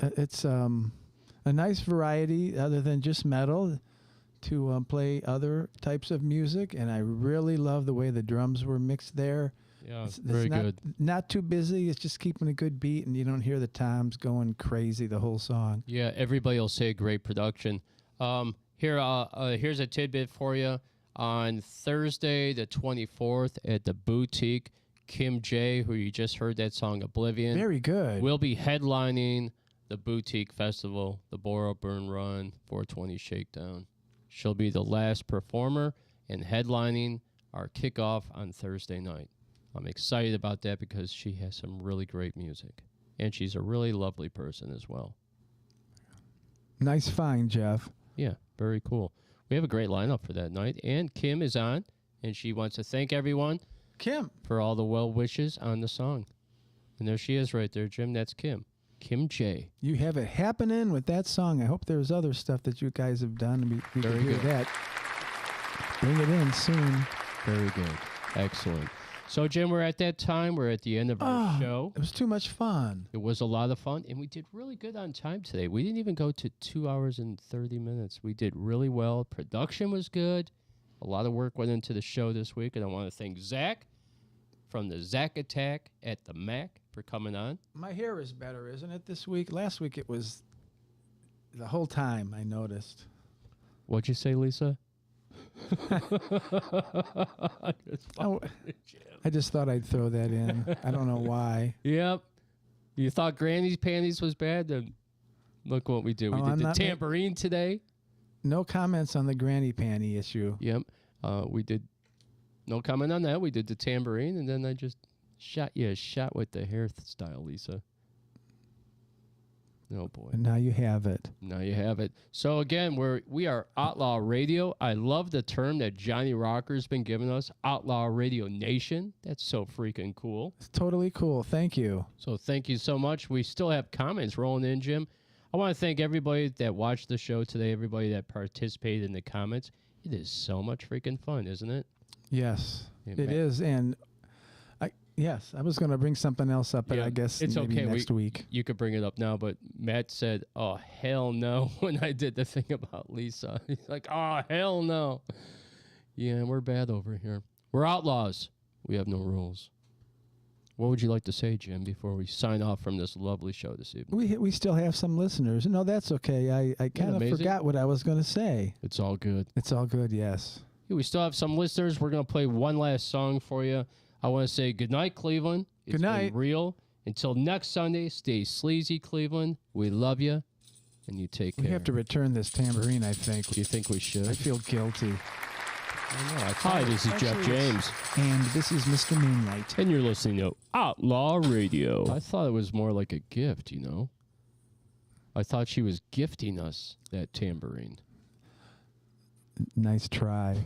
It's a nice variety other than just metal to play other types of music, and I really love the way the drums were mixed there. Yeah, It's very not, good. Not too busy. It's just keeping a good beat, and you don't hear the toms going crazy the whole song. Yeah, everybody will say great production. Here's a tidbit for you. On Thursday, the 24th, at the Boutique, Kim J, who you just heard that song Oblivion, Very good. will be headlining the Boutique Festival, the Borough Burn Run 420 Shakedown. She'll be the last performer and headlining our kickoff on Thursday night. I'm excited about that because she has some really great music, and she's a really lovely person as well. Nice find, Jeff. Yeah, very cool. We have a great lineup for that night, and Kim is on, and she wants to thank everyone Kim. for all the well wishes on the song. And there she is right there, Jim. That's Kim. Kim J. You have it happening with that song. I hope there's other stuff that you guys have done. We can Very hear good. that. Bring it in soon. Very good. Excellent. So, Jim, we're at that time. We're at the end of our show. It was too much fun. It was a lot of fun, and we did really good on time today. We didn't even go to 2 hours and 30 minutes. We did really well. Production was good. A lot of work went into the show this week, and I want to thank Zack from the Zack Attack at the Mac for coming on. My hair is better, isn't it, this week? Last week it was the whole time, I noticed. What'd you say, Lisa? I just thought I'd throw that in. I don't know why. Yep. You thought Granny's panties was bad? Then look what we do. We I'm did the not tambourine today. No comments on the granny panty issue. Yep. We did no comment on that. We did the tambourine, and then I just shot you a shot with the hairstyle, Lisa. Oh boy. And now you have it. Now you have it. So again, we are Outlaw Radio. I love the term that Johnny Rocker's been giving us, Outlaw Radio Nation. That's so freaking cool. It's totally cool. Thank you. So thank you so much. We still have comments rolling in, Jim. I want to thank everybody that watched the show today, everybody that participated in the comments. It is so much freaking fun, isn't it? Yes, Yeah, it is. And yes, I was going to bring something else up, but Yeah, I guess it's maybe okay. next week. You could bring it up now, but Matt said, "Oh hell no!" when I did the thing about Lisa. He's like, "Oh hell no!" Yeah, we're bad over here. We're outlaws. We have no rules. What would you like to say, Jim, before we sign off from this lovely show this evening? We still have some listeners. No, that's okay. I kind of amazing? forgot what I was going to say. It's all good. It's all good, yes. Yeah, we still have some listeners. We're going to play one last song for you. I want to say good night, Cleveland. It's Good night. been real. Until next Sunday, stay sleazy, Cleveland. We love you, and you take care. We have to return this tambourine, I think. Do you think we should? I feel guilty. Hi, this is Jeff James. And this is Mr. Moonlight. And you're listening to Outlaw Radio. I thought it was more like a gift, you know? I thought she was gifting us that tambourine. Nice try.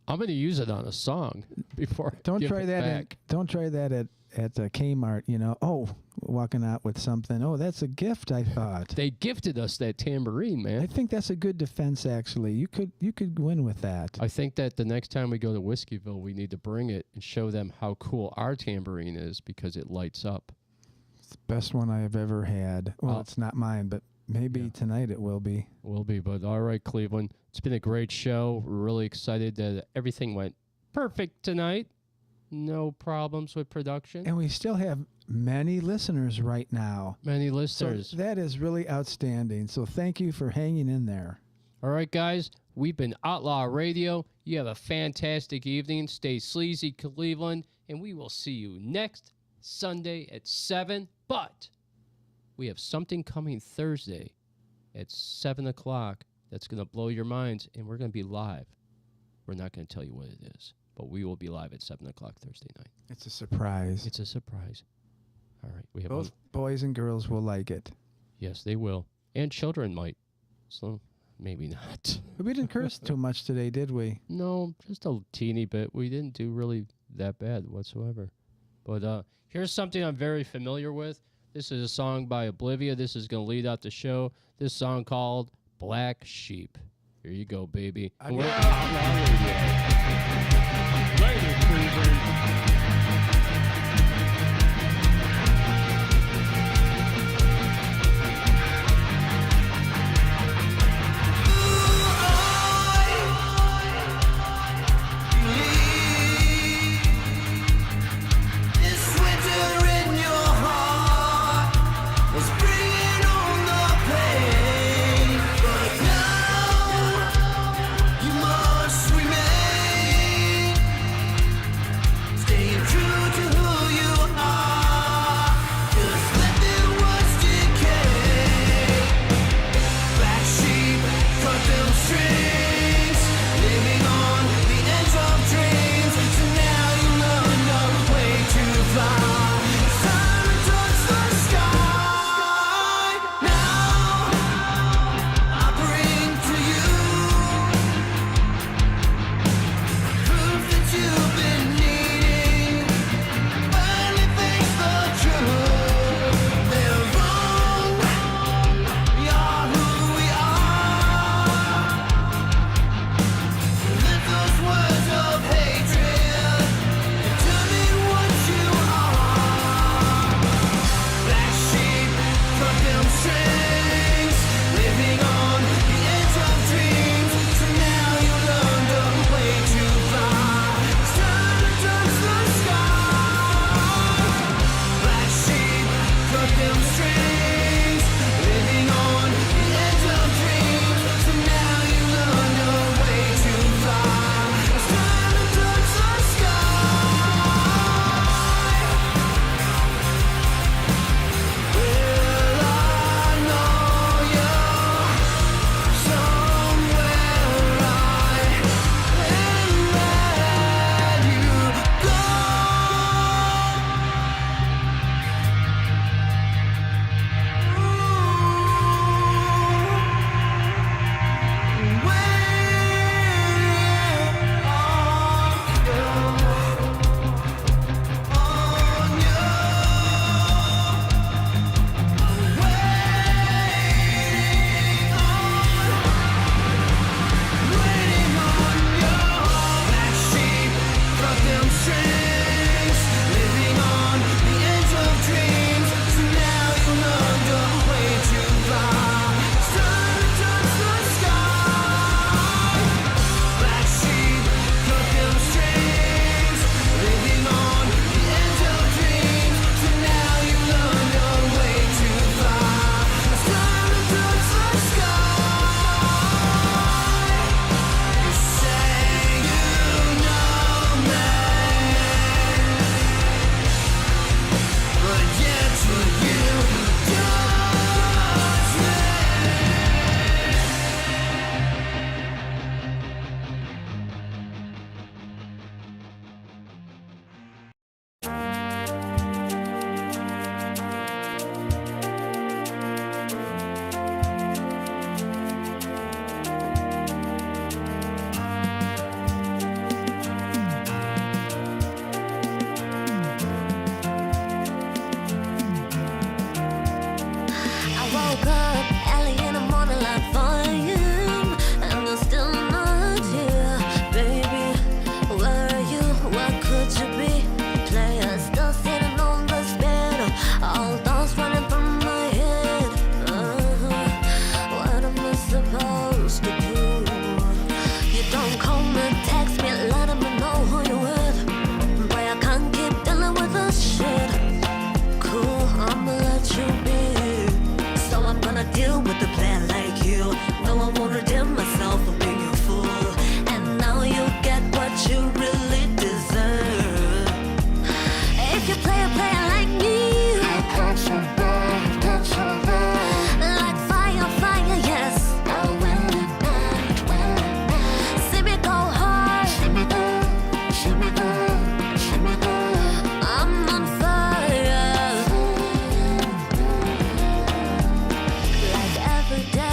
I'm going to use it on a song before I Don't give try it that. back. Don't try that at Kmart. You know. Oh, walking out with something. Oh, that's a gift. I thought. They gifted us that tambourine, man. I think that's a good defense. Actually, you could win with that. I think that the next time we go to Whiskeyville, we need to bring it and show them how cool our tambourine is because it lights up. It's the best one I have ever had. Well, it's not mine, but maybe tonight it will be. Will be, but all right, Cleveland. It's been a great show. We're really excited that everything went perfect tonight. No problems with production. And we still have many listeners right now. Many listeners. So that is really outstanding. So thank you for hanging in there. All right, guys. We've been Outlaw Radio. You have a fantastic evening. Stay sleazy, Cleveland. And we will see you next Sunday at 7. But we have something coming Thursday at 7 o'clock that's going to blow your minds. And we're going to be live. We're not going to tell you what it is. But we will be live at 7 o'clock Thursday night. It's a surprise. It's a surprise. All right. We have Both boys and girls will like it. Yes, they will. And children might. So maybe not. But we didn't curse too much today, did we? No, just a teeny bit. We didn't do really that bad whatsoever. But here's something I'm very familiar with. This is a song by Oblivia. This is going to lead out the show. This song called Black Sheep. Here you go, baby. And we're Outlaw Radio.